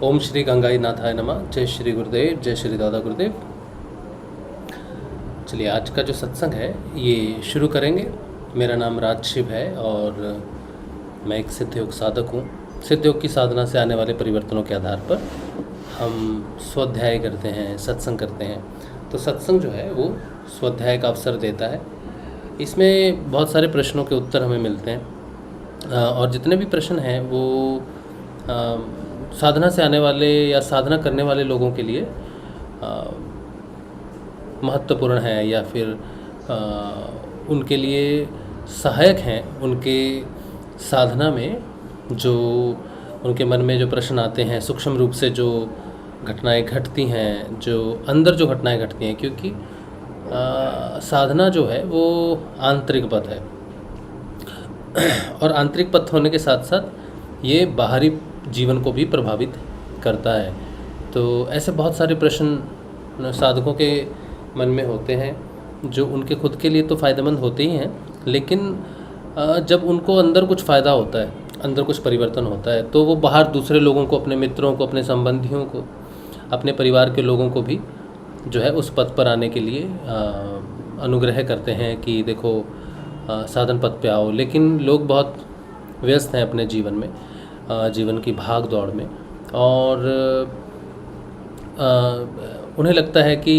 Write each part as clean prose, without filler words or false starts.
ओम श्री गंगाई नाथाय नमः। जय श्री गुरुदेव, जय श्री दादा गुरुदेव। चलिए आज का जो सत्संग है ये शुरू करेंगे। मेरा नाम राजशिव है और मैं एक सिद्ध योग साधक हूँ। सिद्ध योग की साधना से आने वाले परिवर्तनों के आधार पर हम स्वाध्याय करते हैं, सत्संग करते हैं। तो सत्संग जो है वो स्वाध्याय का अवसर देता है। इसमें बहुत सारे प्रश्नों के उत्तर हमें मिलते हैं और जितने भी प्रश्न हैं वो साधना से आने वाले या साधना करने वाले लोगों के लिए महत्वपूर्ण है या फिर उनके लिए सहायक हैं। उनके साधना में जो उनके मन में जो प्रश्न आते हैं, सूक्ष्म रूप से जो घटनाएं घटती हैं, जो अंदर जो घटनाएं घटती हैं, क्योंकि साधना जो है वो आंतरिक पथ है और आंतरिक पथ होने के साथ साथ ये बाहरी जीवन को भी प्रभावित करता है। तो ऐसे बहुत सारे प्रश्न साधकों के मन में होते हैं जो उनके खुद के लिए तो फ़ायदेमंद होते ही हैं, लेकिन जब उनको अंदर कुछ फ़ायदा होता है, अंदर कुछ परिवर्तन होता है, तो वो बाहर दूसरे लोगों को, अपने मित्रों को, अपने संबंधियों को, अपने परिवार के लोगों को भी जो है उस पथ पर आने के लिए अनुग्रह करते हैं कि देखो साधन पथ पे आओ। लेकिन लोग बहुत व्यस्त हैं अपने जीवन में, जीवन की भाग दौड़ में, और उन्हें लगता है कि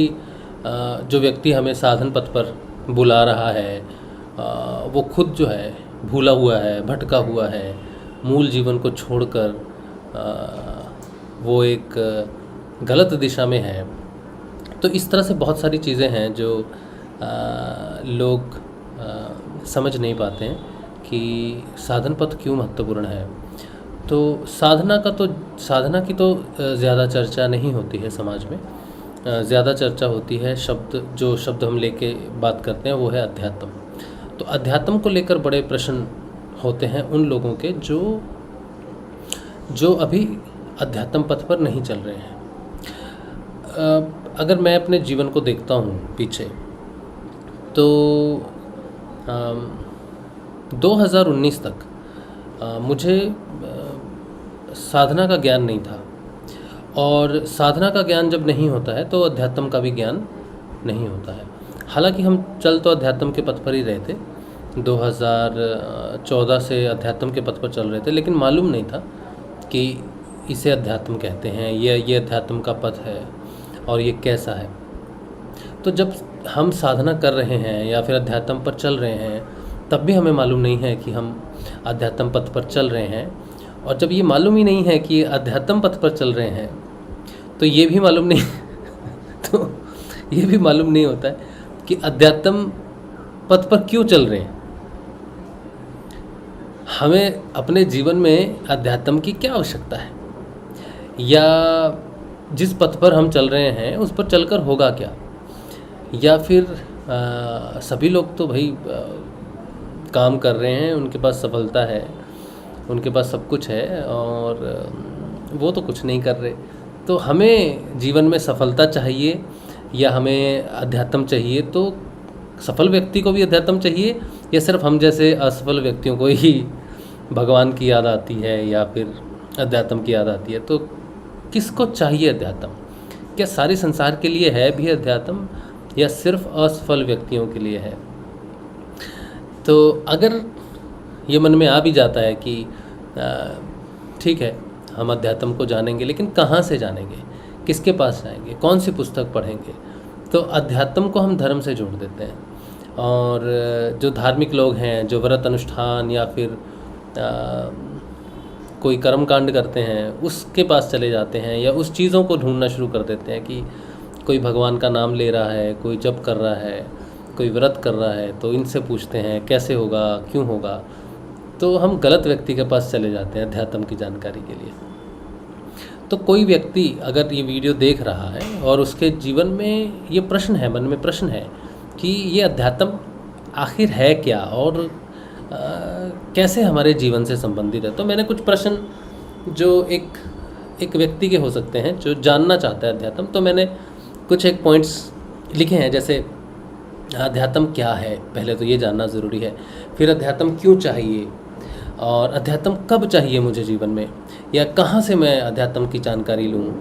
जो व्यक्ति हमें साधन पथ पर बुला रहा है वो खुद जो है भूला हुआ है, भटका हुआ है, मूल जीवन को छोड़कर वो एक गलत दिशा में है। तो इस तरह से बहुत सारी चीज़ें हैं जो लोग समझ नहीं पाते हैं कि साधन पथ क्यों महत्वपूर्ण है। तो साधना की तो ज़्यादा चर्चा नहीं होती है समाज में। ज़्यादा चर्चा होती है जो शब्द हम लेके बात करते हैं वो है अध्यात्म। तो अध्यात्म को लेकर बड़े प्रश्न होते हैं उन लोगों के जो अभी अध्यात्म पथ पर नहीं चल रहे हैं। अगर मैं अपने जीवन को देखता हूँ पीछे, तो 2019 तक मुझे साधना का ज्ञान नहीं था, और साधना का ज्ञान जब नहीं होता है तो अध्यात्म का भी ज्ञान नहीं होता है। हालांकि हम चल तो अध्यात्म के पथ पर ही रहे थे, 2014 से अध्यात्म के पथ पर चल रहे थे, लेकिन मालूम नहीं था कि इसे अध्यात्म कहते हैं, ये अध्यात्म का पथ है और ये कैसा है। तो जब हम साधना कर रहे हैं या फिर अध्यात्म पर चल रहे हैं, तब भी हमें मालूम नहीं है कि हम अध्यात्म पथ पर चल रहे हैं। और जब ये मालूम ही नहीं है कि अध्यात्म पथ पर चल रहे हैं, तो ये भी मालूम नहीं तो ये भी मालूम नहीं होता है कि अध्यात्म पथ पर क्यों चल रहे हैं। हमें अपने जीवन में अध्यात्म की क्या आवश्यकता है, या जिस पथ पर हम चल रहे हैं उस पर चलकर होगा क्या। या फिर सभी लोग तो भाई काम कर रहे हैं, उनके पास सफलता है, उनके पास सब कुछ है, और वो तो कुछ नहीं कर रहे। तो हमें जीवन में सफलता चाहिए या हमें अध्यात्म चाहिए? तो सफल व्यक्ति को भी अध्यात्म चाहिए या सिर्फ हम जैसे असफल व्यक्तियों को ही भगवान की याद आती है या फिर अध्यात्म की याद आती है? तो किसको चाहिए अध्यात्म? क्या सारे संसार के लिए है भी अध्यात्म या सिर्फ असफल व्यक्तियों के लिए है? तो अगर ये मन में आ भी जाता है कि ठीक है हम अध्यात्म को जानेंगे, लेकिन कहाँ से जानेंगे, किसके पास जाएंगे, कौन सी पुस्तक पढ़ेंगे, तो अध्यात्म को हम धर्म से जोड़ देते हैं। और जो धार्मिक लोग हैं, जो व्रत अनुष्ठान या फिर कोई कर्म कांड करते हैं, उसके पास चले जाते हैं या उस चीज़ों को ढूंढना शुरू कर देते हैं कि कोई भगवान का नाम ले रहा है, कोई जप कर रहा है, कोई व्रत कर रहा है, तो इनसे पूछते हैं कैसे होगा, क्यों होगा। तो हम गलत व्यक्ति के पास चले जाते हैं अध्यात्म की जानकारी के लिए। तो कोई व्यक्ति अगर ये वीडियो देख रहा है और उसके जीवन में ये प्रश्न है, मन में प्रश्न है कि ये अध्यात्म आखिर है क्या और कैसे हमारे जीवन से संबंधित है, तो मैंने कुछ प्रश्न जो एक व्यक्ति के हो सकते हैं जो जानना चाहता है अध्यात्म, तो मैंने कुछ एक पॉइंट्स लिखे हैं। जैसे अध्यात्म क्या है, पहले तो ये जानना ज़रूरी है, फिर अध्यात्म क्यों चाहिए, और अध्यात्म कब चाहिए मुझे जीवन में, या कहाँ से मैं अध्यात्म की जानकारी लूँ,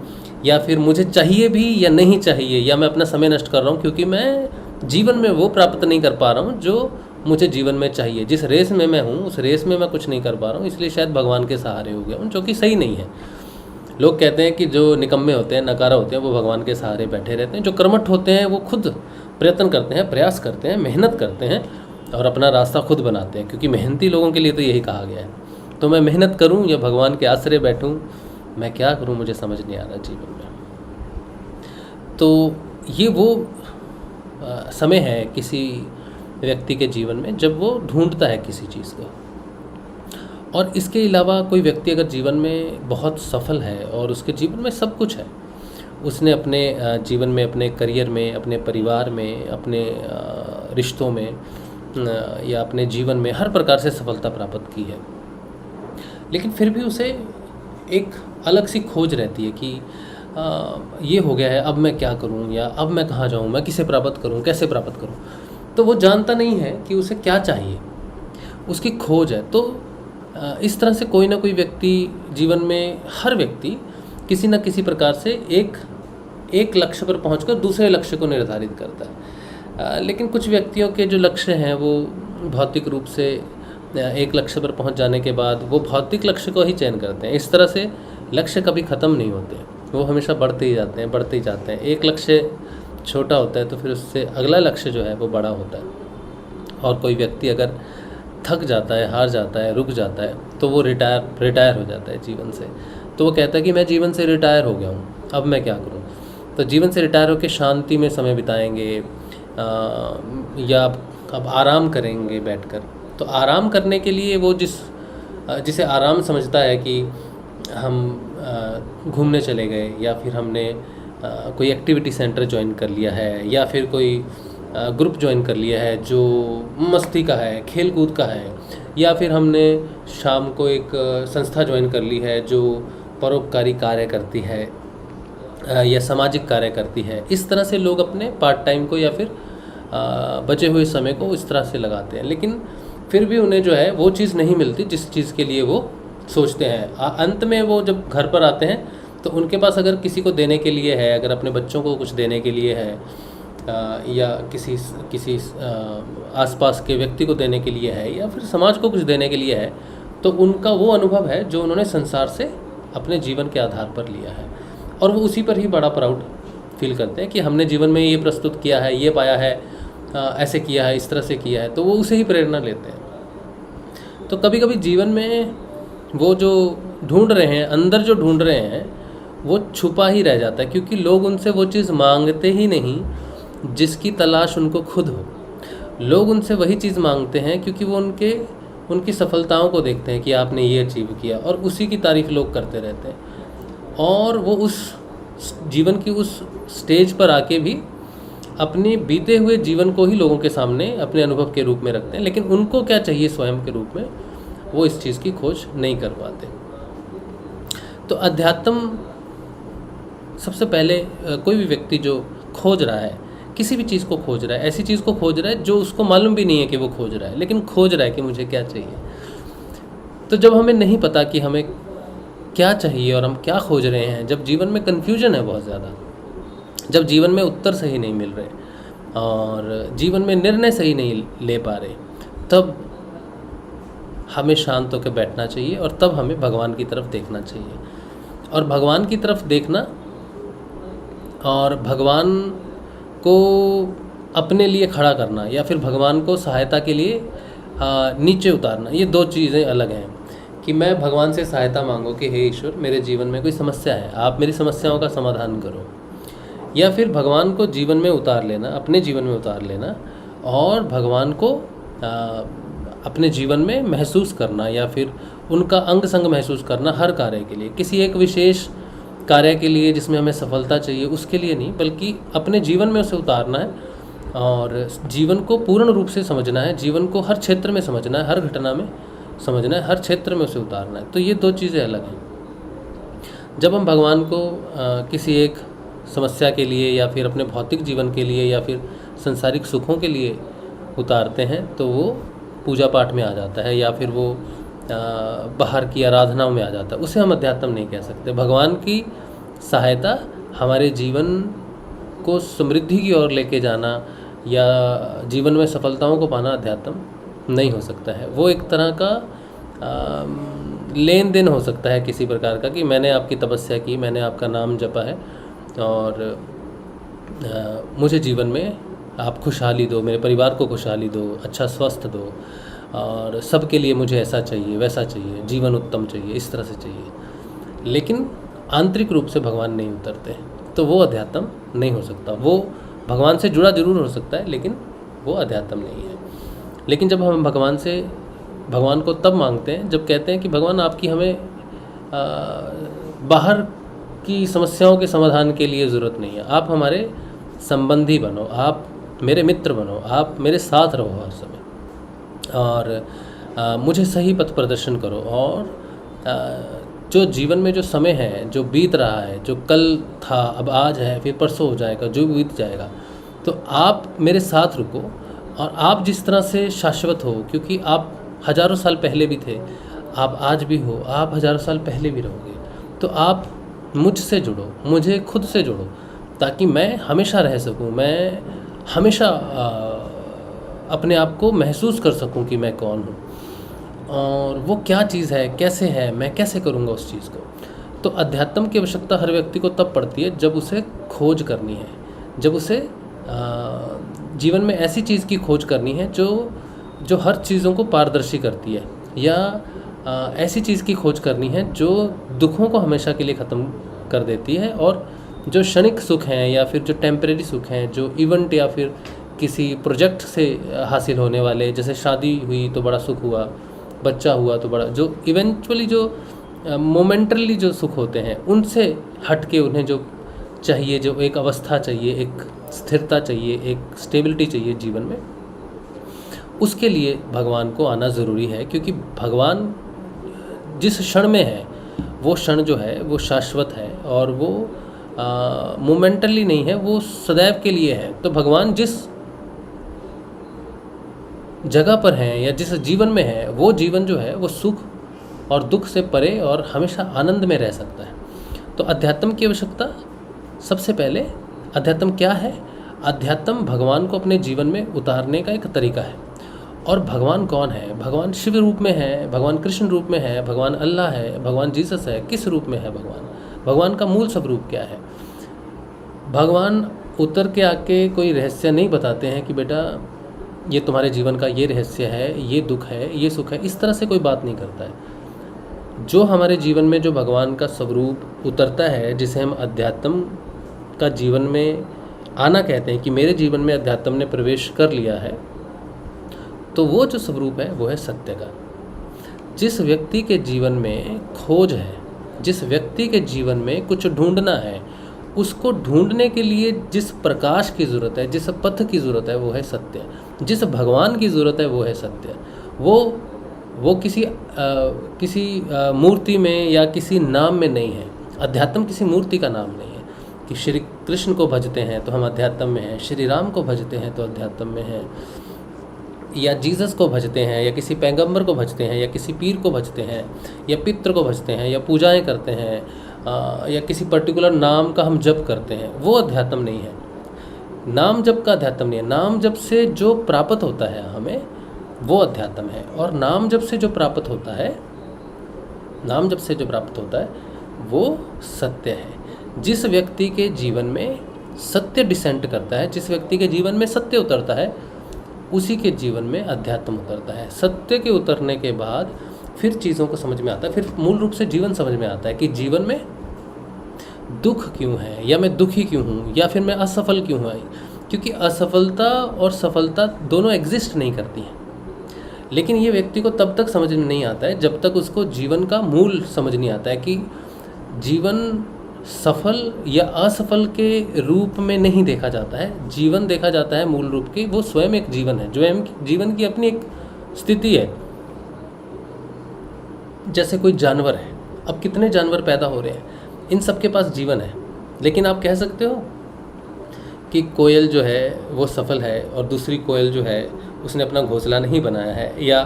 या फिर मुझे चाहिए भी या नहीं चाहिए, या मैं अपना समय नष्ट कर रहा हूँ क्योंकि मैं जीवन में वो प्राप्त नहीं कर पा रहा हूँ जो मुझे जीवन में चाहिए। जिस रेस में मैं हूँ उस रेस में मैं कुछ नहीं कर पा रहा हूँ, इसलिए शायद भगवान के सहारे हो गया हूँ, जो कि सही नहीं है। लोग कहते हैं कि जो निकम्मे होते हैं, नकारा होते हैं, वो भगवान के सहारे बैठे रहते हैं। जो कर्मठ होते हैं वो खुद प्रयत्न करते हैं, प्रयास करते हैं, मेहनत करते हैं और अपना रास्ता खुद बनाते हैं, क्योंकि मेहनती लोगों के लिए तो यही कहा गया है। तो मैं मेहनत करूं या भगवान के आश्रय बैठूं, मैं क्या करूं मुझे समझ नहीं आ रहा जीवन में। तो ये वो समय है किसी व्यक्ति के जीवन में जब वो ढूंढता है किसी चीज़ को। और इसके अलावा कोई व्यक्ति अगर जीवन में बहुत सफल है और उसके जीवन में सब कुछ है, उसने अपने जीवन में, अपने करियर में, अपने परिवार में, अपने रिश्तों में या अपने जीवन में हर प्रकार से सफलता प्राप्त की है, लेकिन फिर भी उसे एक अलग सी खोज रहती है कि ये हो गया है, अब मैं क्या करूं, या अब मैं कहाँ जाऊं, मैं किसे प्राप्त करूं, कैसे प्राप्त करूं। तो वो जानता नहीं है कि उसे क्या चाहिए, उसकी खोज है। तो इस तरह से कोई ना कोई व्यक्ति जीवन में, हर व्यक्ति किसी न किसी प्रकार से एक लक्ष्य पर पहुंचकर दूसरे लक्ष्य को निर्धारित करता है। लेकिन कुछ व्यक्तियों के जो लक्ष्य हैं वो भौतिक रूप से एक लक्ष्य पर पहुंच जाने के बाद वो भौतिक लक्ष्य को ही चयन करते हैं। इस तरह से लक्ष्य कभी ख़त्म नहीं होते, वो हमेशा बढ़ते ही जाते हैं, बढ़ते ही जाते हैं। एक लक्ष्य छोटा होता है तो फिर उससे अगला लक्ष्य जो है वो बड़ा होता है। और कोई व्यक्ति अगर थक जाता है, हार जाता है, रुक जाता है, तो वो रिटायर हो जाता है जीवन से। तो वो कहता है कि मैं जीवन से रिटायर हो गया हूँ, अब मैं क्या करूँ। तो जीवन से रिटायर होकर शांति में समय बिताएंगे या अब आराम करेंगे बैठकर। तो आराम करने के लिए वो जिसे आराम समझता है कि हम घूमने चले गए, या फिर हमने कोई एक्टिविटी सेंटर ज्वाइन कर लिया है, या फिर कोई ग्रुप ज्वाइन कर लिया है जो मस्ती का है, खेल कूद का है, या फिर हमने शाम को एक संस्था ज्वाइन कर ली है जो परोपकारी कार्य करती है या सामाजिक कार्य करती है। इस तरह से लोग अपने पार्ट टाइम को या फिर बचे हुए समय को इस तरह से लगाते हैं, लेकिन फिर भी उन्हें जो है वो चीज़ नहीं मिलती जिस चीज़ के लिए वो सोचते हैं। अंत में वो जब घर पर आते हैं तो उनके पास अगर किसी को देने के लिए है, अगर अपने बच्चों को कुछ देने के लिए है, या किसी आसपास के व्यक्ति को देने के लिए है, या फिर समाज को कुछ देने के लिए है, तो उनका वो अनुभव है जो उन्होंने संसार से अपने जीवन के आधार पर लिया है, और वो उसी पर ही बड़ा प्राउड फील करते हैं कि हमने जीवन में ये प्रस्तुत किया है, ये पाया है, ऐसे किया है, इस तरह से किया है, तो वो उसे ही प्रेरणा लेते हैं। तो कभी कभी जीवन में वो जो ढूंढ रहे हैं, अंदर जो ढूंढ रहे हैं, वो छुपा ही रह जाता है, क्योंकि लोग उनसे वो चीज़ मांगते ही नहीं जिसकी तलाश उनको खुद हो। लोग उनसे वही चीज़ मांगते हैं क्योंकि वो उनकी सफलताओं को देखते हैं कि आपने ये अचीव किया, और उसी की तारीफ़ लोग करते रहते हैं, और वो उस जीवन की उस स्टेज पर आके भी अपने बीते हुए जीवन को ही लोगों के सामने अपने अनुभव के रूप में रखते हैं, लेकिन उनको क्या चाहिए स्वयं के रूप में वो इस चीज़ की खोज नहीं कर पाते। तो अध्यात्म सबसे पहले कोई भी व्यक्ति जो खोज रहा है, किसी भी चीज़ को खोज रहा है, ऐसी चीज़ को खोज रहा है जो उसको मालूम भी नहीं है कि वो खोज रहा है, लेकिन खोज रहा है कि मुझे क्या चाहिए। तो जब हमें नहीं पता कि हमें क्या चाहिए और हम क्या खोज रहे हैं, जब जीवन में कन्फ्यूजन है बहुत ज़्यादा, जब जीवन में उत्तर सही नहीं मिल रहे और जीवन में निर्णय सही नहीं ले पा रहे, तब हमें शांत होकर बैठना चाहिए और तब हमें भगवान की तरफ देखना चाहिए। और भगवान की तरफ देखना और भगवान को अपने लिए खड़ा करना, या फिर भगवान को सहायता के लिए नीचे उतारना, ये दो चीज़ें अलग हैं। कि मैं भगवान से सहायता मांगूं कि हे ईश्वर, मेरे जीवन में कोई समस्या है, आप मेरी समस्याओं का समाधान करो, या फिर भगवान को जीवन में उतार लेना, अपने जीवन में उतार लेना, और भगवान को अपने जीवन में महसूस करना, या फिर उनका अंग संग महसूस करना हर कार्य के लिए। किसी एक विशेष कार्य के लिए जिसमें हमें सफलता चाहिए उसके लिए नहीं, बल्कि अपने जीवन में उसे उतारना है और जीवन को पूर्ण रूप से समझना है, जीवन को हर क्षेत्र में समझना है, हर घटना में समझना है, हर क्षेत्र में उसे उतारना है। तो ये दो चीज़ें अलग हैं। जब हम भगवान को किसी एक समस्या के लिए, या फिर अपने भौतिक जीवन के लिए, या फिर संसारिक सुखों के लिए उतारते हैं, तो वो पूजा पाठ में आ जाता है, या फिर वो बाहर की आराधनाओं में आ जाता है, उसे हम अध्यात्म नहीं कह सकते। भगवान की सहायता हमारे जीवन को समृद्धि की ओर लेके जाना या जीवन में सफलताओं को पाना अध्यात्म नहीं हो सकता है। वो एक तरह का लेन देन हो सकता है किसी प्रकार का, कि मैंने आपकी तपस्या की, मैंने आपका नाम जपा है और मुझे जीवन में आप खुशहाली दो, मेरे परिवार को खुशहाली दो, अच्छा स्वस्थ दो, और सबके लिए मुझे ऐसा चाहिए, वैसा चाहिए, जीवन उत्तम चाहिए, इस तरह से चाहिए। लेकिन आंतरिक रूप से भगवान नहीं उतरते, तो वो अध्यात्म नहीं हो सकता। वो भगवान से जुड़ा जरूर हो सकता है, लेकिन वो अध्यात्म नहीं है। लेकिन जब हम भगवान को तब मांगते हैं जब कहते हैं कि भगवान आपकी हमें बाहर की समस्याओं के समाधान के लिए ज़रूरत नहीं है, आप हमारे संबंधी बनो, आप मेरे मित्र बनो, आप मेरे साथ रहो हर समय, और मुझे सही पथ प्रदर्शन करो। और जो जीवन में जो समय है, जो बीत रहा है, जो कल था अब आज है, फिर परसों हो जाएगा, जो बीत जाएगा, तो आप मेरे साथ रुको। और आप जिस तरह से शाश्वत हो, क्योंकि आप हज़ारों साल पहले भी थे, आप आज भी हो, आप हज़ारों साल पहले भी रहोगे, तो आप मुझसे जुड़ो, मुझे खुद से जोड़ो, ताकि मैं हमेशा रह सकूं, मैं हमेशा अपने आप को महसूस कर सकूं कि मैं कौन हूं, और वो क्या चीज़ है, कैसे है, मैं कैसे करूंगा उस चीज़ को। तो अध्यात्म की आवश्यकता हर व्यक्ति को तब पड़ती है जब उसे खोज करनी है, जब उसे जीवन में ऐसी चीज़ की खोज करनी है जो हर चीज़ों को पारदर्शी करती है, या ऐसी चीज़ की खोज करनी है जो दुखों को हमेशा के लिए ख़त्म कर देती है, और जो क्षणिक सुख हैं या फिर जो टेम्परेरी सुख हैं, जो इवेंट या फिर किसी प्रोजेक्ट से हासिल होने वाले, जैसे शादी हुई तो बड़ा सुख हुआ, बच्चा हुआ तो बड़ा, जो इवेंचुअली जो मोमेंटरली जो सुख होते हैं, उनसे हट के उन्हें जो चाहिए, जो एक अवस्था चाहिए, एक स्थिरता चाहिए, एक स्टेबिलिटी चाहिए जीवन में, उसके लिए भगवान को आना ज़रूरी है। क्योंकि भगवान जिस क्षण में है, वो क्षण जो है वो शाश्वत है, और वो मोमेंटली नहीं है, वो सदैव के लिए है। तो भगवान जिस जगह पर हैं या जिस जीवन में है, वो जीवन जो है वो सुख और दुख से परे और हमेशा आनंद में रह सकता है। तो अध्यात्म की आवश्यकता, सबसे पहले अध्यात्म क्या है? अध्यात्म भगवान को अपने जीवन में उतारने का एक तरीका है। और भगवान कौन है? भगवान शिव रूप में है, भगवान कृष्ण रूप में है, भगवान अल्लाह है, भगवान जीसस है। किस रूप में है भगवान का मूल स्वरूप क्या है? भगवान उतर के आके कोई रहस्य नहीं बताते हैं कि बेटा ये तुम्हारे जीवन का ये रहस्य है, ये दुख है, ये सुख है, इस तरह से कोई बात नहीं करता है। जो हमारे जीवन में जो भगवान का स्वरूप उतरता है, जिसे हम अध्यात्म का जीवन में आना कहते हैं, कि मेरे जीवन में अध्यात्म ने प्रवेश कर लिया है, तो वो जो स्वरूप है वो है सत्य का। जिस व्यक्ति के जीवन में खोज है, जिस व्यक्ति के जीवन में कुछ ढूंढना है, उसको ढूंढने के लिए जिस प्रकाश की ज़रूरत है, जिस पथ की ज़रूरत है, वो है सत्य। जिस भगवान की ज़रूरत है वो है सत्य। वो किसी मूर्ति में या किसी नाम में नहीं है। अध्यात्म किसी मूर्ति का नाम नहीं है कि श्री कृष्ण को भजते हैं तो हम अध्यात्म में हैं, श्री राम को भजते हैं तो अध्यात्म में हैं, या जीसस को भजते हैं, या किसी पैगंबर को भजते हैं, या किसी पीर को भजते हैं, या पितृ को भजते हैं, या पूजाएं करते हैं, या किसी पर्टिकुलर नाम का हम जप करते हैं, वो अध्यात्म नहीं है। नाम जप का अध्यात्म नहीं है। नाम जप से जो प्राप्त होता है हमें, वो अध्यात्म है। और नाम जप से जो प्राप्त होता है, वो सत्य है। जिस व्यक्ति के जीवन में सत्य डिसेंट करता है, जिस व्यक्ति के जीवन में सत्य उतरता है, उसी के जीवन में अध्यात्म उतरता है। सत्य के उतरने के बाद फिर चीज़ों को समझ में आता है, फिर मूल रूप से जीवन समझ में आता है कि जीवन में दुख क्यों है, या मैं दुखी क्यों हूँ, या फिर मैं असफल क्यों हूँ। क्योंकि असफलता और सफलता दोनों एग्जिस्ट नहीं करती हैं। लेकिन ये व्यक्ति को तब तक समझ में नहीं आता है जब तक उसको जीवन का मूल समझ नहीं आता है कि जीवन सफल या असफल के रूप में नहीं देखा जाता है। जीवन देखा जाता है मूल रूप की, वो स्वयं एक जीवन है, जो जीवन की अपनी एक स्थिति है। जैसे कोई जानवर है, अब कितने जानवर पैदा हो रहे हैं, इन सब के पास जीवन है, लेकिन आप कह सकते हो कि कोयल जो है वो सफल है और दूसरी कोयल जो है उसने अपना घोंसला नहीं बनाया है, या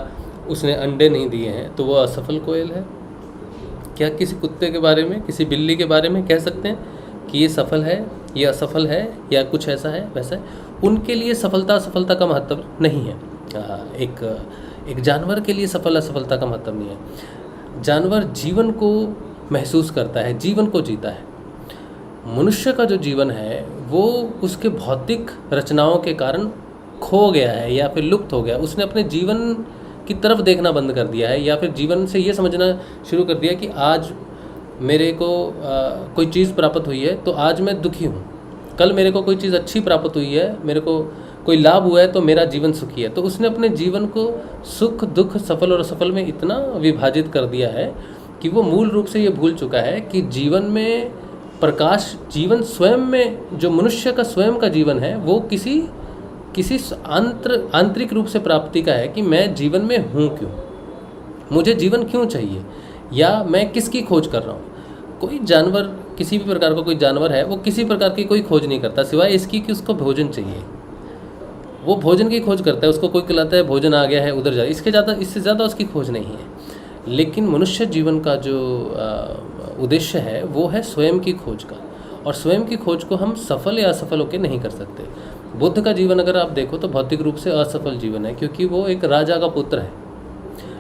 उसने अंडे नहीं दिए हैं तो वो असफल कोयल है। क्या किसी कुत्ते के बारे में, किसी बिल्ली के बारे में कह सकते हैं कि ये सफल है, ये असफल है, या कुछ ऐसा है वैसा है? उनके लिए सफलता असफलता का महत्व नहीं है। एक जानवर के लिए सफल असफलता का महत्व नहीं है। जानवर जीवन को महसूस करता है, जीवन को जीता है। मनुष्य का जो जीवन है वो उसके भौतिक रचनाओं के कारण खो गया है या फिर लुप्त हो गया। उसने अपने जीवन की तरफ देखना बंद कर दिया है, या फिर जीवन से ये समझना शुरू कर दिया कि आज मेरे को कोई चीज़ प्राप्त हुई है तो आज मैं दुखी हूँ, कल मेरे को कोई चीज़ अच्छी प्राप्त हुई है, मेरे को कोई लाभ हुआ है तो मेरा जीवन सुखी है। तो उसने अपने जीवन को सुख दुख, सफल और असफल में इतना विभाजित कर दिया है कि वो मूल रूप से ये भूल चुका है कि जीवन में प्रकाश, जीवन स्वयं में जो मनुष्य का स्वयं का जीवन है वो किसी आंतरिक रूप से प्राप्ति का है कि मैं जीवन में हूँ क्यों, मुझे जीवन क्यों चाहिए, या मैं किसकी खोज कर रहा हूँ। कोई जानवर, किसी भी प्रकार का कोई जानवर है, वो किसी प्रकार की कोई खोज नहीं करता सिवाय इसकी कि उसको भोजन चाहिए। वो भोजन की खोज करता है, उसको कोई खिलाता है, भोजन आ गया है, उधर जा, इससे ज़्यादा उसकी खोज नहीं है। लेकिन मनुष्य जीवन का जो उद्देश्य है वो है स्वयं की खोज का, और स्वयं की खोज को हम सफल या असफल होकर नहीं कर सकते। बुद्ध का जीवन अगर आप देखो तो भौतिक रूप से असफल जीवन है, क्योंकि वो एक राजा का पुत्र है,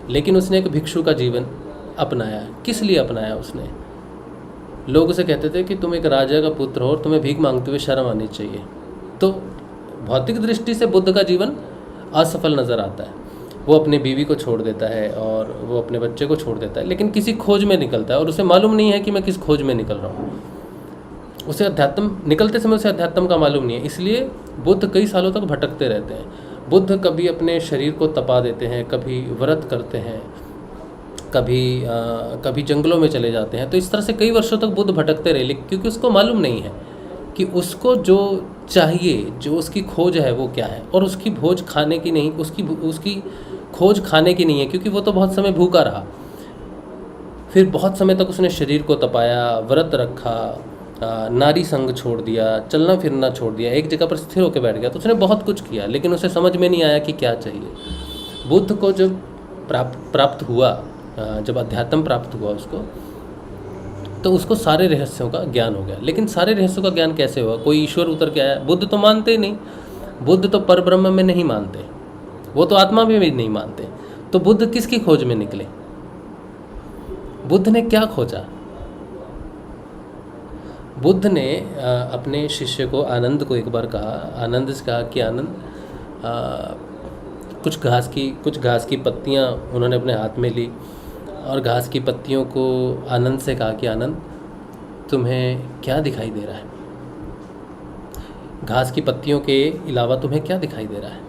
लेकिन उसने एक भिक्षु का जीवन अपनाया। किस लिए अपनाया उसने? लोग उसे कहते थे कि तुम एक राजा का पुत्र हो और तुम्हें भीख मांगते हुए शर्म आनी चाहिए। तो भौतिक दृष्टि से बुद्ध का जीवन असफल नज़र आता है। वो अपनी बीवी को छोड़ देता है और वो अपने बच्चे को छोड़ देता है, लेकिन किसी खोज में निकलता है और उसे मालूम नहीं है कि मैं किस खोज में निकल रहा हूँ। उसे अध्यात्म, निकलते समय उसे अध्यात्म का मालूम नहीं है, इसलिए बुद्ध कई सालों तक भटकते रहते हैं। बुद्ध कभी अपने शरीर को तपा देते हैं, कभी व्रत करते हैं, कभी जंगलों में चले जाते हैं। तो इस तरह से कई वर्षों तक बुद्ध भटकते रहे, क्योंकि उसको मालूम नहीं है कि उसको जो चाहिए, जो उसकी खोज है वो क्या है। और उसकी खोज खाने की नहीं, उसकी खोज खाने की नहीं है, क्योंकि वो तो बहुत समय भूखा रहा। फिर बहुत समय तक उसने शरीर को तपाया, व्रत रखा, नारी संग छोड़ दिया, चलना फिरना छोड़ दिया, एक जगह पर स्थिर होकर बैठ गया। तो उसने बहुत कुछ किया, लेकिन उसे समझ में नहीं आया कि क्या चाहिए। बुद्ध को जब प्राप्त हुआ, जब अध्यात्म प्राप्त हुआ उसको, तो उसको सारे रहस्यों का ज्ञान हो गया। लेकिन सारे रहस्यों का ज्ञान कैसे हुआ? कोई ईश्वर उतर के आया? बुद्ध तो मानते ही नहीं, बुद्ध तो परब्रह्म में नहीं मानते, वो तो आत्मा में भी नहीं मानते। तो बुद्ध किसकी खोज में निकले? बुद्ध ने क्या खोजा? बुद्ध ने अपने शिष्य को, आनंद को एक बार कहा, आनंद से कहा कि आनंद, कुछ घास की पत्तियां उन्होंने अपने हाथ में ली और घास की पत्तियों को आनंद से कहा कि आनंद, तुम्हें क्या दिखाई दे रहा है? घास की पत्तियों के अलावा तुम्हें क्या दिखाई दे रहा है?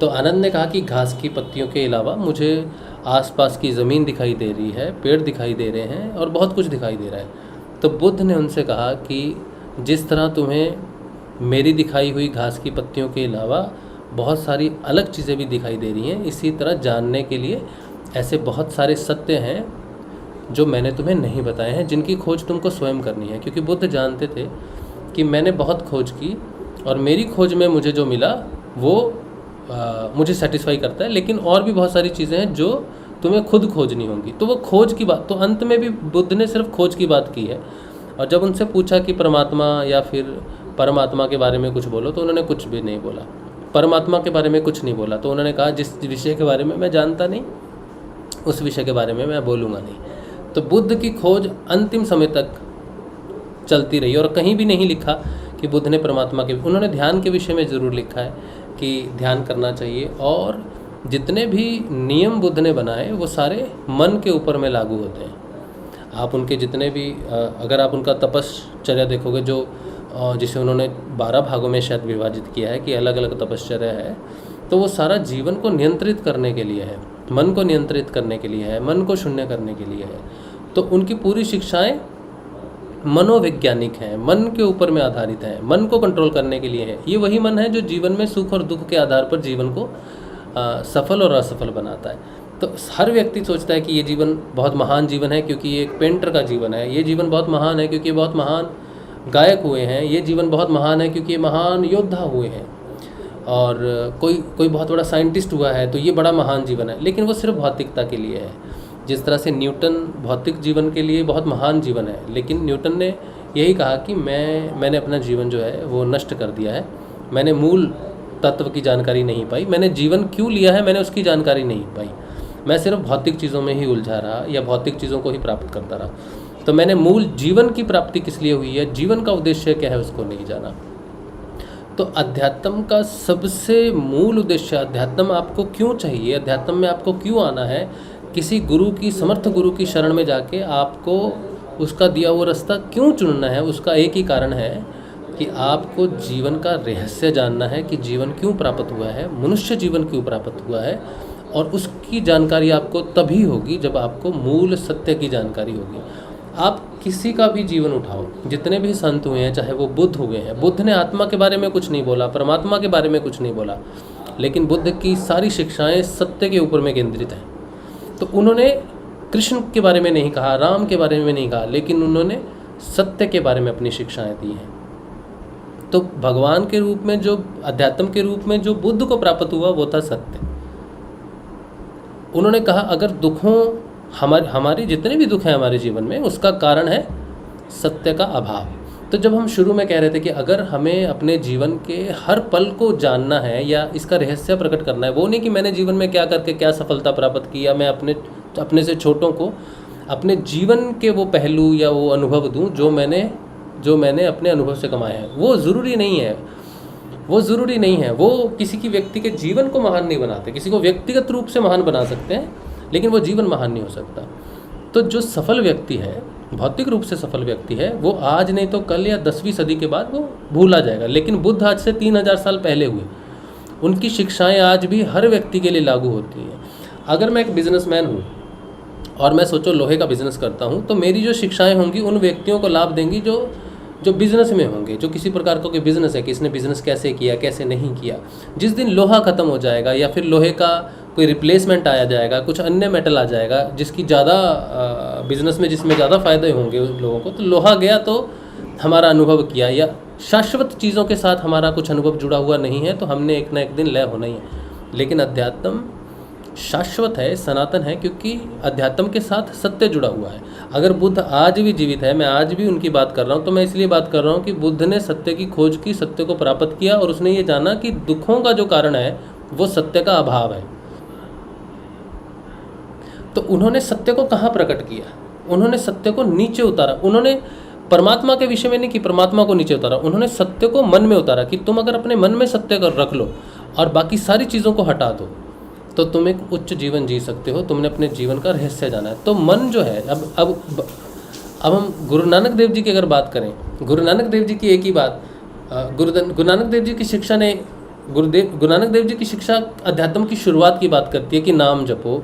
तो आनंद ने कहा कि घास की पत्तियों के अलावा मुझे आसपास की ज़मीन दिखाई दे रही है, पेड़ दिखाई दे रहे हैं और बहुत कुछ दिखाई दे रहा है। तो बुद्ध ने उनसे कहा कि जिस तरह तुम्हें मेरी दिखाई हुई घास की पत्तियों के अलावा बहुत सारी अलग चीज़ें भी दिखाई दे रही हैं, इसी तरह जानने के लिए ऐसे बहुत सारे सत्य हैं जो मैंने तुम्हें नहीं बताए हैं, जिनकी खोज तुमको स्वयं करनी है। क्योंकि बुद्ध जानते थे कि मैंने बहुत खोज की और मेरी खोज में मुझे जो मिला वो मुझे सेटिस्फाई करता है, लेकिन और भी बहुत सारी चीज़ें हैं जो तुम्हें खुद खोजनी होंगी। तो वो खोज की बात, तो अंत में भी बुद्ध ने सिर्फ खोज की बात की है। और जब उनसे पूछा कि परमात्मा या फिर परमात्मा के बारे में कुछ बोलो, तो उन्होंने कुछ भी नहीं बोला। परमात्मा के बारे में कुछ नहीं बोला। तो उन्होंने कहा जिस विषय के बारे में मैं जानता नहीं, उस विषय के बारे में मैं बोलूँगा नहीं। तो बुद्ध की खोज अंतिम समय तक चलती रही और कहीं भी नहीं लिखा कि बुद्ध ने परमात्मा के, उन्होंने ध्यान के विषय में ज़रूर लिखा है कि ध्यान करना चाहिए, और जितने भी नियम बुद्ध ने बनाए वो सारे मन के ऊपर में लागू होते हैं। आप उनके जितने भी अगर आप उनका तपश्चर्या देखोगे, जो जिसे उन्होंने 12 भागों में शायद विभाजित किया है कि अलग अलग तपश्चर्या है, तो वो सारा जीवन को नियंत्रित करने के लिए है, मन को नियंत्रित करने के लिए है, मन को शून्य करने के लिए है। तो उनकी पूरी शिक्षाएं मनोवैज्ञानिक हैं, मन के ऊपर में आधारित हैं, मन को कंट्रोल करने के लिए है। ये वही मन है जो जीवन में सुख और दुख के आधार पर जीवन को सफल और असफल बनाता है। तो हर व्यक्ति सोचता है कि ये जीवन बहुत महान जीवन है क्योंकि ये एक पेंटर का जीवन है, ये जीवन बहुत महान है क्योंकि ये बहुत महान गायक हुए हैं, ये जीवन बहुत महान है क्योंकि ये महान योद्धा हुए हैं। और कोई कोई बहुत बड़ा साइंटिस्ट हुआ है तो ये बड़ा महान जीवन है, लेकिन वो सिर्फ भौतिकता के लिए है। जिस तरह से न्यूटन भौतिक जीवन के लिए बहुत महान जीवन है, लेकिन न्यूटन ने यही कहा कि मैंने अपना जीवन जो है वो नष्ट कर दिया है, मैंने मूल तत्व की जानकारी नहीं पाई, मैंने जीवन क्यों लिया है मैंने उसकी जानकारी नहीं पाई, मैं सिर्फ भौतिक चीज़ों में ही उलझा रहा या भौतिक चीज़ों को ही प्राप्त करता रहा, तो मैंने मूल जीवन की प्राप्ति किस लिए हुई है, जीवन का उद्देश्य क्या है उसको नहीं जाना। तो अध्यात्म का सबसे मूल उद्देश्य, अध्यात्म आपको क्यों चाहिए, अध्यात्म में आपको क्यों आना है, किसी गुरु की, समर्थ गुरु की शरण में जाके आपको उसका दिया हुआ रास्ता क्यों चुनना है, उसका एक ही कारण है कि आपको जीवन का रहस्य जानना है कि जीवन क्यों प्राप्त हुआ है, मनुष्य जीवन क्यों प्राप्त हुआ है। और उसकी जानकारी आपको तभी होगी जब आपको मूल सत्य की जानकारी होगी। आप किसी का भी जीवन उठाओ, जितने भी संत हुए हैं, चाहे वो बुद्ध हुए हैं, बुद्ध ने आत्मा के बारे में कुछ नहीं बोला, परमात्मा के बारे में कुछ नहीं बोला, लेकिन बुद्ध की सारी शिक्षाएं सत्य के ऊपर में केंद्रित हैं। तो उन्होंने कृष्ण के बारे में नहीं कहा, राम के बारे में नहीं कहा, लेकिन उन्होंने सत्य के बारे में अपनी शिक्षाएं दी हैं। तो भगवान के रूप में जो, अध्यात्म के रूप में जो बुद्ध को प्राप्त हुआ वो था सत्य। उन्होंने कहा अगर दुखों, हमारे जितने भी दुख हैं हमारे जीवन में, उसका कारण है सत्य का अभाव। तो जब हम शुरू में कह रहे थे कि अगर हमें अपने जीवन के हर पल को जानना है या इसका रहस्य प्रकट करना है, वो नहीं कि मैंने जीवन में क्या करके क्या सफलता प्राप्त की, या मैं अपने से छोटों को अपने जीवन के वो पहलू या वो अनुभव दूं जो मैंने अपने अनुभव से कमाया है, वो ज़रूरी नहीं है, वो ज़रूरी नहीं है। वो किसी की व्यक्ति के जीवन को महान नहीं बनाते, किसी को व्यक्तिगत रूप से महान बना सकते हैं, लेकिन वो जीवन महान नहीं हो सकता। तो जो सफल व्यक्ति है, भौतिक रूप से सफल व्यक्ति है, वो आज नहीं तो कल या 10वीं सदी के बाद वो भूला जाएगा। लेकिन बुद्ध आज से 3000 साल पहले हुए, उनकी शिक्षाएं आज भी हर व्यक्ति के लिए लागू होती हैं। अगर मैं एक बिजनेसमैन हूँ और मैं सोचो लोहे का बिज़नेस करता हूँ, तो मेरी जो शिक्षाएं होंगी उन व्यक्तियों को लाभ देंगी जो बिज़नेस में होंगे, जो किसी प्रकार का कोई बिज़नेस है कि इसने बिज़नेस कैसे किया, कैसे नहीं किया। जिस दिन लोहा ख़त्म हो जाएगा या फिर लोहे का कोई रिप्लेसमेंट आया जाएगा, कुछ अन्य मेटल आ जाएगा जिसकी ज़्यादा बिज़नेस में जिसमें ज़्यादा फ़ायदे होंगे लोगों को, तो लोहा गया तो हमारा अनुभव किया, या शाश्वत चीज़ों के साथ हमारा कुछ अनुभव जुड़ा हुआ नहीं है, तो हमने एक ना एक दिन लय होना ही है। लेकिन अध्यात्म शाश्वत है, सनातन है, क्योंकि अध्यात्म के साथ सत्य जुड़ा हुआ है। अगर बुद्ध आज भी जीवित है, मैं आज भी उनकी बात कर रहा हूँ, तो मैं इसलिए बात कर रहा हूँ कि बुद्ध ने सत्य की खोज की, सत्य को प्राप्त किया, और उसने ये जाना कि दुखों का जो कारण है वो सत्य का अभाव है। तो उन्होंने सत्य को कहाँ प्रकट किया, उन्होंने सत्य को नीचे उतारा। उन्होंने परमात्मा के विषय में नहीं कि परमात्मा को नीचे उतारा, उन्होंने सत्य को मन में उतारा कि तुम अगर अपने मन में सत्य कर रख लो और बाकी सारी चीज़ों को हटा दो, तो तुम एक उच्च जीवन जी सकते हो। तुमने अपने जीवन का रहस्य जाना है। तो मन जो है, अब हम गुरु नानक देव जी की अगर बात करें, गुरु नानक देव जी की एक ही बात, गुरु नानक देव जी की शिक्षा ने, गुरु नानक देव जी की शिक्षा अध्यात्म की शुरुआत की बात करती है कि नाम जपो,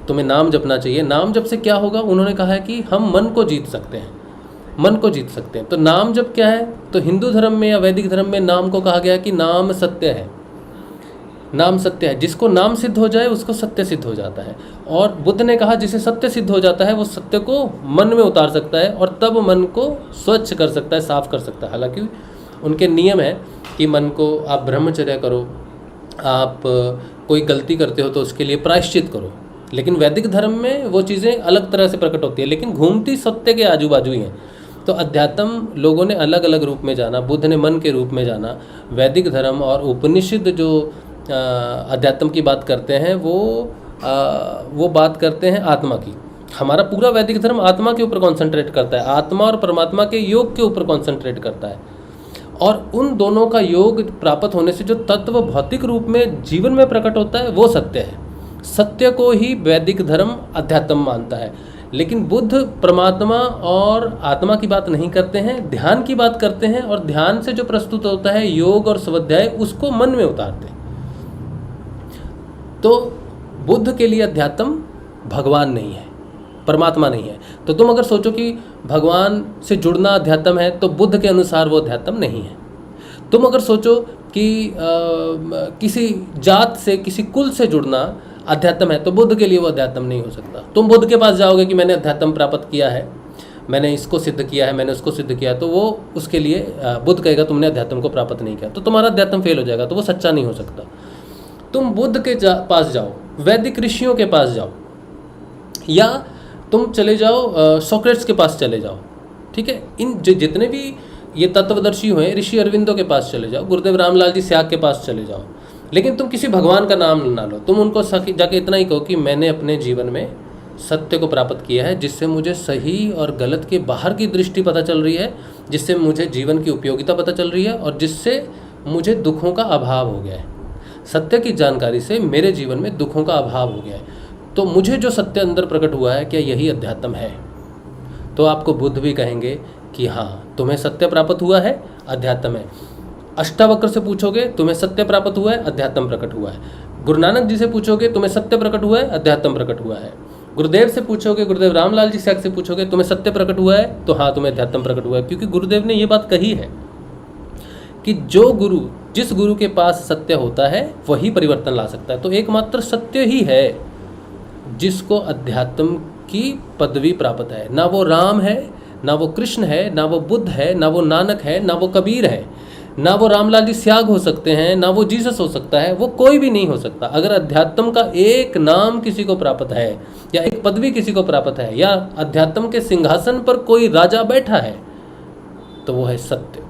तुम्हें नाम जपना चाहिए। नाम जप से क्या होगा, उन्होंने कहा है कि हम मन को जीत सकते हैं, मन को जीत सकते हैं। तो नाम जप क्या है, तो हिंदू धर्म में या वैदिक धर्म में नाम को कहा गया कि नाम सत्य है, नाम सत्य है। जिसको नाम सिद्ध हो जाए उसको सत्य सिद्ध हो जाता है। और बुद्ध ने कहा जिसे सत्य सिद्ध हो जाता है वो सत्य को मन में उतार सकता है और तब मन को स्वच्छ कर सकता है, साफ कर सकता है। हालांकि उनके नियम है कि मन को आप ब्रह्मचर्य करो, आप कोई गलती करते हो तो उसके लिए प्रायश्चित करो, लेकिन वैदिक धर्म में वो चीज़ें अलग तरह से प्रकट होती है, लेकिन घूमती सत्य के आजू बाजू ही हैं। तो अध्यात्म लोगों ने अलग अलग रूप में जाना, बुद्ध ने मन के रूप में जाना। वैदिक धर्म और उपनिषद जो अध्यात्म की बात करते हैं वो बात करते हैं आत्मा की। हमारा पूरा वैदिक धर्म आत्मा के ऊपर कॉन्सेंट्रेट करता है, आत्मा और परमात्मा के योग के ऊपर कॉन्सेंट्रेट करता है। और उन दोनों का योग प्राप्त होने से जो तत्व भौतिक रूप में जीवन में प्रकट होता है वो सत्य है। सत्य को ही वैदिक धर्म अध्यात्म मानता है। लेकिन बुद्ध परमात्मा और आत्मा की बात नहीं करते हैं, ध्यान की बात करते हैं, और ध्यान से जो प्रस्तुत होता है योग और स्वाध्याय उसको मन में उतारते हैं। तो बुद्ध के लिए अध्यात्म भगवान नहीं है, परमात्मा नहीं है। तो तुम अगर सोचो कि भगवान से जुड़ना अध्यात्म है तो बुद्ध के अनुसार वो अध्यात्म नहीं है। तुम अगर सोचो कि किसी जात से, किसी कुल से जुड़ना अध्यात्म है तो बुद्ध के लिए वो अध्यात्म नहीं हो सकता। तुम बुद्ध के पास जाओगे कि मैंने अध्यात्म प्राप्त किया है, मैंने इसको सिद्ध किया है, मैंने उसको सिद्ध किया है, तो वो उसके लिए बुद्ध कहेगा तुमने अध्यात्म को प्राप्त नहीं किया, तो तुम्हारा अध्यात्म फेल हो जाएगा, तो वो सच्चा नहीं हो सकता। तुम बुद्ध के पास जाओ, वैदिक ऋषियों के पास जाओ, या तुम चले जाओ सोक्रेट्स के पास चले जाओ, ठीक है, इन जितने भी ये तत्वदर्शी हुए ऋषि अरविंदो के पास चले जाओ, गुरुदेव रामलाल जी स्याग के पास चले जाओ, लेकिन तुम किसी भगवान का नाम ना लो। तुम उनको जाके इतना ही कहो कि मैंने अपने जीवन में सत्य को प्राप्त किया है, जिससे मुझे सही और गलत के बाहर की दृष्टि पता चल रही है, जिससे मुझे जीवन की उपयोगिता पता चल रही है, और जिससे मुझे दुखों का अभाव हो गया है। सत्य की जानकारी से मेरे जीवन में दुखों का अभाव हो गया है, तो मुझे जो सत्य अंदर प्रकट हुआ है, क्या यही अध्यात्म है? तो आपको बुद्ध भी कहेंगे कि हाँ, तुम्हें सत्य प्राप्त हुआ है, अध्यात्म है। अष्टावक्र से पूछोगे, तुम्हें सत्य प्राप्त हुआ है, अध्यात्म प्रकट हुआ है। गुरु नानक जी से पूछोगे, तुम्हें सत्य प्रकट हुआ है, अध्यात्म प्रकट हुआ है। गुरुदेव से पूछोगे, गुरुदेव रामलाल जी से पूछोगे, तुम्हें सत्य प्रकट हुआ है, तो हाँ, तुम्हें अध्यात्म प्रकट हुआ है। क्योंकि गुरुदेव ने ये बात कही है कि जिस गुरु के पास सत्य होता है वही परिवर्तन ला सकता है। तो एकमात्र सत्य ही है जिसको अध्यात्म की पदवी प्राप्त है। ना वो राम है, ना वो कृष्ण है, ना वो बुद्ध है, ना वो नानक है, ना वो कबीर है, ना वो रामलाल जी स्याग हो सकते हैं, ना वो जीसस हो सकता है, वो कोई भी नहीं हो सकता। अगर अध्यात्म का एक नाम किसी को प्राप्त है, या एक पदवी किसी को प्राप्त है, या अध्यात्म के सिंहासन पर कोई राजा बैठा है, तो वो है सत्य।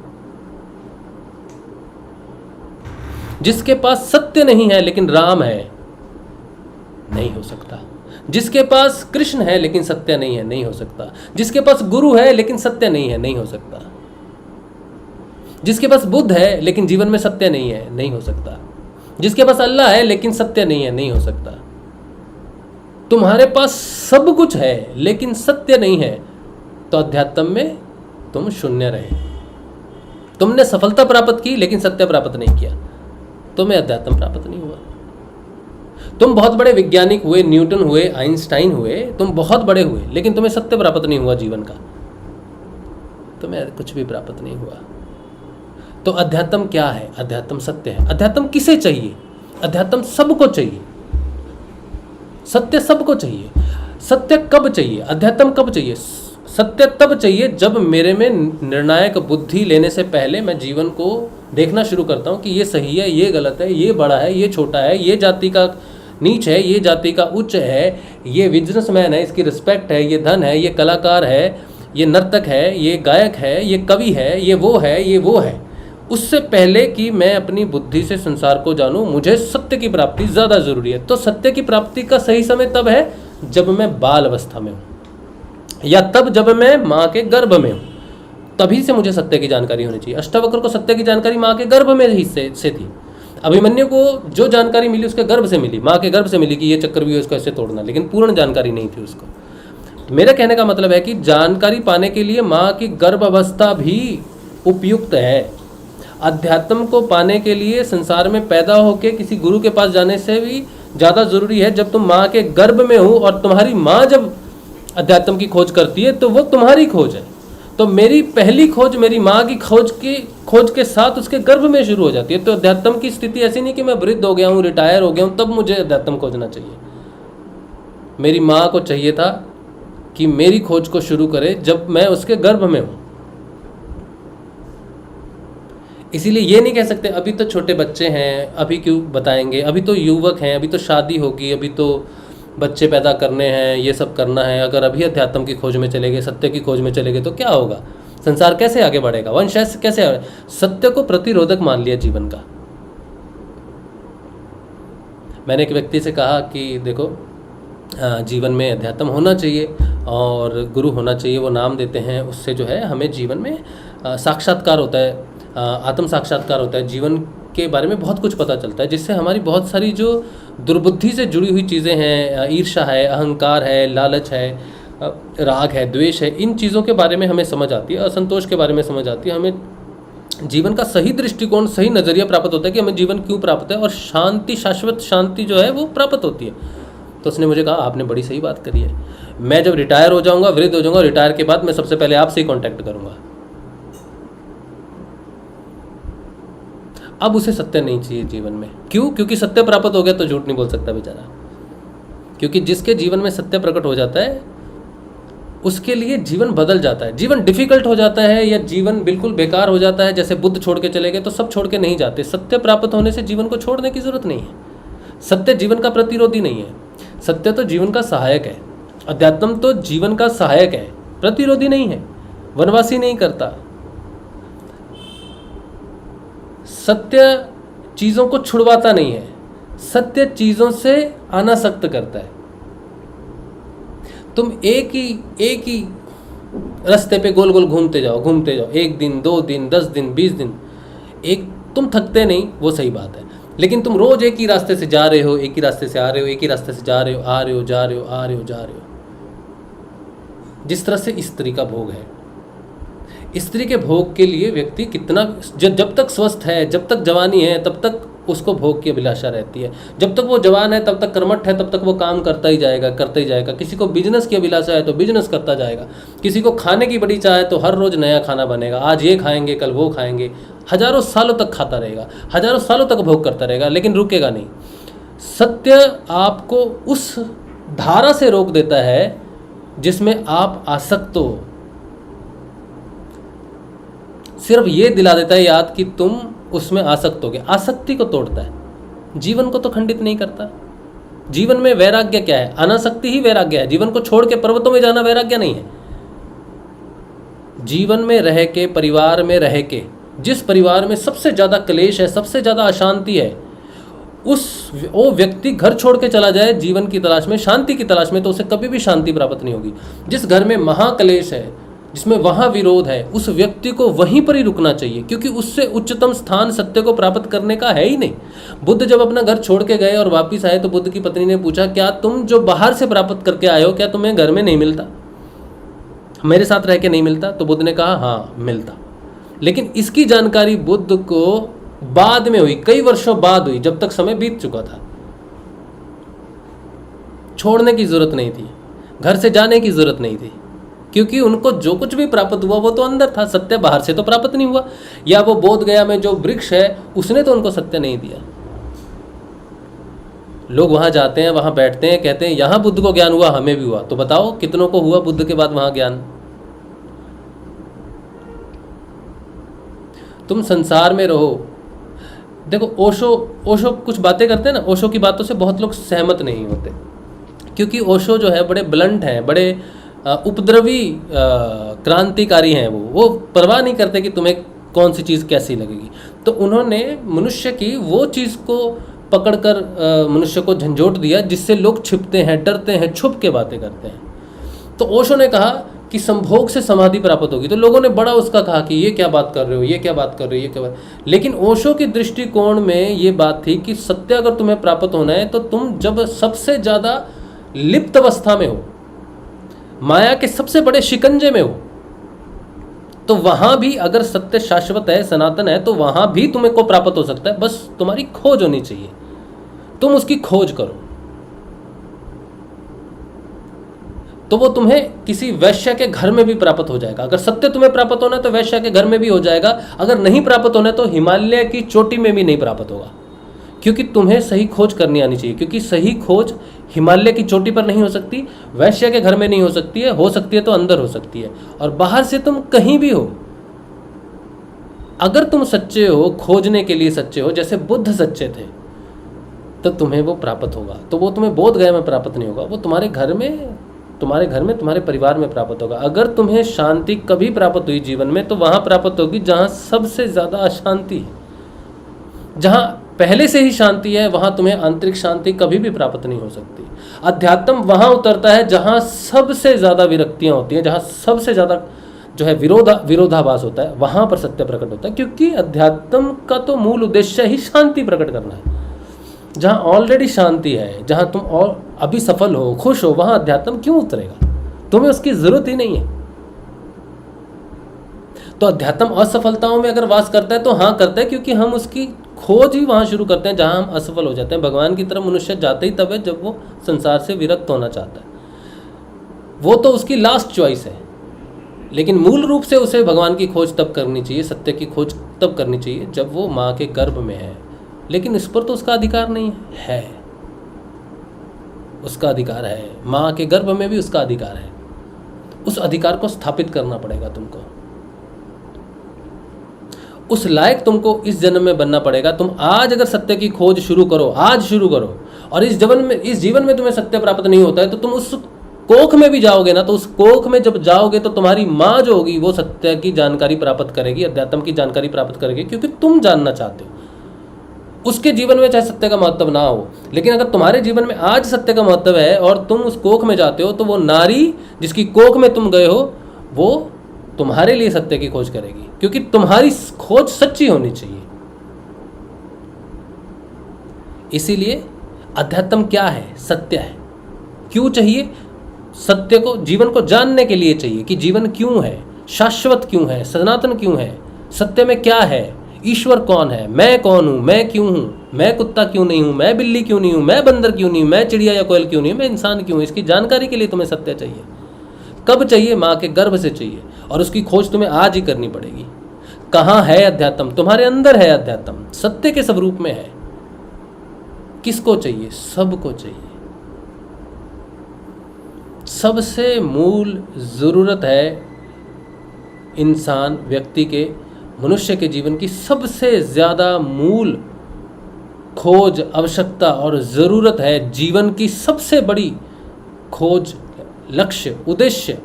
जिसके पास सत्य नहीं है लेकिन राम है, नहीं हो सकता। जिसके पास कृष्ण है लेकिन सत्य नहीं है, नहीं हो सकता। जिसके पास गुरु है लेकिन सत्य नहीं है, नहीं हो सकता। जिसके पास बुद्ध है लेकिन जीवन में सत्य नहीं है, नहीं हो सकता। जिसके पास अल्लाह है लेकिन सत्य नहीं है, नहीं हो सकता। तुम्हारे पास सब कुछ है लेकिन सत्य नहीं है, तो अध्यात्म में तुम शून्य रहे। तुमने सफलता प्राप्त की लेकिन सत्य प्राप्त नहीं किया, तुम्हें अध्यात्म प्राप्त नहीं हुआ। तुम बहुत बड़े वैज्ञानिक हुए, न्यूटन हुए, आइंस्टाइन हुए, तुम बहुत बड़े हुए, लेकिन तुम्हें सत्य प्राप्त नहीं हुआ जीवन का, तुम्हें कुछ भी प्राप्त नहीं हुआ। तो अध्यात्म क्या है? अध्यात्म सत्य है। अध्यात्म किसे चाहिए? अध्यात्म सबको चाहिए। सत्य सबको चाहिए। सत्य कब चाहिए? अध्यात्म कब चाहिए? सत्य तब चाहिए जब मेरे में निर्णायक बुद्धि लेने से पहले मैं जीवन को देखना शुरू करता हूँ कि ये सही है, ये गलत है, ये बड़ा है, ये छोटा है, ये जाति का नीच है, ये जाति का उच्च है, ये बिजनेसमैन है, इसकी रिस्पेक्ट है, ये धन है, ये कलाकार है, ये नर्तक है, ये गायक है, ये कवि है, ये वो है, ये वो है। उससे पहले कि मैं अपनी बुद्धि से संसार को जानूं, मुझे सत्य की प्राप्ति ज़्यादा ज़रूरी है। तो सत्य की प्राप्ति का सही समय तब है जब मैं बाल अवस्था में हूँ, या तब जब मैं माँ के गर्भ में हूँ, तभी से मुझे सत्य की जानकारी होनी चाहिए। अष्टावक्र को सत्य की जानकारी माँ के गर्भ में ही से थी। अभिमन्यु को जो जानकारी मिली उसके गर्भ से मिली, माँ के गर्भ से मिली कि ये चक्रव्यूह इसको ऐसे तोड़ना, लेकिन पूर्ण जानकारी नहीं थी उसको। मेरा कहने का मतलब है कि जानकारी पाने के लिए माँ की गर्भ अवस्था भी उपयुक्त है। अध्यात्म को पाने के लिए संसार में पैदा होकर किसी गुरु के पास जाने से भी ज़्यादा ज़रूरी है जब तुम माँ के गर्भ में हो, और तुम्हारी माँ जब अध्यात्म की खोज करती है तो वो तुम्हारी खोज है। तो मेरी पहली खोज मेरी माँ की खोज के साथ उसके गर्भ में शुरू हो जाती है। तो अध्यात्म की स्थिति ऐसी नहीं कि मैं वृद्ध हो गया हूँ, रिटायर हो गया हूँ, तब मुझे अध्यात्म खोजना चाहिए। मेरी माँ को चाहिए था कि मेरी खोज को शुरू करे जब मैं उसके गर्भ में हूँ। इसीलिए ये नहीं कह सकते अभी तो छोटे बच्चे हैं, अभी क्यों बताएंगे, अभी तो युवक हैं, अभी तो शादी होगी, अभी तो बच्चे पैदा करने हैं, ये सब करना है। अगर अभी अध्यात्म की खोज में चले गए, सत्य की खोज में चले गए तो क्या होगा? संसार कैसे आगे बढ़ेगा? वंश कैसे आगे? सत्य को प्रतिरोधक मान लिया जीवन का। मैंने एक व्यक्ति से कहा कि देखो, जीवन में अध्यात्म होना चाहिए और गुरु होना चाहिए, वो नाम देते हैं, उससे जो है हमें जीवन में साक्षात्कार होता है, आत्म साक्षात्कार होता है, जीवन के बारे में बहुत कुछ पता चलता है, जिससे हमारी बहुत सारी जो दुर्बुद्धि से जुड़ी हुई चीज़ें हैं, ईर्ष्या है, अहंकार है, लालच है, राग है, द्वेष है, इन चीज़ों के बारे में हमें समझ आती है, असंतोष के बारे में समझ आती है। हमें जीवन का सही दृष्टिकोण, सही नज़रिया प्राप्त होता है कि हमें जीवन क्यों प्राप्त है, और शांति, शाश्वत शांति जो है वो प्राप्त होती है। तो उसने मुझे कहा आपने बड़ी सही बात करी है, मैं जब रिटायर हो जाऊँगा, वृद्ध हो जाऊँगा, रिटायर के बाद मैं सबसे पहले आपसे ही कॉन्टैक्ट करूँगा। अब उसे सत्य नहीं चाहिए जीवन में। क्यों? क्योंकि सत्य प्राप्त हो गया तो झूठ नहीं बोल सकता बेचारा। क्योंकि जिसके जीवन में सत्य प्रकट हो जाता है उसके लिए जीवन बदल जाता है, जीवन डिफिकल्ट हो जाता है या जीवन बिल्कुल बेकार हो जाता है। जैसे बुद्ध छोड़ के चले गए तो सब छोड़ के नहीं जाते। सत्य प्राप्त होने से जीवन को छोड़ने की जरूरत नहीं है। सत्य जीवन का प्रतिरोधी नहीं है, सत्य तो जीवन का सहायक है। अध्यात्म तो जीवन का सहायक है, प्रतिरोधी नहीं है, वनवासी नहीं करता। सत्य चीज़ों को छुड़वाता नहीं है, सत्य चीज़ों से अनासक्त करता है। तुम एक ही रास्ते पे गोल गोल घूमते जाओ, 1 दिन 2 दिन 10 दिन 20 दिन, तुम थकते नहीं, वो सही बात है। लेकिन तुम रोज एक ही रास्ते से जा रहे हो, एक ही रास्ते से आ रहे हो, एक ही रास्ते से जा रहे हो, आ रहे हो, जा रहे हो, आ रहे हो, जा रहे हो। जिस तरह से स्त्री का भोग है, स्त्री के भोग के लिए व्यक्ति कितना, जब तक स्वस्थ है, जब तक जवानी है, तब तक उसको भोग की अभिलाषा रहती है। जब तक वो जवान है, तब तक कर्मठ है, तब तक वो काम करता ही जाएगा, करता ही जाएगा। किसी को बिजनेस की अभिलाषा है तो बिजनेस करता जाएगा। किसी को खाने की बड़ी चाह है तो हर रोज नया खाना बनेगा, आज ये खाएंगे कल वो खाएंगे, हजारों सालों तक खाता रहेगा, हजारों सालों तक भोग करता रहेगा, लेकिन रुकेगा नहीं। सत्य आपको उस धारा से रोक देता है जिसमें आप आसक्त हो। सिर्फ ये दिला देता है याद कि तुम उसमें आसक्त हो गए। आसक्ति को तोड़ता है, जीवन को तो खंडित नहीं करता। जीवन में वैराग्य क्या है? अनासक्ति ही वैराग्य है। जीवन को छोड़ के पर्वतों में जाना वैराग्य नहीं है। जीवन में रह के, परिवार में रह के, जिस परिवार में सबसे ज़्यादा क्लेश है, सबसे ज़्यादा अशांति है, वो व्यक्ति घर छोड़ के चला जाए जीवन की तलाश में, शांति की तलाश में, तो उसे कभी भी शांति प्राप्त नहीं होगी। जिस घर में महाक्लेश है, जिसमें वहाँ विरोध है, उस व्यक्ति को वहीं पर ही रुकना चाहिए, क्योंकि उससे उच्चतम स्थान सत्य को प्राप्त करने का है ही नहीं। बुद्ध जब अपना घर छोड़ के गए और वापस आए तो बुद्ध की पत्नी ने पूछा, क्या तुम जो बाहर से प्राप्त करके आए हो, क्या तुम्हें घर में नहीं मिलता, मेरे साथ रह के नहीं मिलता? तो बुद्ध ने कहा हाँ मिलता। लेकिन इसकी जानकारी बुद्ध को बाद में हुई, कई वर्षों बाद हुई, जब तक समय बीत चुका था। छोड़ने की जरूरत नहीं थी, घर से जाने की जरूरत नहीं थी, क्योंकि उनको जो कुछ भी प्राप्त हुआ वो तो अंदर था, सत्य बाहर से तो प्राप्त नहीं हुआ। या वो बोध गया में जो वृक्ष है उसने तो उनको सत्य नहीं दिया। लोग वहां जाते हैं, वहां बैठते हैं, कहते हैं यहां बुद्ध को ज्ञान हुआ, हमें भी हुआ। तो बताओ कितनों को हुआ बुद्ध के बाद वहां ज्ञान? तुम संसार में रहो। देखो ओशो कुछ बातें करते हैं ना, ओशो की बातों से बहुत लोग सहमत नहीं होते, क्योंकि ओशो जो है बड़े ब्लंट हैं, बड़े उपद्रवी क्रांतिकारी हैं। वो परवाह नहीं करते कि तुम्हें कौन सी चीज़ कैसी लगेगी। तो उन्होंने मनुष्य की वो चीज़ को पकड़कर मनुष्य को झंझोट दिया जिससे लोग छिपते हैं, डरते हैं, छुप के बातें करते हैं। तो ओशो ने कहा कि संभोग से समाधि प्राप्त होगी। तो लोगों ने बड़ा उसका कहा कि ये क्या बात कर रहे हो, ये क्या बात कर रहे हो, ये क्या बात। लेकिन ओशो की दृष्टिकोण में ये बात थी कि सत्य अगर तुम्हें प्राप्त होना है तो तुम जब सबसे ज़्यादा लिप्त अवस्था में हो, माया के सबसे बड़े शिकंजे में हो, तो वहां भी अगर सत्य शाश्वत है, सनातन है, तो वहां भी तुम्हें को प्राप्त हो सकता है। बस तुम्हारी खोज होनी चाहिए, तुम उसकी खोज करो, तो वो तुम्हें किसी वैश्य के घर में भी प्राप्त हो जाएगा। अगर सत्य तुम्हें प्राप्त होना है तो वैश्य के घर में भी हो जाएगा। अगर नहीं प्राप्त होना है तो हिमालय की चोटी में भी नहीं प्राप्त होगा, क्योंकि तुम्हें सही खोज करनी आनी चाहिए। क्योंकि सही खोज हिमालय की चोटी पर नहीं हो सकती, वैश्य के घर में नहीं हो सकती है, तो अंदर हो सकती है, और बाहर से तुम कहीं भी हो। अगर तुम सच्चे हो, खोजने के लिए सच्चे हो, जैसे बुद्ध सच्चे थे, तो तुम्हें वो प्राप्त होगा। तो वो तुम्हें बोध गया में प्राप्त नहीं होगा, वो तुम्हारे घर में, तुम्हारे परिवार में प्राप्त होगा। अगर तुम्हें शांति कभी प्राप्त हुई जीवन में, तो वहां प्राप्त होगी जहां सबसे ज्यादा अशांति है। जहां पहले से ही शांति है, वहां तुम्हें आंतरिक शांति कभी भी प्राप्त नहीं हो सकती। अध्यात्म वहां उतरता है जहां सबसे ज्यादा विरक्तियां होती हैं, जहां सबसे ज्यादा जो है विरोधाभास होता है, वहां पर सत्य प्रकट होता है। क्योंकि अध्यात्म का तो मूल उद्देश्य ही शांति प्रकट करना है। जहां ऑलरेडी शांति है, जहां तुम और अभी सफल हो, खुश हो, वहां अध्यात्म क्यों उतरेगा? तुम्हें उसकी जरूरत ही नहीं है। तो अध्यात्म असफलताओं में अगर वास करता है तो हाँ करता है, क्योंकि हम उसकी खोज ही वहां शुरू करते हैं जहां हम असफल हो जाते हैं। भगवान की तरफ मनुष्य जाते ही तब है जब वो संसार से विरक्त होना चाहता है। वो तो उसकी लास्ट चॉइस है, लेकिन मूल रूप से उसे भगवान की खोज तब करनी चाहिए, सत्य की खोज तब करनी चाहिए जब वो माँ के गर्भ में है। लेकिन इस पर तो उसका अधिकार नहीं है, उसका अधिकार है, माँ के गर्भ में भी उसका अधिकार है। उस अधिकार को स्थापित करना पड़ेगा तुमको, उस लायक तुमको इस जन्म में बनना पड़ेगा। तुम आज अगर सत्य की खोज शुरू करो, आज शुरू करो, और इस जीवन में तुम्हें सत्य प्राप्त नहीं होता है, तो तुम उस कोख में भी जाओगे ना, तो उस कोख में जब जाओगे तो तुम्हारी माँ जो होगी वो सत्य की जानकारी प्राप्त करेगी, अध्यात्म की जानकारी प्राप्त करेगी, क्योंकि तुम जानना चाहते हो। उसके जीवन में चाहे सत्य का महत्व ना हो, लेकिन अगर तुम्हारे जीवन में आज सत्य का महत्व है और तुम उस कोख में जाते हो, तो वो नारी जिसकी कोख में तुम गए हो वो तुम्हारे लिए सत्य की खोज करेगी, क्योंकि तुम्हारी खोज सच्ची होनी चाहिए। इसीलिए अध्यात्म क्या है? सत्य है। क्यों चाहिए? सत्य को जीवन को जानने के लिए चाहिए कि जीवन क्यों है, शाश्वत क्यों है, सनातन क्यों है, सत्य में क्या है, ईश्वर कौन है, मैं कौन हूं, मैं क्यों हूं, मैं कुत्ता क्यों नहीं हूं, मैं बिल्ली क्यों नहीं हूं, मैं बंदर क्यों नहीं हूं, मैं चिड़िया या कोयल क्यों नहीं हूं, मैं इंसान क्यों हूं। इसकी जानकारी के लिए तुम्हें सत्य चाहिए। कब चाहिए? माँ के गर्भ से चाहिए, और उसकी खोज तुम्हें आज ही करनी पड़ेगी। कहाँ है अध्यात्म? तुम्हारे अंदर है अध्यात्म, सत्य के स्वरूप में है। किसको चाहिए? सबको चाहिए। सबसे मूल जरूरत है इंसान, व्यक्ति के, मनुष्य के जीवन की सबसे ज्यादा मूल खोज, आवश्यकता और जरूरत है, जीवन की सबसे बड़ी खोज, लक्ष्य, उद्देश्य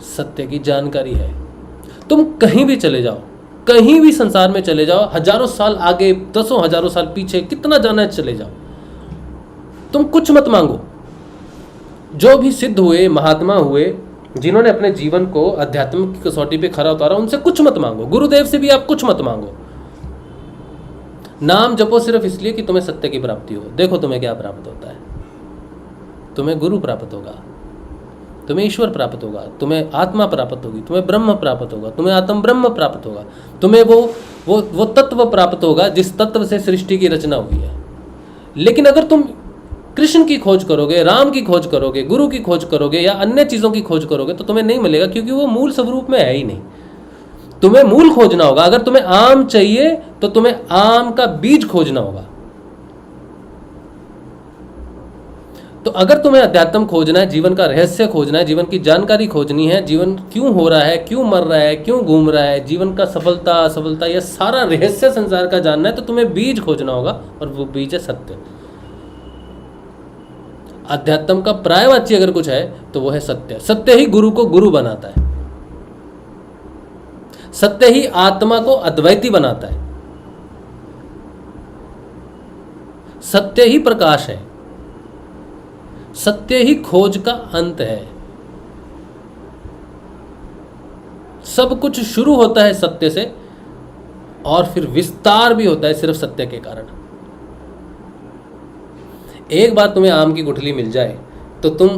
सत्य की जानकारी है। तुम कहीं भी चले जाओ, कहीं भी संसार में चले जाओ, हजारों साल आगे, दसों हजारों साल पीछे, कितना जाना है चले जाओ, तुम कुछ मत मांगो। जो भी सिद्ध हुए, महात्मा हुए, जिन्होंने अपने जीवन को अध्यात्म की कसौटी पे खरा उतारा, उनसे कुछ मत मांगो। गुरुदेव से भी आप कुछ मत मांगो। नाम जपो सिर्फ इसलिए कि तुम्हें सत्य की प्राप्ति हो। देखो तुम्हें क्या प्राप्त होता है। तुम्हें गुरु प्राप्त होगा, तुम्हें ईश्वर प्राप्त होगा, तुम्हें आत्मा प्राप्त होगी, तुम्हें ब्रह्म प्राप्त होगा, तुम्हें आत्म ब्रह्म प्राप्त होगा, तुम्हें वो तत्व प्राप्त होगा जिस तत्व से सृष्टि की रचना हुई है। लेकिन अगर तुम कृष्ण की खोज करोगे, राम की खोज करोगे, गुरु की खोज करोगे या अन्य चीज़ों की खोज करोगे, तो तुम्हें नहीं मिलेगा, क्योंकि वो मूल स्वरूप में है ही नहीं। तुम्हें मूल खोजना होगा। अगर तुम्हें आम चाहिए तो तुम्हें आम का बीज खोजना होगा। तो अगर तुम्हें अध्यात्म खोजना है, जीवन का रहस्य खोजना है, जीवन की जानकारी खोजनी है, जीवन क्यों हो रहा है, क्यों मर रहा है, क्यों घूम रहा है, जीवन का सफलता असफलता, यह सारा रहस्य संसार का जानना है, तो तुम्हें बीज खोजना होगा, और वो बीज है सत्य। अध्यात्म का पर्यायवाची अगर कुछ है तो वो है सत्य। सत्य ही गुरु को गुरु बनाता है, सत्य ही आत्मा को अद्वैती बनाता है, सत्य ही प्रकाश है, सत्य ही खोज का अंत है। सब कुछ शुरू होता है सत्य से, और फिर विस्तार भी होता है सिर्फ सत्य के कारण। एक बार तुम्हें आम की गुठली मिल जाए, तो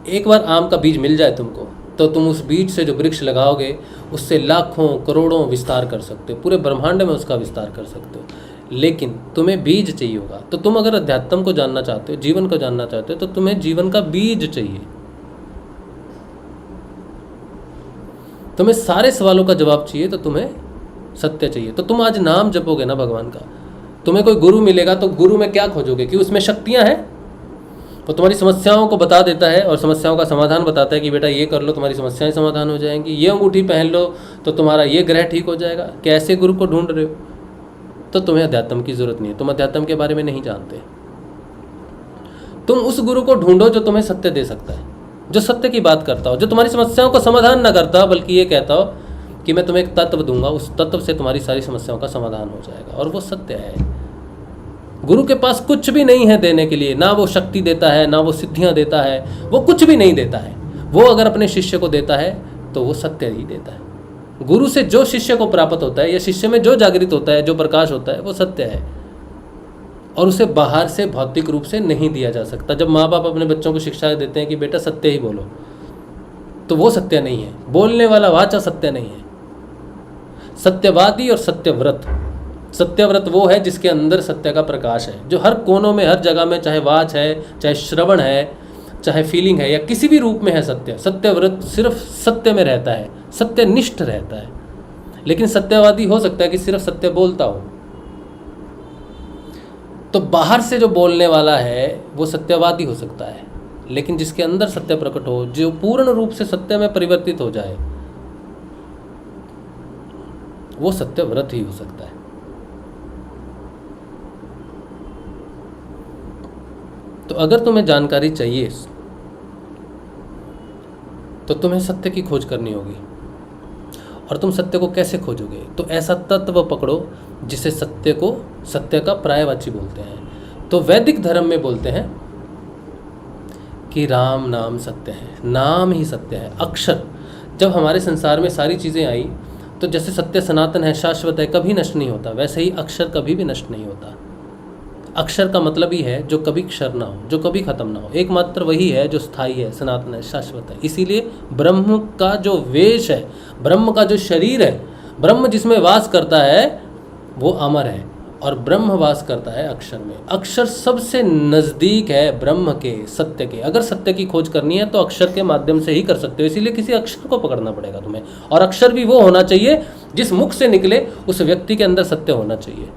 एक बार आम का बीज मिल जाए तुमको, तो तुम उस बीज से जो वृक्ष लगाओगे, उससे लाखों करोड़ों विस्तार कर सकते हो, पूरे ब्रह्मांड में उसका विस्तार कर सकते हो। लेकिन तुम्हें बीज चाहिए होगा। तो तुम अगर अध्यात्म को जानना चाहते हो, जीवन को जानना चाहते हो, तो तुम्हें जीवन का बीज चाहिए। तुम्हें सारे सवालों का जवाब चाहिए, तो तुम्हें सत्य चाहिए। तो तुम आज नाम जपोगे ना भगवान का, तुम्हें कोई गुरु मिलेगा, तो गुरु में क्या खोजोगे कि उसमें शक्तियां हैं। वो तुम्हारी समस्याओं को बता देता है और समस्याओं का समाधान बताता है कि बेटा ये कर लो, तुम्हारी समस्याएं समाधान हो जाएंगी, ये अंगूठी पहन लो तो तुम्हारा ये ग्रह ठीक हो जाएगा। कैसे गुरु को ढूंढ रहे हो? तो तुम्हें अध्यात्म की जरूरत नहीं है, तुम अध्यात्म के बारे में नहीं जानते। तुम उस गुरु को ढूंढो जो तुम्हें सत्य दे सकता है, जो सत्य की बात करता हो, जो तुम्हारी समस्याओं का समाधान न करता हो, बल्कि ये कहता हो कि मैं तुम्हें एक तत्व दूंगा, उस तत्व से तुम्हारी सारी समस्याओं का समाधान हो जाएगा, और वो सत्य है। गुरु के पास कुछ भी नहीं है देने के लिए, ना वो शक्ति देता है, ना वो सिद्धियां देता है, वो कुछ भी नहीं देता है। वो अगर अपने शिष्य को देता है तो वो सत्य ही देता है। गुरु से जो शिष्य को प्राप्त होता है, या शिष्य में जो जागृत होता है, जो प्रकाश होता है, वो सत्य है, और उसे बाहर से भौतिक रूप से नहीं दिया जा सकता। जब माँ बाप अपने बच्चों को शिक्षा देते हैं कि बेटा सत्य ही बोलो, तो वो सत्य नहीं है। बोलने वाला वाचा सत्य नहीं है। सत्यवादी और सत्यव्रत, सत्यव्रत वो है जिसके अंदर सत्य का प्रकाश है, जो हर कोनों में, हर जगह में, चाहे वाच है, चाहे श्रवण है, चाहे फीलिंग है, या किसी भी रूप में है सत्य। सत्यव्रत सिर्फ सत्य में रहता है, सत्यनिष्ठ रहता है। लेकिन सत्यवादी हो सकता है कि सिर्फ सत्य बोलता हो। तो बाहर से जो बोलने वाला है वो सत्यवादी हो सकता है, लेकिन जिसके अंदर सत्य प्रकट हो, जो पूर्ण रूप से सत्य में परिवर्तित हो जाए, वो सत्य व्रत ही हो सकता है। तो अगर तुम्हें जानकारी चाहिए तो तुम्हें सत्य की खोज करनी होगी। और तुम सत्य को कैसे खोजोगे? तो ऐसा तत्व पकड़ो जिसे सत्य का पर्यायवाची बोलते हैं। तो वैदिक धर्म में बोलते हैं कि राम नाम सत्य है, नाम ही सत्य है, अक्षर। जब हमारे संसार में सारी चीज़ें आई तो जैसे सत्य सनातन है, शाश्वत है, कभी नष्ट नहीं होता, वैसे ही अक्षर कभी भी नष्ट नहीं होता। अक्षर का मतलब ही है जो कभी क्षर ना हो, जो कभी खत्म ना हो। एकमात्र वही है जो स्थायी है, सनातन है, शाश्वत है। इसीलिए ब्रह्म का जो वेश है, ब्रह्म का जो शरीर है, ब्रह्म जिसमें वास करता है वो अमर है, और ब्रह्म वास करता है अक्षर में। अक्षर सबसे नज़दीक है ब्रह्म के, सत्य के। अगर सत्य की खोज करनी है तो अक्षर के माध्यम से ही कर सकते हो। इसीलिए किसी अक्षर को पकड़ना पड़ेगा तुम्हें, और अक्षर भी वो होना चाहिए जिस मुख से निकले उस व्यक्ति के अंदर सत्य होना चाहिए।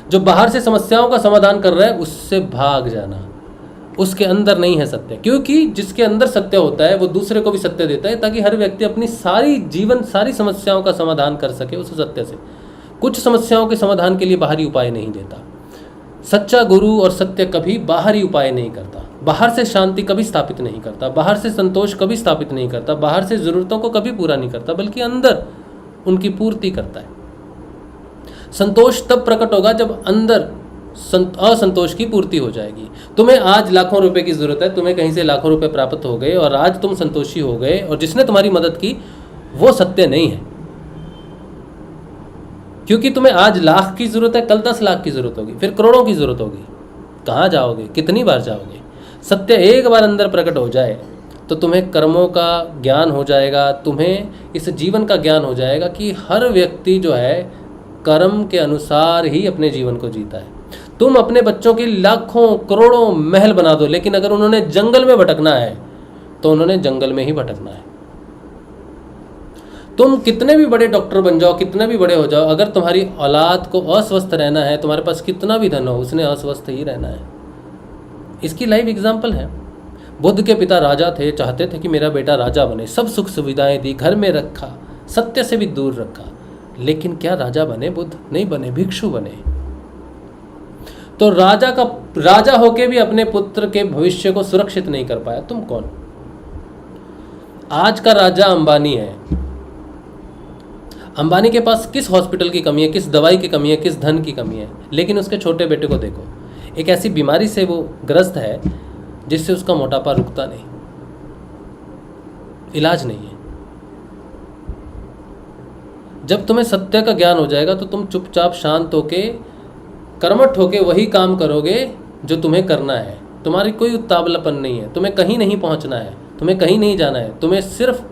जो बाहर से समस्याओं का समाधान कर रहा है उससे भाग जाना, उसके अंदर नहीं है सत्य। क्योंकि जिसके अंदर सत्य होता है वो दूसरे को भी सत्य देता है, ताकि हर व्यक्ति अपनी सारी समस्याओं का समाधान कर सके उस सत्य से। कुछ समस्याओं के समाधान के लिए बाहरी उपाय नहीं देता। सच्चा गुरु और सत्य कभी बाहरी उपाय नहीं करता, बाहर से शांति कभी स्थापित नहीं करता, बाहर से संतोष कभी स्थापित नहीं करता, बाहर से ज़रूरतों को कभी पूरा नहीं करता, बल्कि अंदर उनकी पूर्ति करता है। संतोष तब प्रकट होगा जब अंदर असंतोष की पूर्ति हो जाएगी। तुम्हें आज लाखों रुपए की ज़रूरत है, तुम्हें कहीं से लाखों रुपए प्राप्त हो गए और आज तुम संतोषी हो गए, और जिसने तुम्हारी मदद की वो सत्य नहीं है। क्योंकि तुम्हें आज लाख की ज़रूरत है, कल 10 लाख की ज़रूरत होगी, फिर करोड़ों की ज़रूरत होगी। कहाँ जाओगे? कितनी बार जाओगे? सत्य एक बार अंदर प्रकट हो जाए तो तुम्हें कर्मों का ज्ञान हो जाएगा, तुम्हें इस जीवन का ज्ञान हो जाएगा कि हर व्यक्ति जो है कर्म के अनुसार ही अपने जीवन को जीता है। तुम अपने बच्चों की लाखों करोड़ों महल बना दो, लेकिन अगर उन्होंने जंगल में भटकना है तो उन्होंने जंगल में ही भटकना है। तुम कितने भी बड़े डॉक्टर बन जाओ, कितने भी बड़े हो जाओ, अगर तुम्हारी औलाद को अस्वस्थ रहना है, तुम्हारे पास कितना भी धन हो, उसने अस्वस्थ ही रहना है। इसकी लाइव एग्जाम्पल है। बुद्ध के पिता राजा थे, चाहते थे कि मेरा बेटा राजा बने, सब सुख सुविधाएं दी, घर में रखा, सत्य से भी दूर रखा, लेकिन क्या राजा बने बुद्ध? नहीं बने, भिक्षु बने। तो राजा होके भी अपने पुत्र के भविष्य को सुरक्षित नहीं कर पाया। तुम कौन? आज का राजा अंबानी है। अंबानी के पास किस हॉस्पिटल की कमी है, किस दवाई की कमी है, किस धन की कमी है, लेकिन उसके छोटे बेटे को देखो, एक ऐसी बीमारी से वो ग्रस्त है जिससे उसका मोटापा रुकता नहीं, इलाज नहीं है। जब तुम्हें सत्य का ज्ञान हो जाएगा तो तुम चुपचाप शांत होके, कर्मठ होके वही काम करोगे जो तुम्हें करना है। तुम्हारी कोई उतावलापन नहीं है, तुम्हें कहीं नहीं पहुंचना है, तुम्हें कहीं नहीं जाना है। तुम्हें सिर्फ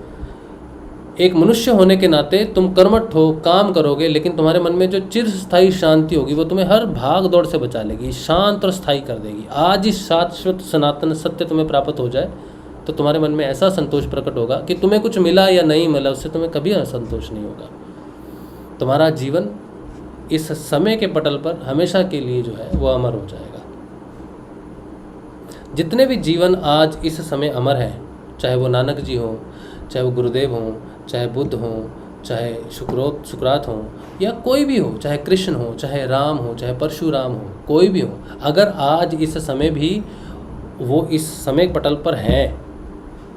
एक मनुष्य होने के नाते तुम कर्मठ हो, काम करोगे, लेकिन तुम्हारे मन में जो चिरस्थायी शांति होगी वो तुम्हें हर भाग दौड़ से बचा लेगी, शांत और स्थायी कर देगी। आज ही शाश्वत सनातन सत्य तुम्हें प्राप्त हो जाए तो तुम्हारे मन में ऐसा संतोष प्रकट होगा कि तुम्हें कुछ मिला या नहीं मिला उससे तुम्हें कभी असंतोष नहीं होगा। तुम्हारा जीवन इस समय के पटल पर हमेशा के लिए जो है वो अमर हो जाएगा। जितने भी जीवन आज इस समय अमर हैं, चाहे वो नानक जी हों, चाहे वो गुरुदेव हों, चाहे बुद्ध हों, चाहे सुकरात हों, या कोई भी हो, चाहे कृष्ण हो, चाहे राम हो, चाहे परशुराम हो, कोई भी हो, अगर आज इस समय भी वो इस समय पटल पर हैं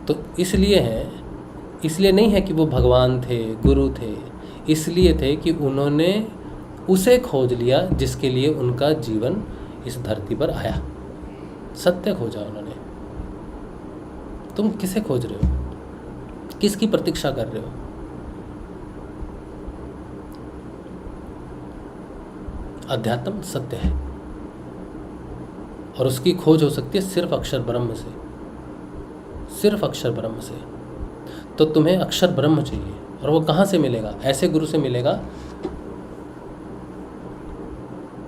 तो इसलिए नहीं है कि वो भगवान थे, गुरु थे, इसलिए थे कि उन्होंने उसे खोज लिया जिसके लिए उनका जीवन इस धरती पर आया। सत्य खोजा उन्होंने। तुम किसे खोज रहे हो? किसकी प्रतीक्षा कर रहे हो? अध्यात्म सत्य है और उसकी खोज हो सकती है सिर्फ अक्षर ब्रह्म से, सिर्फ अक्षर ब्रह्म से। तो तुम्हें अक्षर ब्रह्म चाहिए, और वो कहाँ से मिलेगा? ऐसे गुरु से मिलेगा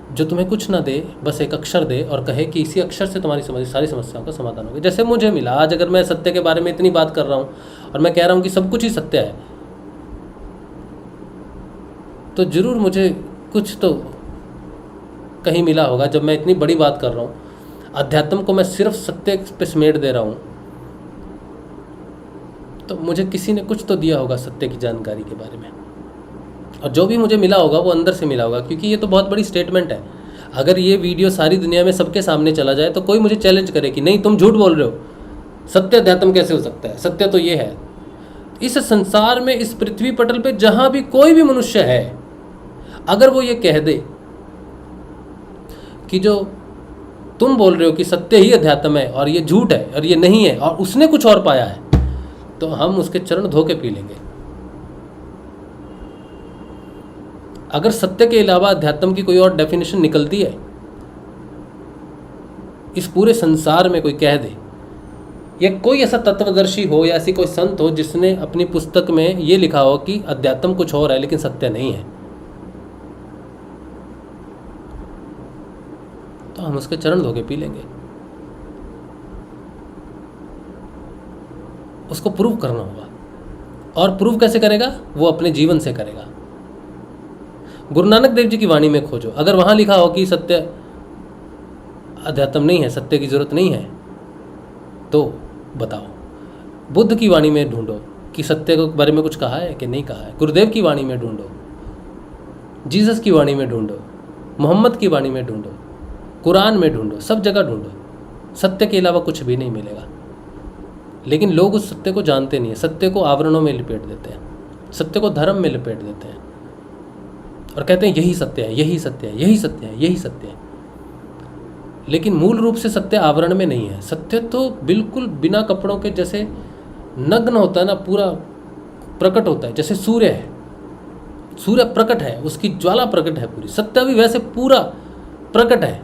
जो तुम्हें कुछ ना दे, बस एक अक्षर दे और कहे कि इसी अक्षर से तुम्हारी सारी समस्याओं का समाधान होगा। जैसे मुझे मिला। आज अगर मैं सत्य के बारे में इतनी बात कर रहा हूँ और मैं कह रहा हूँ कि सब कुछ ही सत्य है, तो जरूर मुझे कुछ तो कहीं मिला होगा जब मैं इतनी बड़ी बात कर रहा हूँ। अध्यात्म को मैं सिर्फ सत्य पे समेट दे रहा हूँ, तो मुझे किसी ने कुछ तो दिया होगा सत्य की जानकारी के बारे में, और जो भी मुझे मिला होगा वो अंदर से मिला होगा। क्योंकि ये तो बहुत बड़ी स्टेटमेंट है। अगर ये वीडियो सारी दुनिया में सबके सामने चला जाए तो कोई मुझे चैलेंज करे कि नहीं तुम झूठ बोल रहे हो, सत्य अध्यात्म कैसे हो सकता है, सत्य तो ये है। इस संसार में, इस पृथ्वी पटल पे जहां भी कोई भी मनुष्य है, अगर वो ये कह दे कि जो तुम बोल रहे हो कि सत्य ही अध्यात्म है और ये झूठ है और ये नहीं है, और उसने कुछ और पाया है, तो हम उसके चरण धो के पी लेंगे। अगर सत्य के अलावा अध्यात्म की कोई और डेफिनेशन निकलती है, इस पूरे संसार में कोई कह दे, या कोई ऐसा तत्वदर्शी हो या ऐसी कोई संत हो जिसने अपनी पुस्तक में ये लिखा हो कि अध्यात्म कुछ और है लेकिन सत्य नहीं है, तो हम उसके चरण धो के पी लेंगे। उसको प्रूव करना होगा, और प्रूव कैसे करेगा? वो अपने जीवन से करेगा। गुरु नानक देव जी की वाणी में खोजो, अगर वहां लिखा हो कि सत्य अध्यात्म नहीं है, सत्य की जरूरत नहीं है, तो बताओ। बुद्ध की वाणी में ढूंढो कि सत्य के बारे में कुछ कहा है कि नहीं कहा है। गुरुदेव की वाणी में ढूंढो, जीसस की वाणी में ढूंढो, मोहम्मद की वाणी में ढूंढो, कुरान में ढूंढो, सब जगह ढूंढो, सत्य के अलावा कुछ भी नहीं मिलेगा। लेकिन लोग उस सत्य को जानते नहीं है। सत्य को आवरणों में लिपेट देते हैं, सत्य को धर्म में लिपेट देते हैं और कहते हैं यही सत्य है, यही सत्य है, यही सत्य है, यही सत्य है। लेकिन मूल रूप से सत्य आवरण में नहीं है। सत्य तो बिल्कुल बिना कपड़ों के जैसे नग्न होता है ना, पूरा प्रकट होता है। जैसे सूर्य है, सूर्य प्रकट है, उसकी ज्वाला प्रकट है पूरी, सत्य भी वैसे पूरा प्रकट है।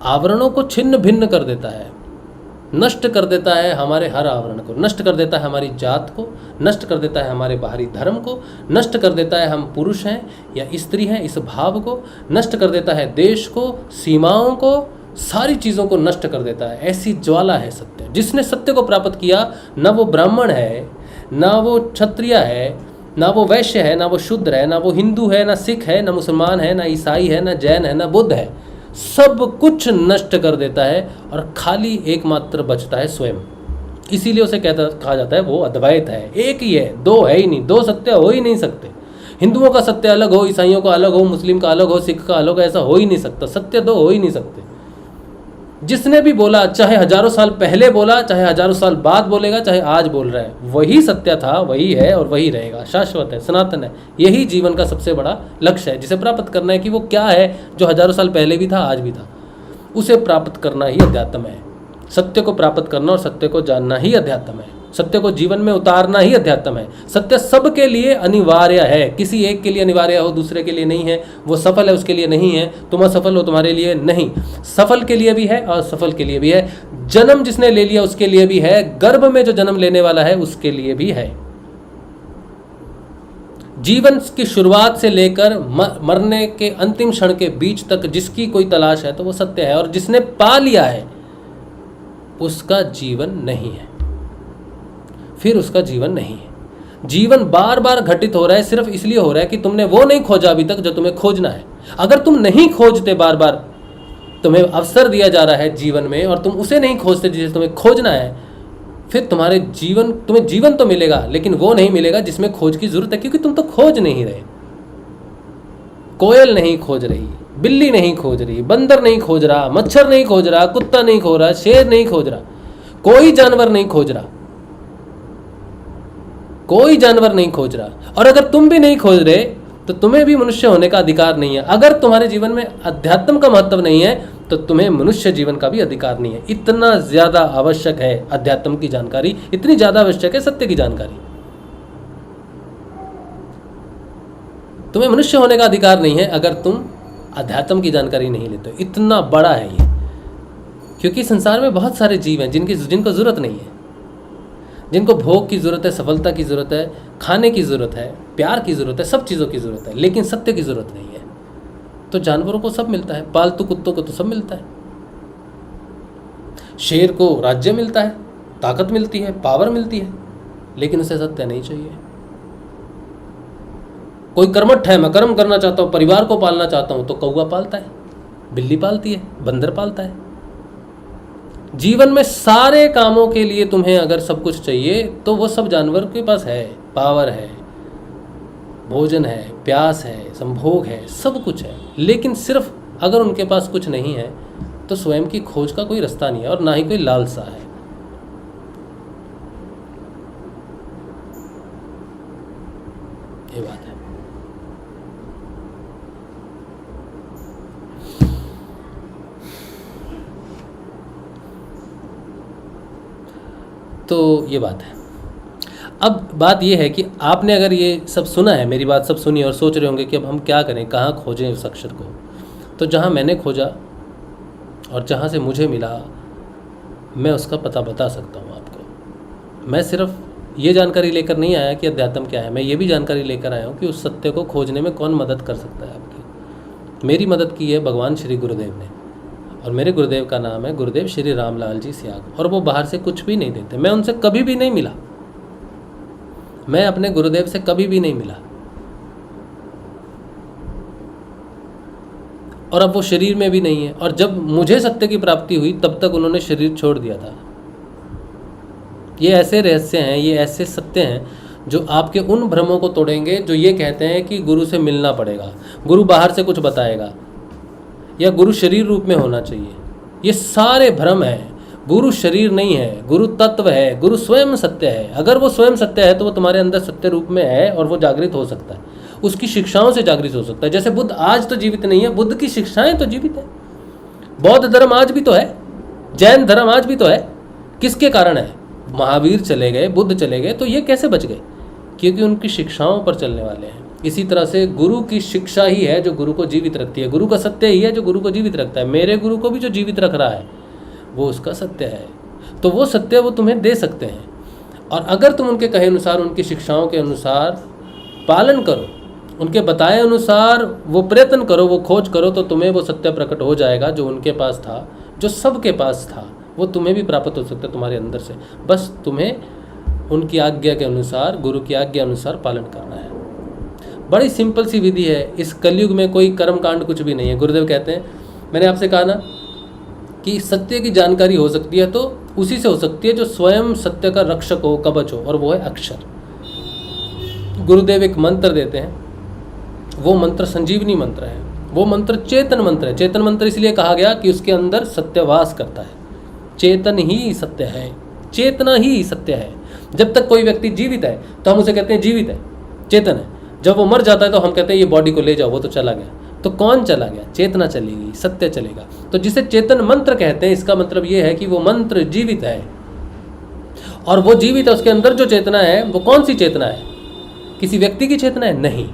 आवरणों को छिन्न भिन्न कर देता है, नष्ट कर देता है हमारे हर आवरण को, नष्ट कर देता है हमारी जात को, नष्ट कर देता है हमारे बाहरी धर्म को, नष्ट कर देता है हम पुरुष हैं या स्त्री हैं इस भाव को, नष्ट कर देता है देश को, सीमाओं को, सारी चीज़ों को नष्ट कर देता है। ऐसी ज्वाला है सत्य। जिसने सत्य को प्राप्त किया, ना वो ब्राह्मण है, ना वो क्षत्रिय है, ना वो वैश्य है, ना वो शूद्र है, ना वो हिंदू है, ना सिख है, ना मुसलमान है, ना ईसाई है, ना जैन है, ना बुद्ध है, सब कुछ नष्ट कर देता है और खाली एकमात्र बचता है स्वयं। इसीलिए उसे कहा जाता है वो अद्वैत है, एक ही है, दो है ही नहीं, दो सत्य हो ही नहीं सकते। हिंदुओं का सत्य अलग हो, ईसाइयों का अलग हो, मुस्लिम का अलग हो, सिख का अलग हो, ऐसा हो ही नहीं सकता। सत्य दो हो ही नहीं सकते। जिसने भी बोला, चाहे हजारों साल पहले बोला, चाहे हजारों साल बाद बोलेगा, चाहे आज बोल रहा है, वही सत्य था, वही है और वही रहेगा, शाश्वत है, सनातन है। यही जीवन का सबसे बड़ा लक्ष्य है, जिसे प्राप्त करना है कि वो क्या है जो हजारों साल पहले भी था, आज भी था, उसे प्राप्त करना ही अध्यात्म है। सत्य को प्राप्त करना और सत्य को जानना ही अध्यात्म है। सत्य को जीवन में उतारना ही अध्यात्म है। सत्य सबके लिए अनिवार्य है, किसी एक के लिए अनिवार्य हो, दूसरे के लिए नहीं है। वो सफल है, उसके लिए नहीं है। तुम असफल हो, तुम्हारे लिए नहीं। सफल के लिए भी है और असफल के लिए भी है। जन्म जिसने ले लिया उसके लिए भी है, गर्भ में जो जन्म लेने वाला है उसके लिए भी है। जीवन की शुरुआत से लेकर मरने के अंतिम क्षण के बीच तक जिसकी कोई तलाश है तो वो सत्य है, और जिसने पा लिया है उसका जीवन नहीं है, फिर उसका जीवन नहीं है। जीवन बार बार घटित हो रहा है, सिर्फ इसलिए हो रहा है कि तुमने वो नहीं खोजा अभी तक जो तुम्हें खोजना है। अगर तुम नहीं खोजते, बार बार तुम्हें अवसर दिया जा रहा है जीवन में और तुम उसे नहीं खोजते जिसे तुम्हें खोजना है, फिर तुम्हें जीवन तो मिलेगा लेकिन वो नहीं मिलेगा जिसमें खोज की जरूरत है, क्योंकि तुम तो खोज नहीं रहे। कोयल नहीं खोज रही, बिल्ली नहीं खोज रही, बंदर नहीं खोज रहा, मच्छर नहीं खोज रहा, कुत्ता नहीं खोज रहा, शेर नहीं खोज रहा, कोई जानवर नहीं खोज रहा, कोई जानवर नहीं खोज रहा। और अगर तुम भी नहीं खोज रहे तो तुम्हें भी मनुष्य होने का अधिकार नहीं है। अगर तुम्हारे जीवन में अध्यात्म का महत्व नहीं है तो तुम्हें मनुष्य जीवन का भी अधिकार नहीं है। इतना ज्यादा आवश्यक है अध्यात्म की जानकारी, इतनी ज्यादा आवश्यक है सत्य की जानकारी। तुम्हें मनुष्य होने का अधिकार नहीं है अगर तुम अध्यात्म की जानकारी नहीं लेते। इतना बड़ा है ये, क्योंकि संसार में बहुत सारे जीव हैं जिनको जरूरत नहीं है, जिनको भोग की ज़रूरत है, सफलता की ज़रूरत है, खाने की ज़रूरत है, प्यार की ज़रूरत है, सब चीज़ों की ज़रूरत है, लेकिन सत्य की ज़रूरत नहीं है। तो जानवरों को सब मिलता है, पालतू कुत्तों को तो सब मिलता है, शेर को राज्य मिलता है, ताकत मिलती है, पावर मिलती है, लेकिन उसे सत्य नहीं चाहिए। कोई कर्मठ है, मैं कर्म करना चाहता हूँ, परिवार को पालना चाहता हूँ, तो कौवा पालता है, बिल्ली पालती है, बंदर पालता है। जीवन में सारे कामों के लिए तुम्हें अगर सब कुछ चाहिए तो वो सब जानवर के पास है। पावर है, भोजन है, प्यास है, संभोग है, सब कुछ है। लेकिन सिर्फ अगर उनके पास कुछ नहीं है तो स्वयं की खोज का कोई रास्ता नहीं है और ना ही कोई लालसा है। ये बात है। तो ये बात है। अब बात ये है कि आपने अगर ये सब सुना है, मेरी बात सब सुनी और सोच रहे होंगे कि अब हम क्या करें, कहाँ खोजें उस अक्षर को। तो जहाँ मैंने खोजा और जहाँ से मुझे मिला, मैं उसका पता बता सकता हूँ आपको। मैं सिर्फ ये जानकारी लेकर नहीं आया कि अध्यात्म क्या है, मैं ये भी जानकारी लेकर आया हूँ कि उस सत्य को खोजने में कौन मदद कर सकता है आपकी। मेरी मदद की है भगवान श्री गुरुदेव ने, और मेरे गुरुदेव का नाम है गुरुदेव श्री रामलाल जी स्याग। और वो बाहर से कुछ भी नहीं देते, मैं उनसे कभी भी नहीं मिला, मैं अपने गुरुदेव से कभी भी नहीं मिला। और अब वो शरीर में भी नहीं है। और जब मुझे सत्य की प्राप्ति हुई तब तक उन्होंने शरीर छोड़ दिया था। ये ऐसे रहस्य हैं, ये ऐसे सत्य हैं जो आपके उन भ्रमों को तोड़ेंगे जो ये कहते हैं कि गुरु से मिलना पड़ेगा, गुरु बाहर से कुछ बताएगा, या गुरु शरीर रूप में होना चाहिए। ये सारे भ्रम हैं। गुरु शरीर नहीं है, गुरु तत्व है, गुरु स्वयं सत्य है। अगर वो स्वयं सत्य है तो वो तुम्हारे अंदर सत्य रूप में है और वो जागृत हो सकता है, उसकी शिक्षाओं से जागृत हो सकता है। जैसे बुद्ध आज तो जीवित नहीं है, बुद्ध की शिक्षाएं तो जीवित है। बौद्ध धर्म आज भी तो है, जैन धर्म आज भी तो है। किसके कारण है? महावीर चले गए, बुद्ध चले गए, तो ये कैसे बच गए? क्योंकि उनकी शिक्षाओं पर चलने वाले हैं। इसी तरह से गुरु की शिक्षा ही है जो गुरु को जीवित रखती है, गुरु का सत्य ही है जो गुरु को जीवित रखता है। मेरे गुरु को भी जो जीवित रख रहा है वो उसका सत्य है। तो वो सत्य वो तुम्हें दे सकते हैं, और अगर तुम उनके कहे अनुसार, उनकी शिक्षाओं के अनुसार पालन करो, उनके बताए अनुसार वो प्रयत्न करो, वो खोज करो, तो तुम्हें वो सत्य प्रकट हो जाएगा जो उनके पास था, जो सबके पास था। वो तुम्हें भी प्राप्त हो सकता है तुम्हारे अंदर से। बस तुम्हें उनकी आज्ञा के अनुसार, गुरु की आज्ञा अनुसार पालन करना है। बड़ी सिंपल सी विधि है। इस कलयुग में कोई कर्म कांड कुछ भी नहीं है। गुरुदेव कहते हैं, मैंने आपसे कहा ना कि सत्य की जानकारी हो सकती है तो उसी से हो सकती है जो स्वयं सत्य का रक्षक हो, कवच हो, और वो है अक्षर। गुरुदेव एक मंत्र देते हैं, वो मंत्र संजीवनी मंत्र है, वो मंत्र चेतन मंत्र है। चेतन मंत्र इसलिए कहा गया कि उसके अंदर सत्यवास करता है। चेतन ही सत्य है, चेतना ही सत्य है। जब तक कोई व्यक्ति जीवित है तो हम उसे कहते हैं जीवित है, चेतन है। जब वो मर जाता है तो हम कहते हैं ये बॉडी को ले जाओ, वो तो चला गया। तो कौन चला गया? चेतना चलेगी, सत्य चलेगा। तो जिसे चेतन मंत्र कहते हैं, इसका मतलब ये है कि वो मंत्र जीवित है, और वो जीवित है। उसके अंदर जो चेतना है वो कौन सी चेतना है? किसी व्यक्ति की चेतना है? नहीं,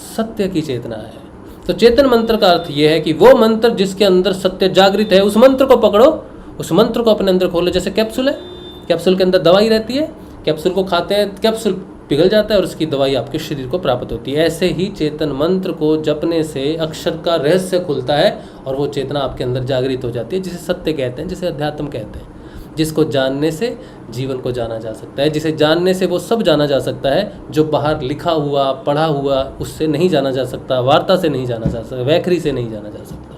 सत्य की चेतना है। तो चेतन मंत्र का अर्थ ये है कि वो मंत्र जिसके अंदर सत्य जागृत है, उस मंत्र को पकड़ो, उस मंत्र को अपने अंदर खोलो। जैसे कैप्सूल है, कैप्सूल के अंदर दवाई रहती है, कैप्सूल को खाते हैं, कैप्सूल पिघल जाता है और उसकी दवाई आपके शरीर को प्राप्त होती है। ऐसे ही चेतन मंत्र को जपने से अक्षर का रहस्य खुलता है और वो चेतना आपके अंदर जागृत हो जाती है, जिसे सत्य कहते हैं, जिसे अध्यात्म कहते हैं। जिसको जानने से जीवन को जाना जा सकता है, जिसे जानने से वो सब जाना जा सकता है जो बाहर लिखा हुआ, पढ़ा हुआ, उससे नहीं जाना जा सकता, वार्ता से नहीं जाना जा सकता, वैखरी से नहीं जाना जा सकता।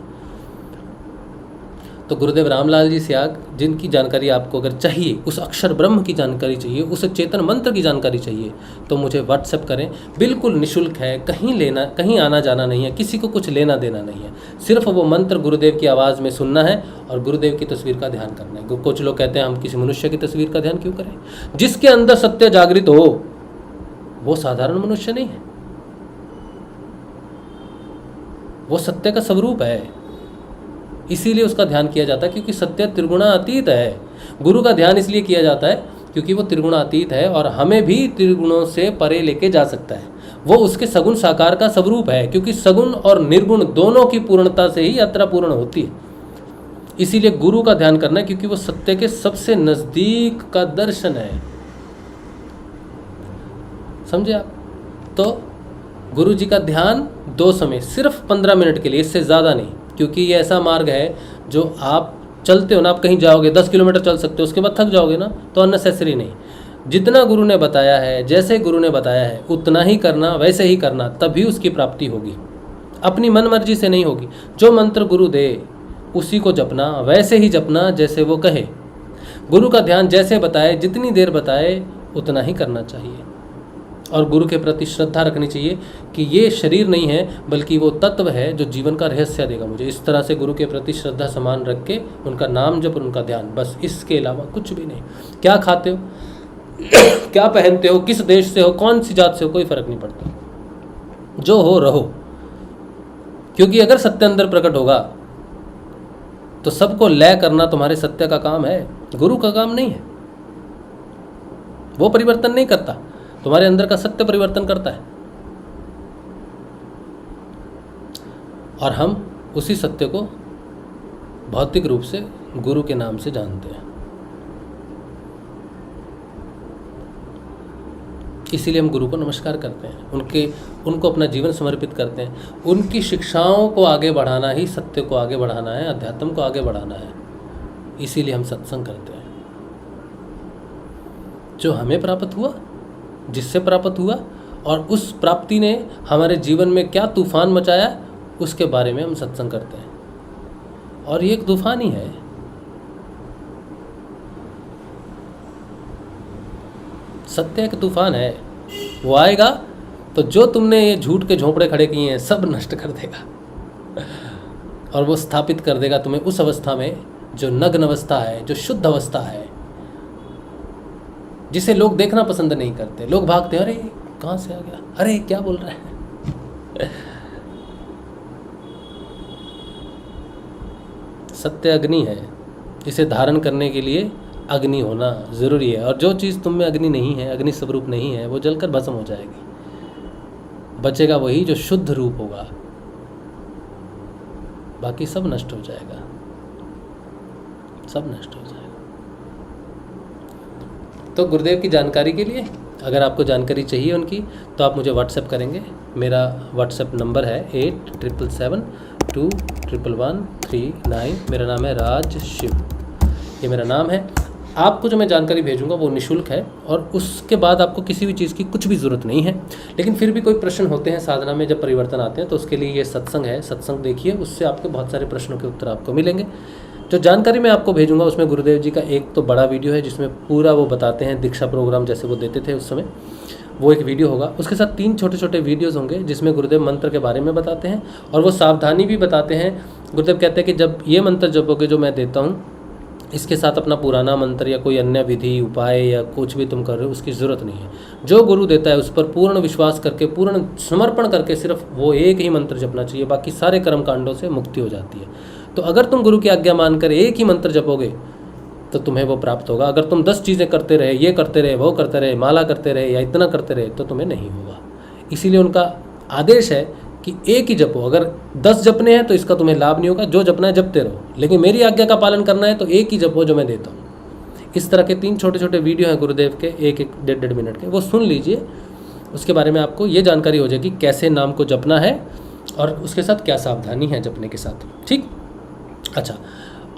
तो गुरुदेव रामलाल जी स्याग, जिनकी जानकारी आपको अगर चाहिए, उस अक्षर ब्रह्म की जानकारी चाहिए, उस चेतन मंत्र की जानकारी चाहिए, तो मुझे व्हाट्सएप करें। बिल्कुल निःशुल्क है, कहीं आना जाना नहीं है, किसी को कुछ लेना देना नहीं है। सिर्फ वो मंत्र गुरुदेव की आवाज़ में सुनना है और गुरुदेव की तस्वीर का ध्यान करना है। कुछ लोग कहते हैं हम किसी मनुष्य की तस्वीर का ध्यान क्यों करें? जिसके अंदर सत्य जागृत हो वो साधारण मनुष्य नहीं है, वो सत्य का स्वरूप है। इसीलिए उसका ध्यान किया जाता है, क्योंकि सत्य त्रिगुणातीत है। गुरु का ध्यान इसलिए किया जाता है क्योंकि वो त्रिगुणातीत है और हमें भी त्रिगुणों से परे लेके जा सकता है। वो उसके सगुण साकार का स्वरूप है, क्योंकि सगुण और निर्गुण दोनों की पूर्णता से ही यात्रा पूर्ण होती है। इसीलिए गुरु का ध्यान करना है, क्योंकि वो सत्य के सबसे नज़दीक का दर्शन है। समझे आप? तो गुरु जी का ध्यान 2 समय, सिर्फ 15 मिनट के लिए, इससे ज़्यादा नहीं। क्योंकि ये ऐसा मार्ग है जो आप चलते हो ना, आप कहीं जाओगे 10 किलोमीटर चल सकते हो, उसके बाद थक जाओगे ना, तो अननेसेसरी नहीं। जितना गुरु ने बताया है, जैसे गुरु ने बताया है, उतना ही करना, वैसे ही करना, तभी उसकी प्राप्ति होगी। अपनी मन मर्जी से नहीं होगी। जो मंत्र गुरु दे उसी को जपना, वैसे ही जपना जैसे वो कहे। गुरु का ध्यान जैसे बताए, जितनी देर बताए उतना ही करना चाहिए। और गुरु के प्रति श्रद्धा रखनी चाहिए कि ये शरीर नहीं है बल्कि वो तत्व है जो जीवन का रहस्य देगा मुझे। इस तरह से गुरु के प्रति श्रद्धा समान रख के उनका नाम जप और उनका ध्यान, बस इसके अलावा कुछ भी नहीं। क्या खाते हो, क्या पहनते हो, किस देश से हो, कौन सी जात से हो, कोई फर्क नहीं पड़ता। जो हो रहो, क्योंकि अगर सत्य अंदर प्रकट होगा तो सबको लय करना तुम्हारे सत्य का काम है, गुरु का काम नहीं है। वो परिवर्तन नहीं करता, तुम्हारे अंदर का सत्य परिवर्तन करता है। और हम उसी सत्य को भौतिक रूप से गुरु के नाम से जानते हैं। इसीलिए हम गुरु को नमस्कार करते हैं, उनको अपना जीवन समर्पित करते हैं। उनकी शिक्षाओं को आगे बढ़ाना ही सत्य को आगे बढ़ाना है, अध्यात्म को आगे बढ़ाना है। इसीलिए हम सत्संग करते हैं। जो हमें प्राप्त हुआ, जिससे प्राप्त हुआ, और उस प्राप्ति ने हमारे जीवन में क्या तूफान मचाया, उसके बारे में हम सत्संग करते हैं। और ये एक तूफान ही है। सत्य एक तूफान है, वो आएगा तो जो तुमने ये झूठ के झोंपड़े खड़े किए हैं सब नष्ट कर देगा और वो स्थापित कर देगा तुम्हें उस अवस्था में जो नग्न अवस्था है, जो शुद्ध अवस्था है, जिसे लोग देखना पसंद नहीं करते। लोग भागते हैं, अरे कहाँ से आ गया, अरे क्या बोल रहा है। सत्य अग्नि है, इसे धारण करने के लिए अग्नि होना ज़रूरी है। और जो चीज़ तुम में अग्नि नहीं है, अग्नि स्वरूप नहीं है, वो जलकर भस्म हो जाएगी। बचेगा वही जो शुद्ध रूप होगा, बाकी सब नष्ट हो जाएगा, सब नष्ट हो जाएगा। तो गुरुदेव की जानकारी के लिए अगर आपको जानकारी चाहिए उनकी तो आप मुझे व्हाट्सएप करेंगे। मेरा व्हाट्सएप नंबर है 8777211139। मेरा नाम है राज शिव, ये मेरा नाम है। आपको जो मैं जानकारी भेजूंगा वो निःशुल्क है और उसके बाद आपको किसी भी चीज़ की कुछ भी ज़रूरत नहीं है। लेकिन फिर भी कोई प्रश्न होते हैं साधना में, जब परिवर्तन आते हैं, तो उसके लिए ये सत्संग है। सत्संग देखिए, उससे आपके बहुत सारे प्रश्नों के उत्तर आपको मिलेंगे। जो जानकारी मैं आपको भेजूंगा उसमें गुरुदेव जी का एक तो बड़ा वीडियो है जिसमें पूरा वो बताते हैं दीक्षा प्रोग्राम जैसे वो देते थे उस समय, वो एक वीडियो होगा। उसके साथ 3 छोटे छोटे वीडियोस होंगे जिसमें गुरुदेव मंत्र के बारे में बताते हैं और वो सावधानी भी बताते हैं। गुरुदेव कहते हैं कि जब ये मंत्र जपोगे जो मैं देता हूँ, इसके साथ अपना पुराना मंत्र या कोई अन्य विधि उपाय या कुछ भी तुम कर रहे हो उसकी ज़रूरत नहीं है। जो गुरु देता है उस पर पूर्ण विश्वास करके, पूर्ण समर्पण करके सिर्फ वो एक ही मंत्र जपना चाहिए, बाकी सारे कर्म कांडों से मुक्ति हो जाती है। तो अगर तुम गुरु की आज्ञा मानकर एक ही मंत्र जपोगे तो तुम्हें वो प्राप्त होगा। अगर तुम 10 चीज़ें करते रहे, ये करते रहे, वो करते रहे, माला करते रहे या इतना करते रहे, तो तुम्हें नहीं होगा। इसीलिए उनका आदेश है कि एक ही जपो। अगर 10 जपने हैं तो इसका तुम्हें लाभ नहीं होगा, जो जपना है जपते रहो, लेकिन मेरी आज्ञा का पालन करना है तो एक ही जपो जो मैं देता हूँ। इस तरह के 3 छोटे छोटे वीडियो हैं गुरुदेव के, 1-1, 1.5 मिनट के, वो सुन लीजिए। उसके बारे में आपको ये जानकारी हो जाएगी कैसे नाम को जपना है और उसके साथ क्या सावधानी है जपने के साथ। ठीक, अच्छा।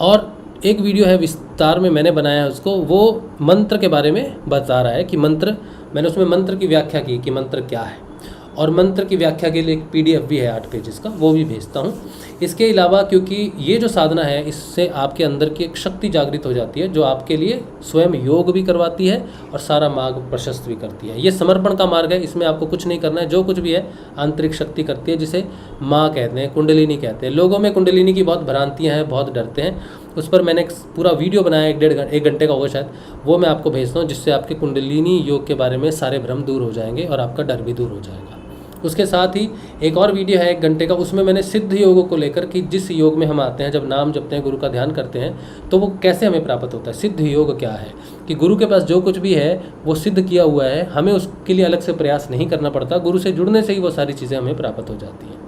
और एक वीडियो है विस्तार में मैंने बनाया है उसको, वो मंत्र के बारे में बता रहा है कि मंत्र, मैंने उसमें मंत्र की व्याख्या की कि मंत्र क्या है, और मंत्र की व्याख्या के लिए एक PDF भी है 8 पेजेस का, वो भी भेजता हूँ। इसके अलावा क्योंकि ये जो साधना है इससे आपके अंदर की एक शक्ति जागृत हो जाती है जो आपके लिए स्वयं योग भी करवाती है और सारा मार्ग प्रशस्त भी करती है। ये समर्पण का मार्ग है, इसमें आपको कुछ नहीं करना है। जो कुछ भी है आंतरिक शक्ति करती है, जिसे माँ कहते हैं, कुंडलिनी कहते हैं। लोगों में कुंडलिनी की बहुत भ्रांतियाँ हैं, बहुत डरते हैं। उस पर मैंने एक पूरा वीडियो बनाया, 1 घंटे का होगा शायद, वो मैं आपको भेजता हूँ, जिससे आपके कुंडलिनी योग के बारे में सारे भ्रम दूर हो जाएंगे और आपका डर भी दूर हो जाएगा। उसके साथ ही एक और वीडियो है 1 घंटे का, उसमें मैंने सिद्ध योगों को लेकर कि जिस योग में हम आते हैं, जब नाम जपते हैं, गुरु का ध्यान करते हैं, तो वो कैसे हमें प्राप्त होता है। सिद्ध योग क्या है कि गुरु के पास जो कुछ भी है वो सिद्ध किया हुआ है, हमें उसके लिए अलग से प्रयास नहीं करना पड़ता। गुरु से जुड़ने से ही वो सारी चीज़ें हमें प्राप्त हो जाती हैं।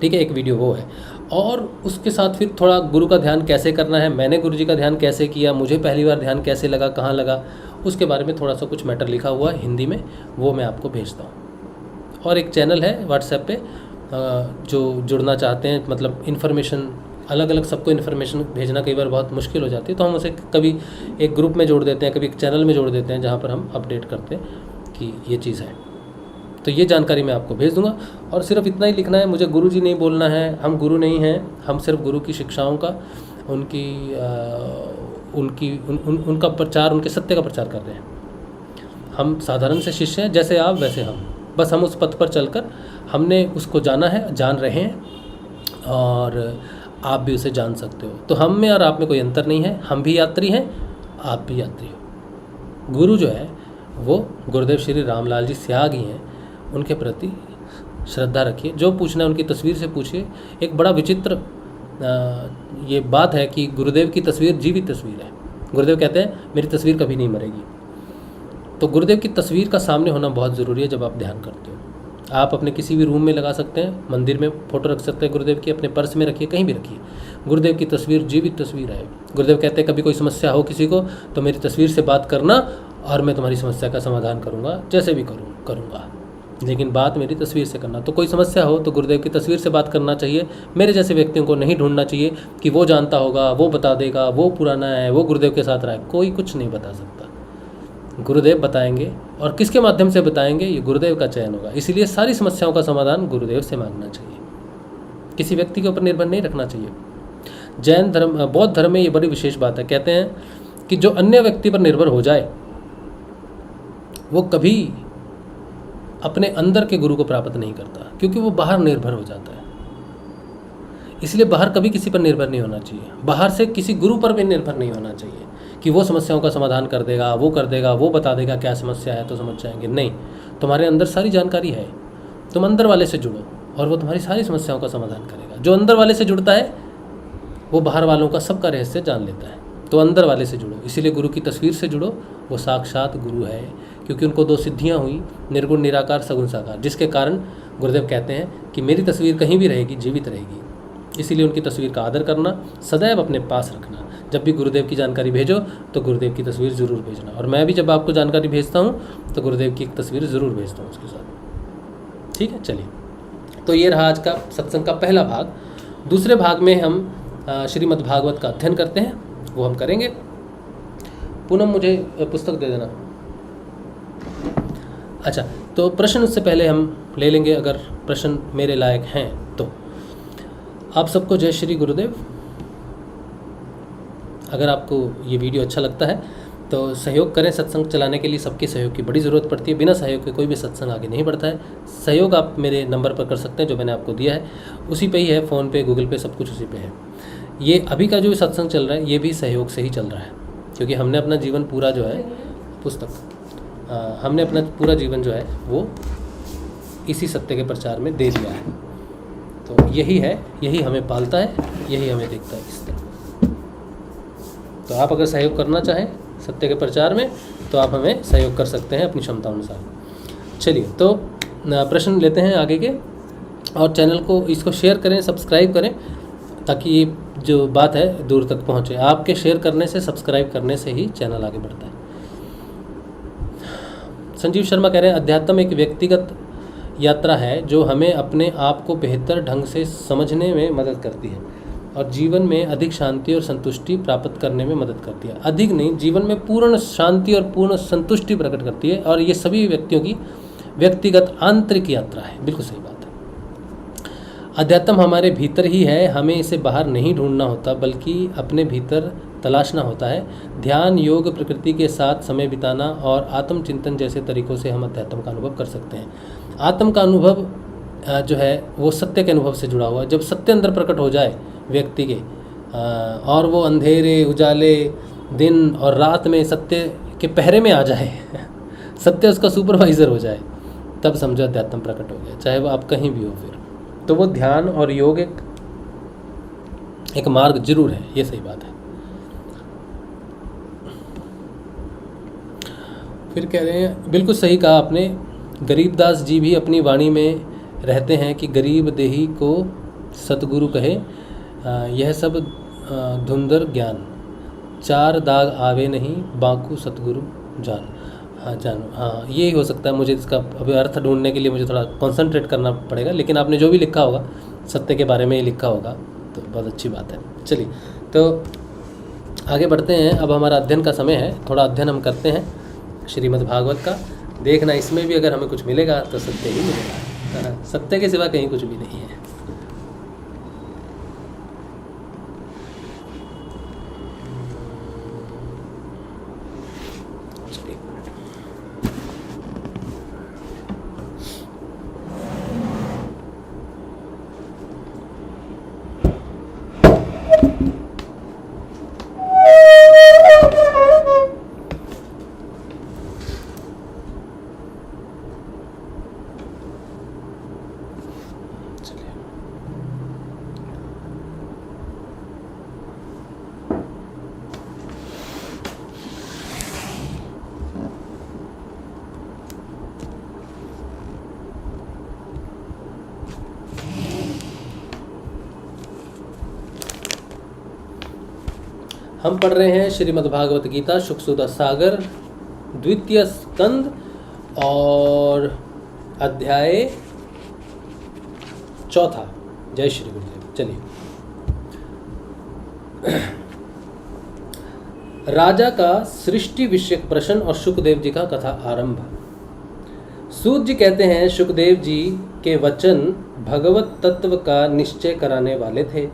ठीक है, एक वीडियो वो है। और उसके साथ फिर थोड़ा गुरु का ध्यान कैसे करना है, मैंने गुरु जी का ध्यान कैसे किया, मुझे पहली बार ध्यान कैसे लगा, कहाँ लगा, उसके बारे में थोड़ा सा कुछ मैटर लिखा हुआ है हिंदी में, वो मैं आपको भेजता हूँ। और एक चैनल है व्हाट्सएप पे, जो जुड़ना चाहते हैं, मतलब इन्फॉर्मेशन अलग अलग सबको इन्फॉर्मेशन भेजना कई बार बहुत मुश्किल हो जाती है, तो हम उसे कभी एक ग्रुप में जोड़ देते हैं, कभी एक चैनल में जोड़ देते हैं, जहाँ पर हम अपडेट करते हैं कि ये चीज़ है। तो ये जानकारी मैं आपको भेज दूंगा। और सिर्फ इतना ही लिखना है, मुझे गुरु जी नहीं बोलना है, हम गुरु नहीं हैं, हम सिर्फ गुरु की शिक्षाओं का, उनका प्रचार, उनके सत्य का प्रचार कर रहे हैं। हम साधारण से शिष्य हैं, जैसे आप वैसे हम, बस हम उस पथ पर चलकर हमने उसको जाना है, जान रहे हैं, और आप भी उसे जान सकते हो। तो हम में और आप में कोई अंतर नहीं है, हम भी यात्री हैं, आप भी यात्री हो। गुरु जो है वो गुरुदेव श्री रामलाल जी त्यागी हैं, उनके प्रति श्रद्धा रखिए। जो पूछना है उनकी तस्वीर से पूछिए। एक बड़ा विचित्र ये बात है कि गुरुदेव की तस्वीर जीवित तस्वीर है। गुरुदेव कहते हैं मेरी तस्वीर कभी नहीं मरेगी। तो गुरुदेव की तस्वीर का सामने होना बहुत ज़रूरी है जब आप ध्यान करते हो। आप अपने किसी भी रूम में लगा सकते हैं, मंदिर में फ़ोटो रख सकते हैं गुरुदेव की, अपने पर्स में रखिए, कहीं भी रखिए। गुरुदेव की तस्वीर जीवित तस्वीर है। गुरुदेव कहते हैं कभी कोई समस्या हो किसी को तो मेरी तस्वीर से बात करना और मैं तुम्हारी समस्या का समाधान करूँगा, जैसे भी करूँगा, लेकिन बात मेरी तस्वीर से करना। तो कोई समस्या हो तो गुरुदेव की तस्वीर से बात करना चाहिए। मेरे जैसे व्यक्तियों को नहीं ढूंढना चाहिए कि वो जानता होगा, वो बता देगा, वो पुराना है, वो गुरुदेव के साथ रहा है। कोई कुछ नहीं बता सकता, गुरुदेव बताएंगे, और किसके माध्यम से बताएंगे ये गुरुदेव का चयन होगा। इसीलिए सारी समस्याओं का समाधान गुरुदेव से मांगना चाहिए, किसी व्यक्ति के ऊपर निर्भर नहीं रखना चाहिए। जैन धर्म, बौद्ध धर्म में ये बड़ी विशेष बात है। कहते हैं कि जो अन्य व्यक्ति पर निर्भर हो जाए वो कभी अपने अंदर के गुरु को प्राप्त नहीं करता, क्योंकि वो बाहर निर्भर हो जाता है। इसलिए बाहर कभी किसी पर निर्भर नहीं होना चाहिए, बाहर से किसी गुरु पर भी निर्भर नहीं होना चाहिए कि वो समस्याओं का समाधान कर देगा, वो कर देगा, वो बता देगा क्या समस्या है तो समझ जाएंगे। नहीं, तुम्हारे अंदर सारी जानकारी है, तुम अंदर वाले से जुड़ो और वो तुम्हारी सारी समस्याओं का समाधान करेगा। जो अंदर वाले से जुड़ता है वो बाहर वालों का सबका रहस्य जान लेता है। तो अंदर वाले से जुड़ो, इसीलिए गुरु की तस्वीर से जुड़ो, वो साक्षात गुरु है, क्योंकि उनको 2 सिद्धियां हुई, निर्गुण निराकार सगुण साकार, जिसके कारण गुरुदेव कहते हैं कि मेरी तस्वीर कहीं भी रहेगी, जीवित रहेगी। इसीलिए उनकी तस्वीर का आदर करना, सदैव अपने पास रखना। जब भी गुरुदेव की जानकारी भेजो तो गुरुदेव की तस्वीर ज़रूर भेजना, और मैं भी जब आपको जानकारी भेजता हूँ तो गुरुदेव की एक तस्वीर ज़रूर भेजता हूँ उसके साथ। ठीक है, चलिए, तो ये रहा आज का सत्संग का पहला भाग। दूसरे भाग में हम श्रीमद् भागवत का अध्ययन करते हैं, वो हम करेंगे। पूनम मुझे पुस्तक दे देना। अच्छा, तो प्रश्न उससे पहले हम ले लेंगे, अगर प्रश्न मेरे लायक हैं तो। आप सबको जय श्री गुरुदेव। अगर आपको ये वीडियो अच्छा लगता है तो सहयोग करें। सत्संग चलाने के लिए सबके सहयोग की बड़ी ज़रूरत पड़ती है, बिना सहयोग के कोई भी सत्संग आगे नहीं बढ़ता है। सहयोग आप मेरे नंबर पर कर सकते हैं जो मैंने आपको दिया है, उसी पे ही है, फ़ोन पे, गूगल पे, सब कुछ उसी पे है। ये अभी का जो सत्संग चल रहा है ये भी सहयोग से ही चल रहा है, क्योंकि हमने अपना जीवन पूरा जो है हमने अपना पूरा जीवन जो है वो इसी सत्य के प्रचार में दे दिया है। तो यही है, यही हमें पालता है, यही हमें देखता है इस तरह। तो आप अगर सहयोग करना चाहें सत्य के प्रचार में तो आप हमें सहयोग कर सकते हैं अपनी क्षमता अनुसार। चलिए, तो प्रश्न लेते हैं आगे के, और चैनल को इसको शेयर करें, सब्सक्राइब करें, ताकि ये जो बात है दूर तक पहुँचे। आपके शेयर करने से, सब्सक्राइब करने से ही चैनल आगे बढ़ता है। संजीव शर्मा कह रहे हैं अध्यात्म एक व्यक्तिगत यात्रा है जो हमें अपने आप को बेहतर ढंग से समझने में मदद करती है और जीवन में अधिक शांति और संतुष्टि प्राप्त करने में मदद करती है। अधिक नहीं, जीवन में पूर्ण शांति और पूर्ण संतुष्टि प्रकट करती है, और ये सभी व्यक्तियों की व्यक्तिगत आंतरिक यात्रा है। बिल्कुल सही बात है। अध्यात्म हमारे भीतर ही है, हमें इसे बाहर नहीं ढूंढना होता बल्कि अपने भीतर तलाशना होता है। ध्यान, योग, प्रकृति के साथ समय बिताना और आत्मचिंतन जैसे तरीकों से हम अध्यात्म का अनुभव कर सकते हैं। आत्म का अनुभव जो है वो सत्य के अनुभव से जुड़ा हुआ है। जब सत्य अंदर प्रकट हो जाए व्यक्ति के, और वो अंधेरे उजाले दिन और रात में सत्य के पहरे में आ जाए सत्य उसका सुपरवाइज़र हो जाए, तब समझो अध्यात्म प्रकट हो गया, चाहे वो आप कहीं भी हो। फिर तो वो ध्यान और योग एक मार्ग जरूर है, ये सही बात है। फिर कह रहे हैं, बिल्कुल सही कहा आपने। गरीबदास जी भी अपनी वाणी में रहते हैं कि गरीब देही को सतगुरु कहे, यह सब धुंधर ज्ञान, 4 दाग आवे नहीं, बांकू सतगुरु जान। हाँ जानो, हाँ यही हो सकता है। मुझे इसका अभी अर्थ ढूंढने के लिए मुझे थोड़ा कंसंट्रेट करना पड़ेगा, लेकिन आपने जो भी लिखा होगा सत्य के बारे में ही लिखा होगा, तो बहुत अच्छी बात है। चलिए, तो आगे बढ़ते हैं। अब हमारा अध्ययन का समय है, थोड़ा अध्ययन हम करते हैं श्रीमद् भागवत का। देखना इसमें भी अगर हमें कुछ मिलेगा तो सत्य ही मिलेगा, है ना? सत्य के सिवा कहीं कुछ भी नहीं है। हम पढ़ रहे हैं श्रीमद्भागवत गीता शुकसुदा सागर द्वितीय स्कंद और अध्याय 4। जय श्री गुरुदेव। चलिए, राजा का सृष्टि विषयक प्रश्न और शुकदेव जी का कथा आरंभ। सूत जी कहते हैं, शुकदेव जी के वचन भगवत तत्व का निश्चय कराने वाले थे।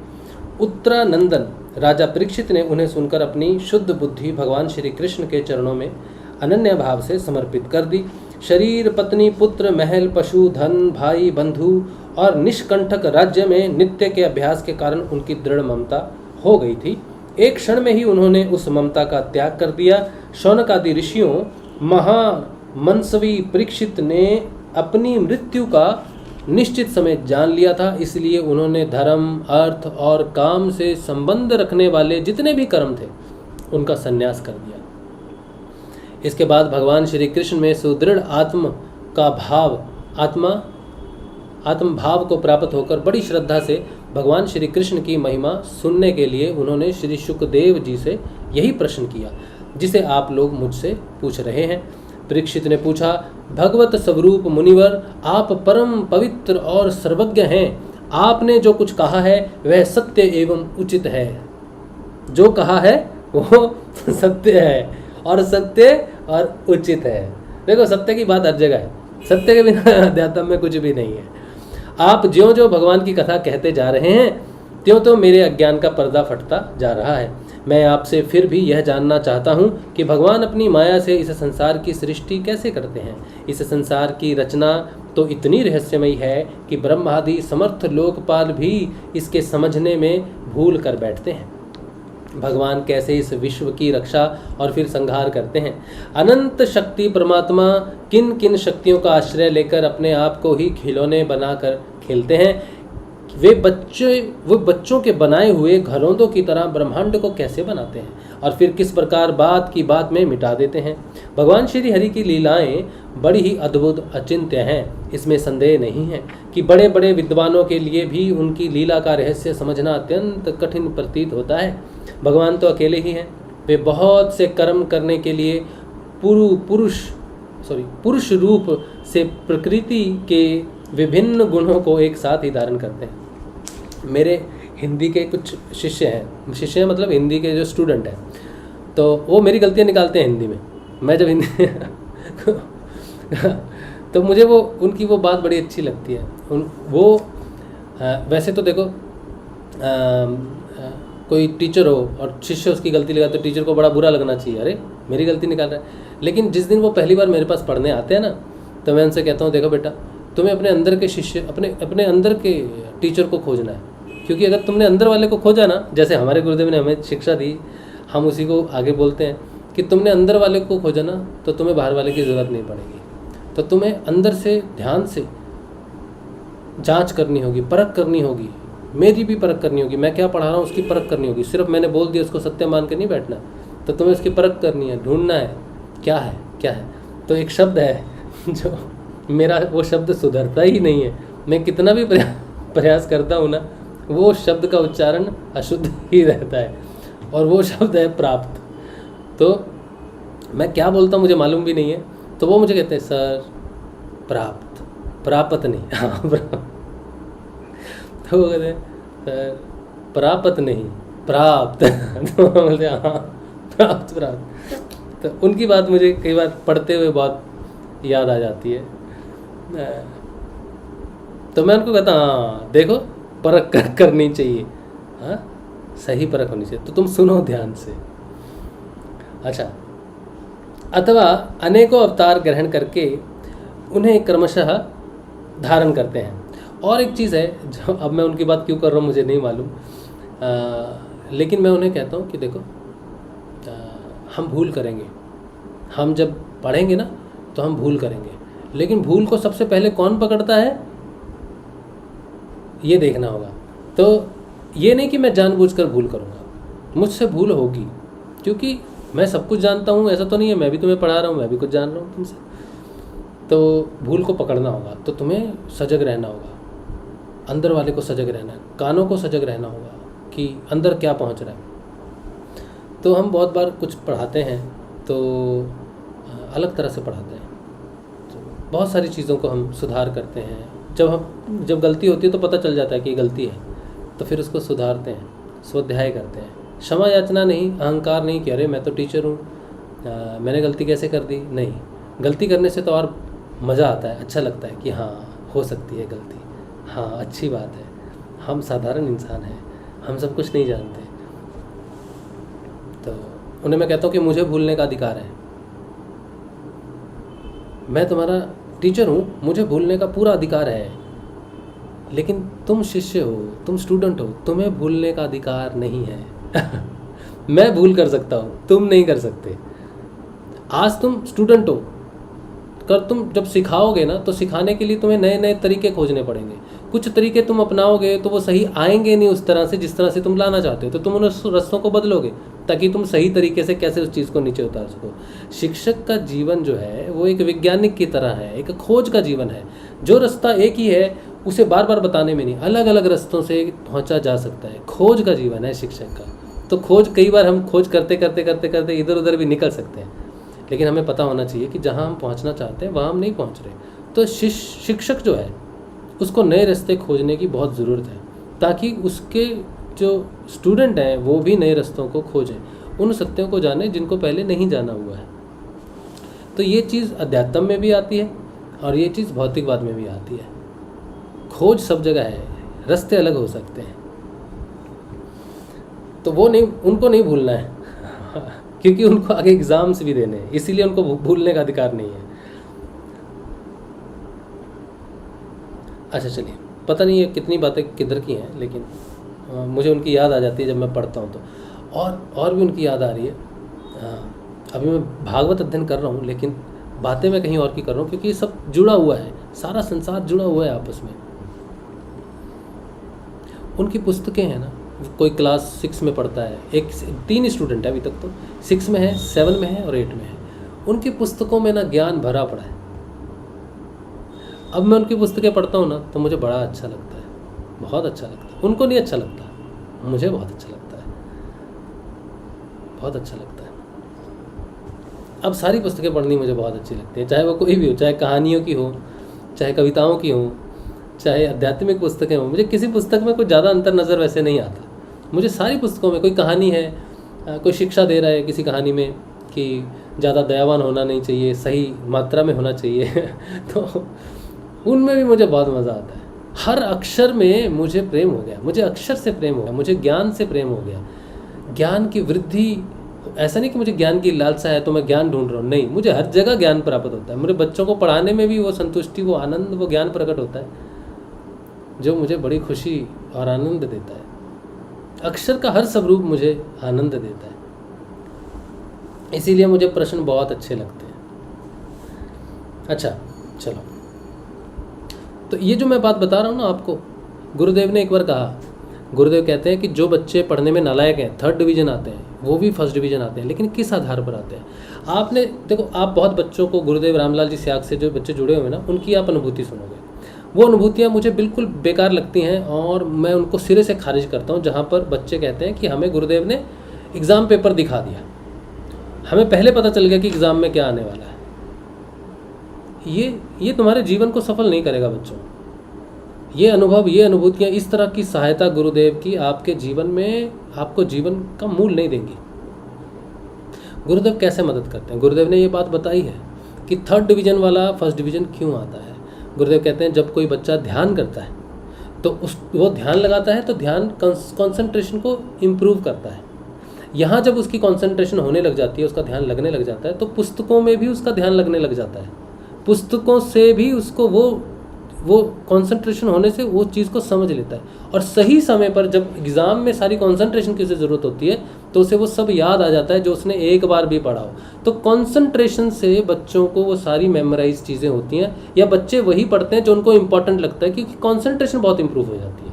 उत्तरानंदन राजा परीक्षित ने उन्हें सुनकर अपनी शुद्ध बुद्धि भगवान श्री कृष्ण के चरणों में अनन्य भाव से समर्पित कर दी। शरीर, पत्नी, पुत्र, महल, पशु, धन, भाई, बंधु और निष्कंठक राज्य में नित्य के अभ्यास के कारण उनकी दृढ़ ममता हो गई थी। एक क्षण में ही उन्होंने उस ममता का त्याग कर दिया। शौनक आदि ऋषियों महामनस्वी परीक्षित ने अपनी मृत्यु का निश्चित समय जान लिया था, इसलिए उन्होंने धर्म, अर्थ और काम से संबंध रखने वाले जितने भी कर्म थे उनका संन्यास कर दिया। इसके बाद भगवान श्री कृष्ण में सुदृढ़ आत्म भाव को प्राप्त होकर बड़ी श्रद्धा से भगवान श्री कृष्ण की महिमा सुनने के लिए उन्होंने श्री शुकदेव जी से यही प्रश्न किया जिसे आप लोग मुझसे पूछ रहे हैं। परीक्षित ने पूछा, भगवत स्वरूप मुनिवर, आप परम पवित्र और सर्वज्ञ हैं। आपने जो कुछ कहा है वह सत्य एवं उचित है। जो कहा है वो सत्य है और सत्य और उचित है। देखो, सत्य की बात हर जगह है, सत्य के बिना अध्यात्म में कुछ भी नहीं है। आप ज्यों ज्यों भगवान की कथा कहते जा रहे हैं त्यों तो मेरे अज्ञान का पर्दा फटता जा रहा है। मैं आपसे फिर भी यह जानना चाहता हूँ कि भगवान अपनी माया से इस संसार की सृष्टि कैसे करते हैं। इस संसार की रचना तो इतनी रहस्यमयी है कि ब्रह्मादि समर्थ लोकपाल भी इसके समझने में भूल कर बैठते हैं। भगवान कैसे इस विश्व की रक्षा और फिर संहार करते हैं। अनंत शक्ति परमात्मा किन किन शक्तियों का आश्रय लेकर अपने आप को ही खिलौने बनाकर खेलते हैं। वे बच्चों के बनाए हुए घरौंदों की तरह ब्रह्मांड को कैसे बनाते हैं और फिर किस प्रकार बात की बात में मिटा देते हैं। भगवान श्री हरि की लीलाएं बड़ी ही अद्भुत अचिंत्य हैं। इसमें संदेह नहीं है कि बड़े बड़े विद्वानों के लिए भी उनकी लीला का रहस्य समझना अत्यंत कठिन प्रतीत होता है। भगवान तो अकेले ही हैं। वे बहुत से कर्म करने के लिए पुरुष रूप से प्रकृति के विभिन्न गुणों को एक साथ ही धारण करते हैं। मेरे हिंदी के कुछ शिष्य मतलब हिंदी के जो स्टूडेंट हैं, तो वो मेरी गलतियाँ निकालते हैं हिंदी में। मैं जब हिंदी तो मुझे वो उनकी वो बात बड़ी अच्छी लगती है। वैसे तो देखो, कोई टीचर हो और शिष्य उसकी गलती लगा तो टीचर को बड़ा बुरा लगना चाहिए, अरे मेरी गलती निकाल रहा है। लेकिन जिस दिन वो पहली बार मेरे पास पढ़ने आते हैं ना, तो मैं उनसे कहता हूँ, देखो बेटा, तुम्हें अपने अंदर के शिष्य अपने अंदर के टीचर को खोजना है। क्योंकि अगर तुमने अंदर वाले को खोजा ना, जैसे हमारे गुरुदेव ने हमें शिक्षा दी, हम उसी को आगे बोलते हैं कि तुमने अंदर वाले को खोजा ना तो तुम्हें बाहर वाले की ज़रूरत नहीं पड़ेगी। तो तुम्हें अंदर से ध्यान से जांच करनी होगी, परख करनी होगी, मेरी भी परख करनी होगी, मैं क्या पढ़ा रहा हूँ उसकी परख करनी होगी। सिर्फ मैंने बोल दिया उसको सत्य मान के नहीं बैठना, तो तुम्हें उसकी परख करनी है, ढूंढना है क्या है। तो एक शब्द है जो मेरा वो शब्द सुधरता ही नहीं है। मैं कितना भी प्रयास करता हूँ ना, वो शब्द का उच्चारण अशुद्ध ही रहता है, और वो शब्द है प्राप्त। तो मैं क्या बोलता हूँ मुझे मालूम भी नहीं है। तो वो मुझे कहते हैं, सर प्राप्त नहीं, हाँ तो वो कहते हैं, सर प्राप्त नहीं, प्राप्त तो बोलते हाँ प्राप्त। तो उनकी बात मुझे कई बार पढ़ते हुए बहुत याद आ जाती है। तो मैं उनको कहता हाँ देखो परख करनी चाहिए, हाँ सही परख होनी चाहिए, तो तुम सुनो ध्यान से। अच्छा, अथवा अनेकों अवतार ग्रहण करके उन्हें क्रमशः धारण करते हैं। और एक चीज़ है जो अब मैं उनकी बात क्यों कर रहा हूँ मुझे नहीं मालूम, लेकिन मैं उन्हें कहता हूँ कि देखो हम भूल करेंगे, हम जब पढ़ेंगे ना तो हम भूल करेंगे, लेकिन भूल को सबसे पहले कौन पकड़ता है ये देखना होगा। तो ये नहीं कि मैं जानबूझकर भूल करूँगा, मुझसे भूल होगी क्योंकि मैं सब कुछ जानता हूँ, ऐसा तो नहीं है, मैं भी तुम्हें पढ़ा रहा हूँ, मैं भी कुछ जान रहा हूँ तुमसे। तो भूल को पकड़ना होगा, तो तुम्हें सजग रहना होगा, अंदर वाले को सजग रहना है, कानों को सजग रहना होगा कि अंदर क्या पहुँच रहा है। तो हम बहुत बार कुछ पढ़ाते हैं तो अलग तरह से पढ़ाते हैं, तो बहुत सारी चीज़ों को हम सुधार करते हैं। जब गलती होती है तो पता चल जाता है कि ये गलती है, तो फिर उसको सुधारते हैं, स्वाध्याय करते हैं। क्षमा याचना नहीं, अहंकार नहीं कि अरे मैं तो टीचर हूँ, मैंने गलती कैसे कर दी। नहीं, गलती करने से तो और मज़ा आता है, अच्छा लगता है कि हाँ हो सकती है गलती, हाँ अच्छी बात है, हम साधारण इंसान हैं, हम सब कुछ नहीं जानते। तो उन्हें मैं कहता हूँ कि मुझे भूलने का अधिकार है, मैं तुम्हारा टीचर हूँ, मुझे भूलने का पूरा अधिकार है, लेकिन तुम शिष्य हो, तुम स्टूडेंट हो, तुम्हें भूलने का अधिकार नहीं है। मैं भूल कर सकता हूँ, तुम नहीं कर सकते। आज तुम स्टूडेंट हो, तुम जब सिखाओगे ना तो सिखाने के लिए तुम्हें नए नए तरीके खोजने पड़ेंगे। कुछ तरीके तुम अपनाओगे तो वो सही आएंगे नहीं उस तरह से जिस तरह से तुम लाना चाहते हो, तो तुम उन रस्तों को बदलोगे ताकि तुम सही तरीके से कैसे उस चीज़ को नीचे उतार सको। शिक्षक का जीवन जो है वो एक वैज्ञानिक की तरह है, एक खोज का जीवन है। जो रास्ता एक ही है उसे बार बार बताने में नहीं, अलग अलग रास्तों से पहुंचा जा सकता है। खोज का जीवन है शिक्षक का। तो खोज कई बार हम खोज करते करते करते करते इधर उधर भी निकल सकते हैं, लेकिन हमें पता होना चाहिए कि जहाँ हम पहुँचना चाहते हैं वहाँ हम नहीं पहुँच रहे। तो शिक्षक जो है उसको नए रास्ते खोजने की बहुत ज़रूरत है, ताकि उसके जो स्टूडेंट हैं वो भी नए रास्तों को खोजें, उन सत्यों को जाने जिनको पहले नहीं जाना हुआ है। तो ये चीज़ अध्यात्म में भी आती है और ये चीज़ भौतिकवाद में भी आती है। खोज सब जगह है, रास्ते अलग हो सकते हैं, तो वो नहीं, उनको नहीं भूलना है क्योंकि उनको आगे एग्ज़ाम्स भी देने हैं, इसीलिए उनको भूलने का अधिकार नहीं है। अच्छा चलिए, पता नहीं ये कितनी बातें किधर की हैं, लेकिन मुझे उनकी याद आ जाती है जब मैं पढ़ता हूँ तो, और भी उनकी याद आ रही है। अभी मैं भागवत अध्ययन कर रहा हूँ, लेकिन बातें मैं कहीं और की कर रहा हूँ क्योंकि ये सब जुड़ा हुआ है, सारा संसार जुड़ा हुआ है आपस में। उनकी पुस्तकें हैं ना, कोई क्लास 6 में पढ़ता है, 3 स्टूडेंट है अभी तक, तो 6 में है, 7 में है और 8 में है। उनकी पुस्तकों में ना ज्ञान भरा पड़ा है। अब मैं उनकी पुस्तकें पढ़ता हूँ ना तो मुझे बड़ा अच्छा लगता है, बहुत अच्छा लगता है। उनको नहीं अच्छा लगता, मुझे बहुत अच्छा लगता है, बहुत अच्छा लगता है। अब सारी पुस्तकें पढ़नी मुझे बहुत अच्छी लगती है, चाहे वो कोई भी हो, चाहे कहानियों की हो, चाहे कविताओं की हो, चाहे आध्यात्मिक पुस्तकें हो। मुझे किसी पुस्तक में कोई ज़्यादा अंतर नज़र वैसे नहीं आता। मुझे सारी पुस्तकों में कोई कहानी है, कोई शिक्षा दे रहा है किसी कहानी में कि ज़्यादा दयावान होना नहीं चाहिए, सही मात्रा में होना चाहिए तो उनमें भी मुझे बहुत मज़ा आता है। हर अक्षर में मुझे प्रेम हो गया, मुझे अक्षर से प्रेम हो गया, मुझे ज्ञान से प्रेम हो गया। ज्ञान की वृद्धि, ऐसा नहीं कि मुझे ज्ञान की लालसा है तो मैं ज्ञान ढूंढ रहा हूँ, नहीं, मुझे हर जगह ज्ञान प्राप्त होता है। मेरे बच्चों को पढ़ाने में भी वो संतुष्टि, वो आनंद, वो ज्ञान प्रकट होता है जो मुझे बड़ी खुशी और आनंद देता है। अक्षर का हर स्वरूप मुझे आनंद देता है, इसीलिए मुझे प्रश्न बहुत अच्छे लगते हैं। अच्छा चलो, तो ये जो मैं बात बता रहा हूँ ना आपको, गुरुदेव ने एक बार कहा, गुरुदेव कहते हैं कि जो बच्चे पढ़ने में नालायक हैं, 3rd डिवीज़न आते हैं, वो भी 1st डिवीज़न आते हैं, लेकिन किस आधार पर आते हैं? आपने देखो, आप बहुत बच्चों को, गुरुदेव रामलाल जी स्याग से जो बच्चे जुड़े हुए हैं ना, उनकी आप अनुभूति सुनोगे। वो अनुभूतियाँ मुझे बिल्कुल बेकार लगती हैं और मैं उनको सिरे से खारिज करता हूँ। जहाँ पर बच्चे कहते हैं कि हमें गुरुदेव ने एग्ज़ाम पेपर दिखा दिया, हमें पहले पता चल गया कि एग्ज़ाम में क्या आने वाला है। ये तुम्हारे जीवन को सफल नहीं करेगा बच्चों। ये अनुभव, ये अनुभूतियाँ, इस तरह की सहायता गुरुदेव की आपके जीवन में आपको जीवन का मूल नहीं देंगी। गुरुदेव कैसे मदद करते हैं? गुरुदेव ने ये बात बताई है, कि 3rd डिवीज़न वाला 1st डिवीज़न क्यों आता है। गुरुदेव कहते हैं जब कोई बच्चा ध्यान करता है तो वो ध्यान लगाता है तो ध्यान कंसंट्रेशन को इम्प्रूव करता है। यहाँ जब उसकी कंसंट्रेशन होने लग जाती है, उसका ध्यान लगने लग जाता है, तो पुस्तकों में भी उसका ध्यान लगने लग जाता है। पुस्तकों से भी उसको वो कंसंट्रेशन होने से वो चीज़ को समझ लेता है। और सही समय पर जब एग्ज़ाम में सारी कंसंट्रेशन की ज़रूरत होती है तो उसे वो सब याद आ जाता है जो उसने एक बार भी पढ़ा हो। तो कंसंट्रेशन से बच्चों को वो सारी मेमोराइज चीज़ें होती हैं, या बच्चे वही पढ़ते हैं जो उनको इम्पोर्टेंट लगता है, क्योंकि कंसंट्रेशन बहुत इंप्रूव हो जाती है।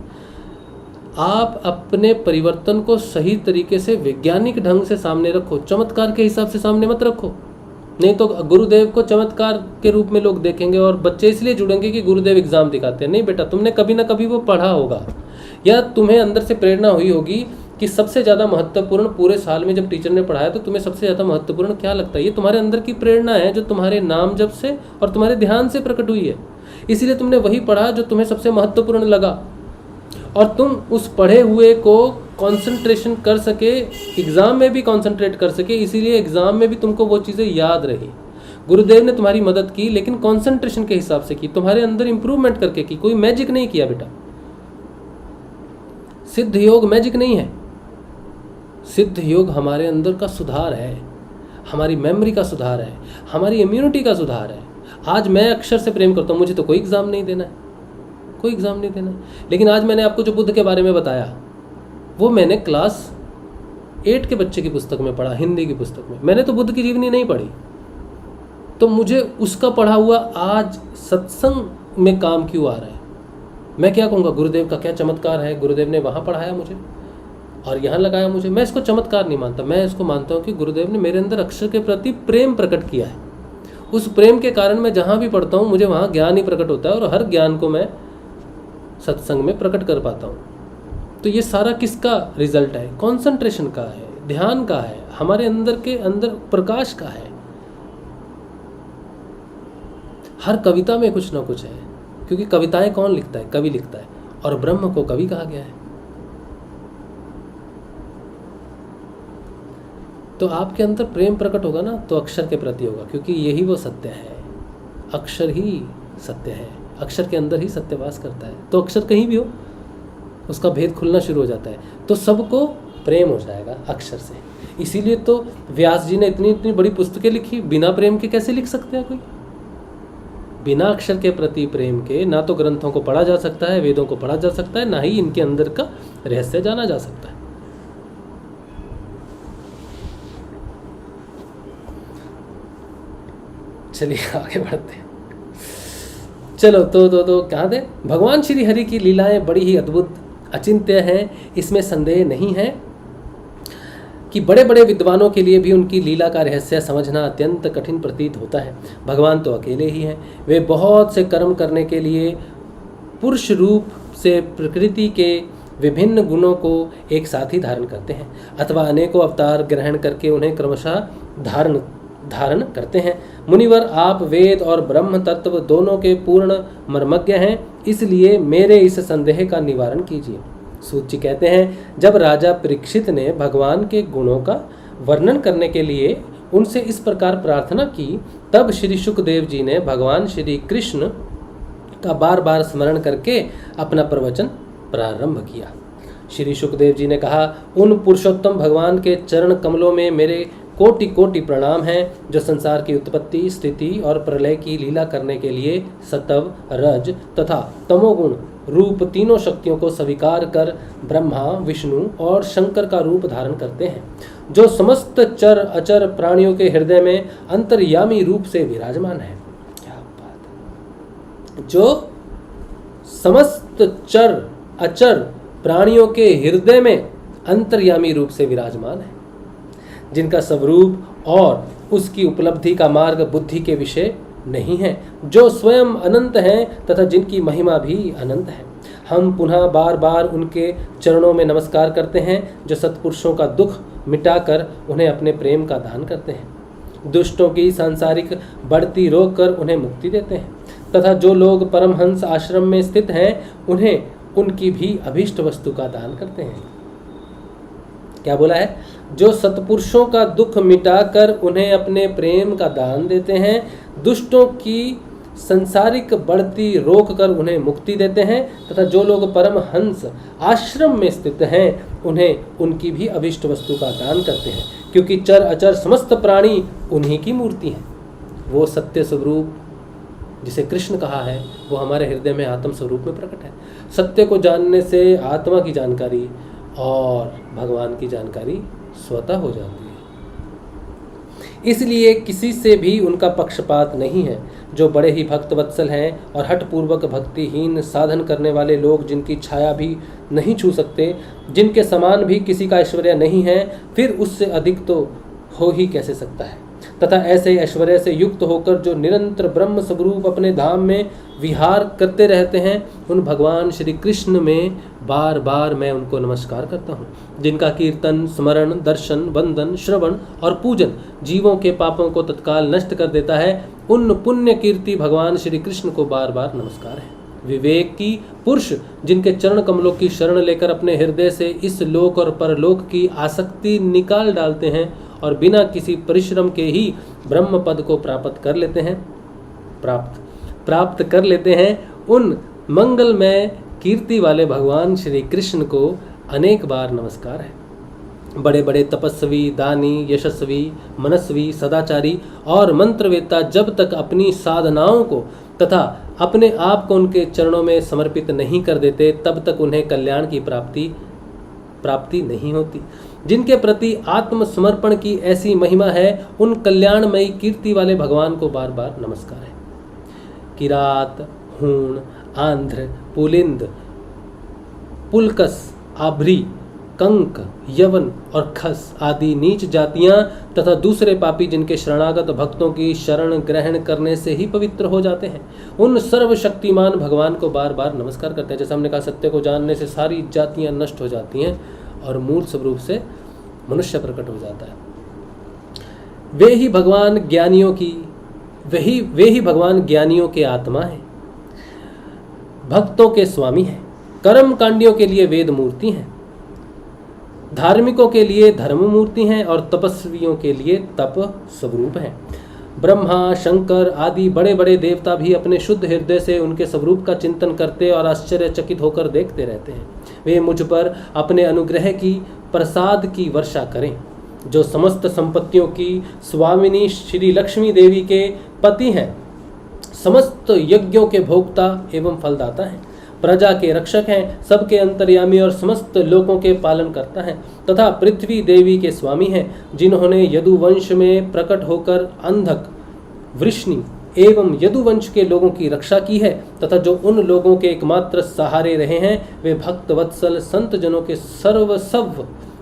आप अपने परिवर्तन को सही तरीके से वैज्ञानिक ढंग से सामने रखो, चमत्कार के हिसाब से सामने मत रखो। नहीं तो गुरुदेव को चमत्कार के रूप में लोग देखेंगे और बच्चे इसलिए जुड़ेंगे कि गुरुदेव एग्जाम दिखाते हैं। नहीं बेटा, तुमने कभी ना कभी वो पढ़ा होगा, या तुम्हें अंदर से प्रेरणा हुई होगी कि सबसे ज़्यादा महत्वपूर्ण पूरे साल में जब टीचर ने पढ़ाया तो तुम्हें सबसे ज़्यादा महत्वपूर्ण क्या लगता है। ये तुम्हारे अंदर की प्रेरणा है जो तुम्हारे नाम जप से और तुम्हारे ध्यान से प्रकट हुई है। इसीलिए तुमने वही पढ़ा जो तुम्हें सबसे महत्वपूर्ण लगा, और तुम उस पढ़े हुए को कंसंट्रेशन कर सके, एग्ज़ाम में भी कंसंट्रेट कर सके, इसीलिए एग्ज़ाम में भी तुमको वो चीज़ें याद रही। गुरुदेव ने तुम्हारी मदद की, लेकिन कंसंट्रेशन के हिसाब से की, तुम्हारे अंदर इंप्रूवमेंट करके की, कोई मैजिक नहीं किया बेटा। सिद्ध योग मैजिक नहीं है। सिद्ध योग हमारे अंदर का सुधार है, हमारी मेमोरी का सुधार है, हमारी इम्यूनिटी का सुधार है। आज मैं अक्षर से प्रेम करता हूँ, मुझे तो कोई एग्ज़ाम नहीं देना है, कोई एग्ज़ाम नहीं देना है। लेकिन आज मैंने आपको जो बुद्ध के बारे में बताया वो मैंने क्लास 8 के बच्चे की पुस्तक में पढ़ा, हिंदी की पुस्तक में। मैंने तो बुद्ध की जीवनी नहीं पढ़ी, तो मुझे उसका पढ़ा हुआ आज सत्संग में काम क्यों आ रहा है। मैं क्या कहूँगा, गुरुदेव का क्या चमत्कार है, गुरुदेव ने वहाँ पढ़ाया मुझे और यहाँ लगाया मुझे। मैं इसको चमत्कार नहीं मानता, मैं इसको मानता हूँ कि गुरुदेव ने मेरे अंदर अक्षर के प्रति प्रेम प्रकट किया है। उस प्रेम के कारण मैं जहाँ भी पढ़ता हूँ मुझे वहाँ ज्ञान ही प्रकट होता है, और हर ज्ञान को मैं सत्संग में प्रकट कर पाता हूँ। तो ये सारा किसका रिजल्ट है? कंसंट्रेशन का है, ध्यान का है, हमारे अंदर के अंदर प्रकाश का है। हर कविता में कुछ ना कुछ है, क्योंकि कविताएं कौन लिखता है? कवि लिखता है, और ब्रह्म को कवि कहा गया है। तो आपके अंदर प्रेम प्रकट होगा ना, तो अक्षर के प्रति होगा, क्योंकि यही वो सत्य है। अक्षर ही सत्य है, अक्षर के अंदर ही सत्यवास करता है। तो अक्षर कहीं भी हो, उसका भेद खुलना शुरू हो जाता है, तो सबको प्रेम हो जाएगा अक्षर से। इसीलिए तो व्यास जी ने इतनी इतनी बड़ी पुस्तकें लिखी। बिना प्रेम के कैसे लिख सकते हैं कोई? बिना अक्षर के प्रति प्रेम के ना तो ग्रंथों को पढ़ा जा सकता है, वेदों को पढ़ा जा सकता है, ना ही इनके अंदर का रहस्य जाना जा सकता है। चलिए आगे बढ़ते हैं। चलो तो कहाँ थे? भगवान श्री हरि की लीलाएं बड़ी ही अद्भुत अचिंत्य हैं, इसमें संदेह नहीं है कि बड़े बड़े विद्वानों के लिए भी उनकी लीला का रहस्य समझना अत्यंत कठिन प्रतीत होता है। भगवान तो अकेले ही हैं, वे बहुत से कर्म करने के लिए पुरुष रूप से प्रकृति के विभिन्न गुणों को एक साथ ही धारण करते हैं, अथवा अनेकों अवतार ग्रहण करके उन्हें क्रमशः धारण करते हैं। मुनिवर, आप वेद और ब्रह्म तत्व दोनों के पूर्ण मर्मज्ञ हैं, इसलिए मेरे इस संदेह का निवारण कीजिए। सूत जी कहते हैं, जब राजा परीक्षित ने भगवान के गुणों का वर्णन करने के लिए उनसे इस प्रकार प्रार्थना की, तब श्री शुकदेव जी ने भगवान श्री कृष्ण का बार बार स्मरण करके अपना प्रवचन प्रारंभ किया। श्री शुकदेव जी ने कहा, उन पुरुषोत्तम भगवान के चरण कमलों में मेरे कोटि कोटि प्रणाम हैं, जो संसार की उत्पत्ति, स्थिति और प्रलय की लीला करने के लिए सत्व, रज तथा तमोगुण रूप तीनों शक्तियों को स्वीकार कर ब्रह्मा, विष्णु और शंकर का रूप धारण करते हैं, जो समस्त चर अचर प्राणियों के हृदय में अंतर्यामी रूप से विराजमान है। क्या बात है! जो समस्त चर अचर प्राणियों के हृदय में अंतर्यामी रूप से विराजमान है, जिनका स्वरूप और उसकी उपलब्धि का मार्ग बुद्धि के विषय नहीं है, जो स्वयं अनंत हैं तथा जिनकी महिमा भी अनंत है। हम पुनः बार बार उनके चरणों में नमस्कार करते हैं, जो सत्पुरुषों का दुख मिटाकर उन्हें अपने प्रेम का दान करते हैं, दुष्टों की सांसारिक बढ़ती रोक कर उन्हें मुक्ति देते हैं, तथा जो लोग परमहंस आश्रम में स्थित हैं उन्हें उनकी भी अभीष्ट वस्तु का दान करते हैं। क्या बोला है? जो सत्पुरुषों का दुख मिटाकर उन्हें अपने प्रेम का दान देते हैं, दुष्टों की संसारिक बढ़ती रोक कर उन्हें मुक्ति देते हैं, तथा जो लोग परमहंस आश्रम में स्थित हैं उन्हें उनकी भी अभिष्ट वस्तु का दान करते हैं, क्योंकि चर अचर समस्त प्राणी उन्हीं की मूर्ति हैं। वो सत्य स्वरूप जिसे कृष्ण कहा है वो हमारे हृदय में आत्म स्वरूप में प्रकट है। सत्य को जानने से आत्मा की जानकारी और भगवान की जानकारी स्वतः हो जाती है। इसलिए किसी से भी उनका पक्षपात नहीं है। जो बड़े ही भक्त वत्सल हैं और हठपूर्वक भक्तिहीन साधन करने वाले लोग जिनकी छाया भी नहीं छू सकते, जिनके समान भी किसी का ऐश्वर्य नहीं है, फिर उससे अधिक तो हो ही कैसे सकता है। तथा ऐसे ऐश्वर्य से युक्त होकर जो निरंतर ब्रह्म स्वरूप अपने धाम में विहार करते रहते हैं, उन भगवान श्री कृष्ण में बार बार मैं उनको नमस्कार करता हूँ, जिनका कीर्तन, स्मरण, दर्शन, वंदन, श्रवण और पूजन जीवों के पापों को तत्काल नष्ट कर देता है। उन पुण्य कीर्ति भगवान श्री कृष्ण को बार बार नमस्कार है। विवेक की पुरुष जिनके चरण कमलों की शरण लेकर अपने हृदय से इस लोक और परलोक की आसक्ति निकाल डालते हैं और बिना किसी परिश्रम के ही ब्रह्म पद को प्राप्त कर लेते हैं, उन मंगलमय कीर्ति वाले भगवान श्री कृष्ण को अनेक बार नमस्कार है। बड़े बड़े तपस्वी, दानी, यशस्वी, मनस्वी, सदाचारी और मंत्रवेत्ता जब तक अपनी साधनाओं को तथा अपने आप को उनके चरणों में समर्पित नहीं कर देते, तब तक उन्हें कल्याण की प्राप्ति नहीं होती। जिनके प्रति आत्मसमर्पण की ऐसी महिमा है, उन कल्याणमयी कीर्ति वाले भगवान को बार बार नमस्कार है। किरात, हूण, आंध्र, पुलिंद, पुलकस, आभ्री, कंक, यवन और खस आदि नीच जातियां तथा दूसरे पापी जिनके शरणागत भक्तों की शरण ग्रहण करने से ही पवित्र हो जाते हैं, उन सर्वशक्तिमान भगवान को बार बार नमस्कार करते हैं। जैसे हमने कहा, सत्य को जानने से सारी जातियां नष्ट हो जाती हैं और मूल स्वरूप से मनुष्य प्रकट हो जाता है। वे ही भगवान ज्ञानियों के आत्मा हैं, भक्तों के स्वामी हैं, कर्म कांडियों के लिए वेद मूर्ति हैं, धार्मिकों के लिए धर्म मूर्ति हैं और तपस्वियों के लिए तप स्वरूप हैं। ब्रह्मा, शंकर आदि बड़े बड़े देवता भी अपने शुद्ध हृदय से उनके स्वरूप का चिंतन करते और आश्चर्यचकित होकर देखते रहते हैं। वे मुझ पर अपने अनुग्रह की प्रसाद की वर्षा करें। जो समस्त संपत्तियों की स्वामिनी श्री लक्ष्मी देवी के पति हैं, समस्त यज्ञों के भोक्ता एवं फलदाता हैं, प्रजा के रक्षक हैं, सबके अंतर्यामी और समस्त लोकों के पालन करता है, तथा पृथ्वी देवी के स्वामी हैं, जिन्होंने यदुवंश में प्रकट होकर अंधक, वृष्णि एवं यदुवंश के लोगों की रक्षा की है, तथा जो उन लोगों के एकमात्र सहारे रहे हैं, वे भक्त वत्सल संत जनों के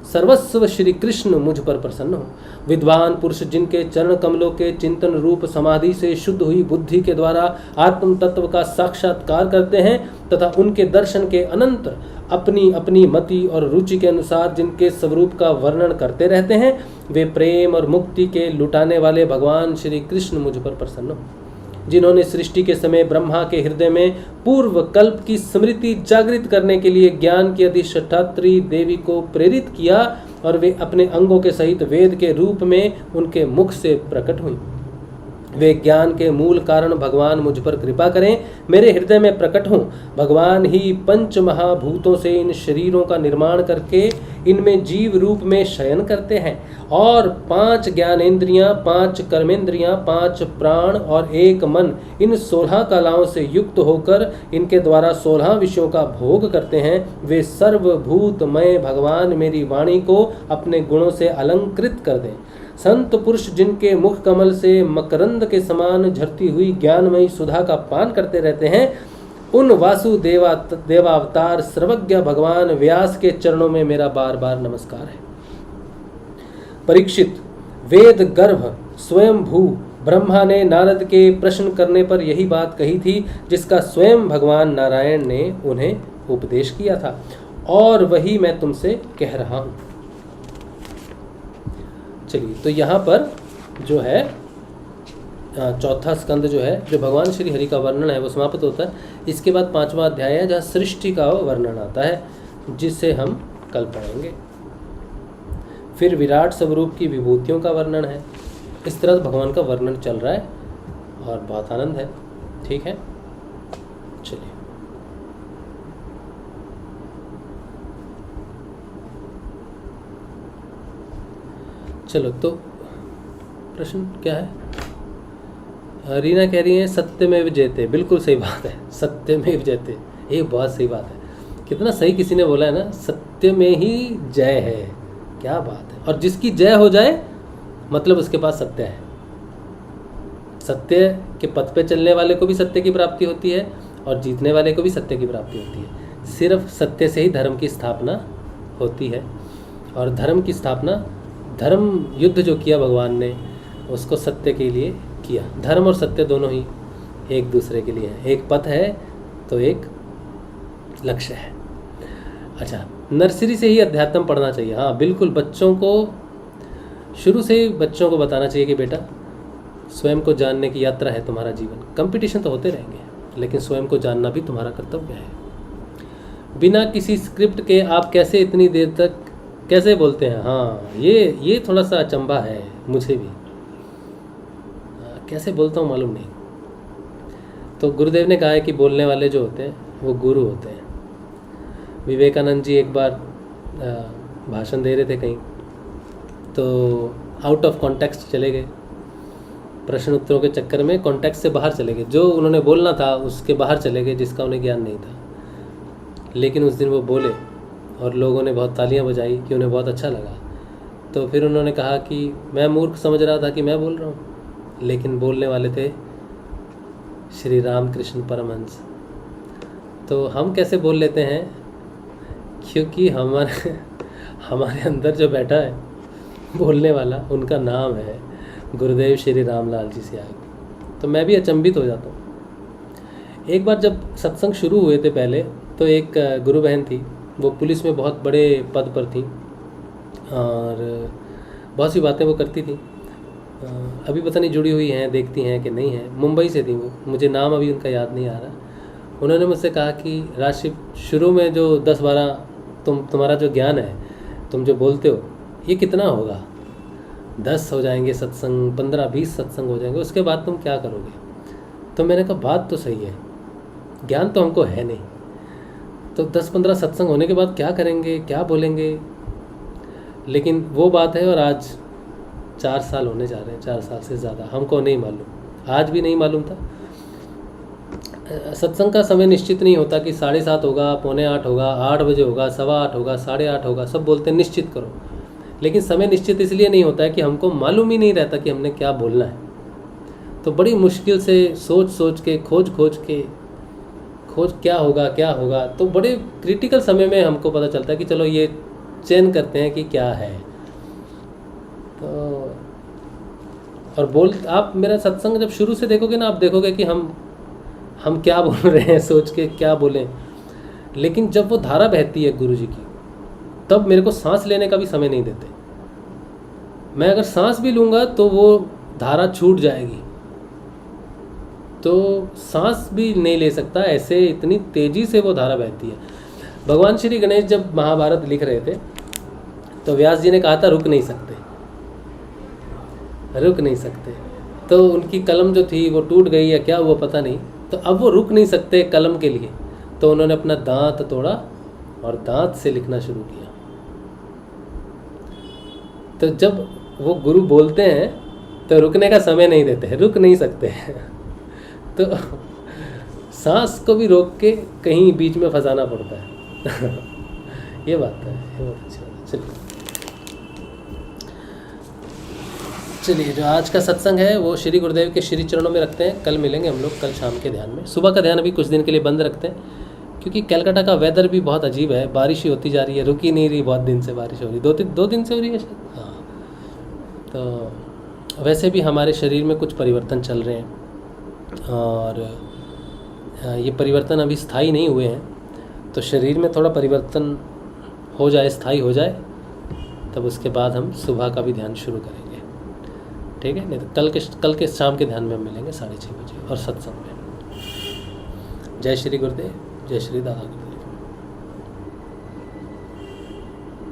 सर्वस्व श्री कृष्ण मुझ पर प्रसन्न हो। विद्वान पुरुष जिनके चरण कमलों के चिंतन रूप समाधि से शुद्ध हुई बुद्धि के द्वारा आत्म तत्व का साक्षात्कार करते हैं तथा उनके दर्शन के अनंतर अपनी अपनी मति और रुचि के अनुसार जिनके स्वरूप का वर्णन करते रहते हैं, वे प्रेम और मुक्ति के लुटाने वाले भगवान श्री कृष्ण मुझ पर प्रसन्न हो। जिन्होंने सृष्टि के समय ब्रह्मा के हृदय में पूर्व कल्प की स्मृति जागृत करने के लिए ज्ञान की अधिष्ठात्री देवी को प्रेरित किया और वे अपने अंगों के सहित वेद के रूप में उनके मुख से प्रकट हुई। वे ज्ञान के मूल कारण भगवान मुझ पर कृपा करें, मेरे हृदय में प्रकट हों। भगवान ही पंच महाभूतों से इन शरीरों का निर्माण करके इनमें जीव रूप में शयन करते हैं और 5 ज्ञानेंद्रियां, 5 कर्मेंद्रियां, 5 प्राण और 1 मन इन 16 कलाओं से युक्त होकर इनके द्वारा 16 विषयों का भोग करते हैं। वे सर्वभूतमय भगवान मेरी वाणी को अपने गुणों से अलंकृत कर दें। संत पुरुष जिनके मुख कमल से मकरंद के समान झरती हुई ज्ञानमयी सुधा का पान करते रहते हैं, उन वासुदेवावतार सर्वज्ञ भगवान व्यास के चरणों में मेरा बार बार नमस्कार है। परीक्षित, वेद गर्भ स्वयं भू ब्रह्मा ने नारद के प्रश्न करने पर यही बात कही थी जिसका स्वयं भगवान नारायण ने उन्हें उपदेश किया था और वही मैं तुमसे कह रहा हूँ। चलिए, तो यहाँ पर जो है चौथा स्कंद जो है, जो भगवान श्री हरि का वर्णन है वो समाप्त होता है। इसके बाद 5वां अध्याय है जहाँ सृष्टि का वर्णन आता है, जिसे हम कल पढ़ेंगे। फिर विराट स्वरूप की विभूतियों का वर्णन है। इस तरह भगवान का वर्णन चल रहा है और बहुत आनंद है। ठीक है, चलिए। चलो, तो प्रश्न क्या है? रीना कह रही है सत्यमेव जयते। बिल्कुल सही बात है, सत्यमेव जयते, ये बहुत सही बात है। कितना सही किसी ने बोला है ना, सत्य में ही जय है। क्या बात है। और जिसकी जय हो जाए मतलब उसके पास सत्य है। सत्य के पथ पे चलने वाले को भी सत्य की प्राप्ति होती है और जीतने वाले को भी सत्य की प्राप्ति होती है। सिर्फ सत्य से ही धर्म की स्थापना होती है। और धर्म की स्थापना, धर्म युद्ध जो किया भगवान ने, उसको सत्य के लिए किया। धर्म और सत्य दोनों ही एक दूसरे के लिए है। एक पथ है तो एक लक्ष्य है। अच्छा, नर्सरी से ही अध्यात्म पढ़ना चाहिए। हाँ बिल्कुल, बच्चों को शुरू से ही बच्चों को बताना चाहिए कि बेटा स्वयं को जानने की यात्रा है तुम्हारा जीवन। कंपटीशन तो होते रहेंगे लेकिन स्वयं को जानना भी तुम्हारा कर्तव्य है। बिना किसी स्क्रिप्ट के आप कैसे इतनी देर तक कैसे बोलते हैं? हाँ, ये थोड़ा सा अचंभा है मुझे भी। कैसे बोलता हूँ मालूम नहीं। तो गुरुदेव ने कहा है कि बोलने वाले जो होते हैं वो गुरु होते हैं। विवेकानंद जी एक बार भाषण दे रहे थे कहीं, तो आउट ऑफ कॉन्टेक्स्ट चले गए। प्रश्न उत्तरों के चक्कर में कॉन्टेक्स्ट से बाहर चले गए। जो उन्होंने बोलना था उसके बाहर चले गए, जिसका उन्हें ज्ञान नहीं था। लेकिन उस दिन वो बोले और लोगों ने बहुत तालियां बजाई कि उन्हें बहुत अच्छा लगा। तो फिर उन्होंने कहा कि मैं मूर्ख समझ रहा था कि मैं बोल रहा हूँ, लेकिन बोलने वाले थे श्री रामकृष्ण परमहंस। तो हम कैसे बोल लेते हैं? क्योंकि हमारे अंदर जो बैठा है बोलने वाला, उनका नाम है गुरुदेव श्री रामलाल जी से आगे। तो मैं भी अचंभित हो जाता हूँ। एक बार जब सत्संग शुरू हुए थे पहले, तो एक गुरु बहन थी, वो पुलिस में बहुत बड़े पद पर थी और बहुत सी बातें वो करती थी। अभी पता नहीं जुड़ी हुई हैं, देखती हैं कि नहीं है। मुंबई से थी वो, मुझे नाम अभी उनका याद नहीं आ रहा। उन्होंने मुझसे कहा कि राशिद, शुरू में जो 10-12 तुम्हारा जो ज्ञान है, तुम जो बोलते हो, ये कितना होगा? 10 हो जाएंगे सत्संग, 15-20 सत्संग हो जाएंगे, उसके बाद तुम क्या करोगे? तो मैंने कहा बात तो सही है, ज्ञान तो हमको है नहीं, तो 10-15 सत्संग होने के बाद क्या करेंगे, क्या बोलेंगे? लेकिन वो बात है। और आज 4 साल होने जा रहे हैं, 4 साल से ज़्यादा। हमको नहीं मालूम, आज भी नहीं मालूम था। सत्संग का समय निश्चित नहीं होता कि 7:30 होगा, 7:45 होगा, 8 बजे होगा, 8:15 होगा, 8:30 होगा। सब बोलते हैं निश्चित करो, लेकिन समय निश्चित इसलिए नहीं होता है कि हमको मालूम ही नहीं रहता कि हमने क्या बोलना है। तो बड़ी मुश्किल से सोच के खोज क्या होगा। तो बड़े क्रिटिकल समय में हमको पता चलता है कि चलो ये चयन करते हैं कि क्या है। तो और आप मेरा सत्संग जब शुरू से देखोगे ना, आप देखोगे कि हम क्या बोल रहे हैं, सोच के क्या बोलें। लेकिन जब वो धारा बहती है गुरु जी की, तब मेरे को सांस लेने का भी समय नहीं देते। मैं अगर सांस भी लूँगा तो वो धारा छूट जाएगी, तो सांस भी नहीं ले सकता, ऐसे इतनी तेज़ी से वो धारा बहती है। भगवान श्री गणेश जब महाभारत लिख रहे थे तो व्यास जी ने कहा था रुक नहीं सकते। तो उनकी कलम जो थी वो टूट गई या क्या हुआ पता नहीं। तो अब वो रुक नहीं सकते कलम के लिए, तो उन्होंने अपना दांत तोड़ा और दांत से लिखना शुरू किया। तो जब वो गुरु बोलते हैं तो रुकने का समय नहीं देते, रुक नहीं सकते। तो सांस को भी रोक के कहीं बीच में फंसाना पड़ता है। ये बात है, ये बहुत अच्छी बात है। चलिए, जो आज का सत्संग है वो श्री गुरुदेव के श्री चरणों में रखते हैं। कल मिलेंगे हम लोग, कल शाम के ध्यान में। सुबह का ध्यान अभी कुछ दिन के लिए बंद रखते हैं क्योंकि कलकत्ता का वेदर भी बहुत अजीब है। बारिश ही होती जा रही है, रुक ही नहीं रही। बहुत दिन से बारिश हो रही, 2 दिन से हो रही है शायद। हाँ, तो वैसे भी हमारे शरीर में कुछ परिवर्तन चल रहे हैं और ये परिवर्तन अभी स्थायी नहीं हुए हैं। तो शरीर में थोड़ा परिवर्तन हो जाए, स्थायी हो जाए, तब उसके बाद हम सुबह का भी ध्यान शुरू करेंगे। ठीक है, नहीं तो कल के शाम के ध्यान में हम मिलेंगे 6:30 बजे और सत्संग में। जय श्री गुरुदेव, जय श्री दादा।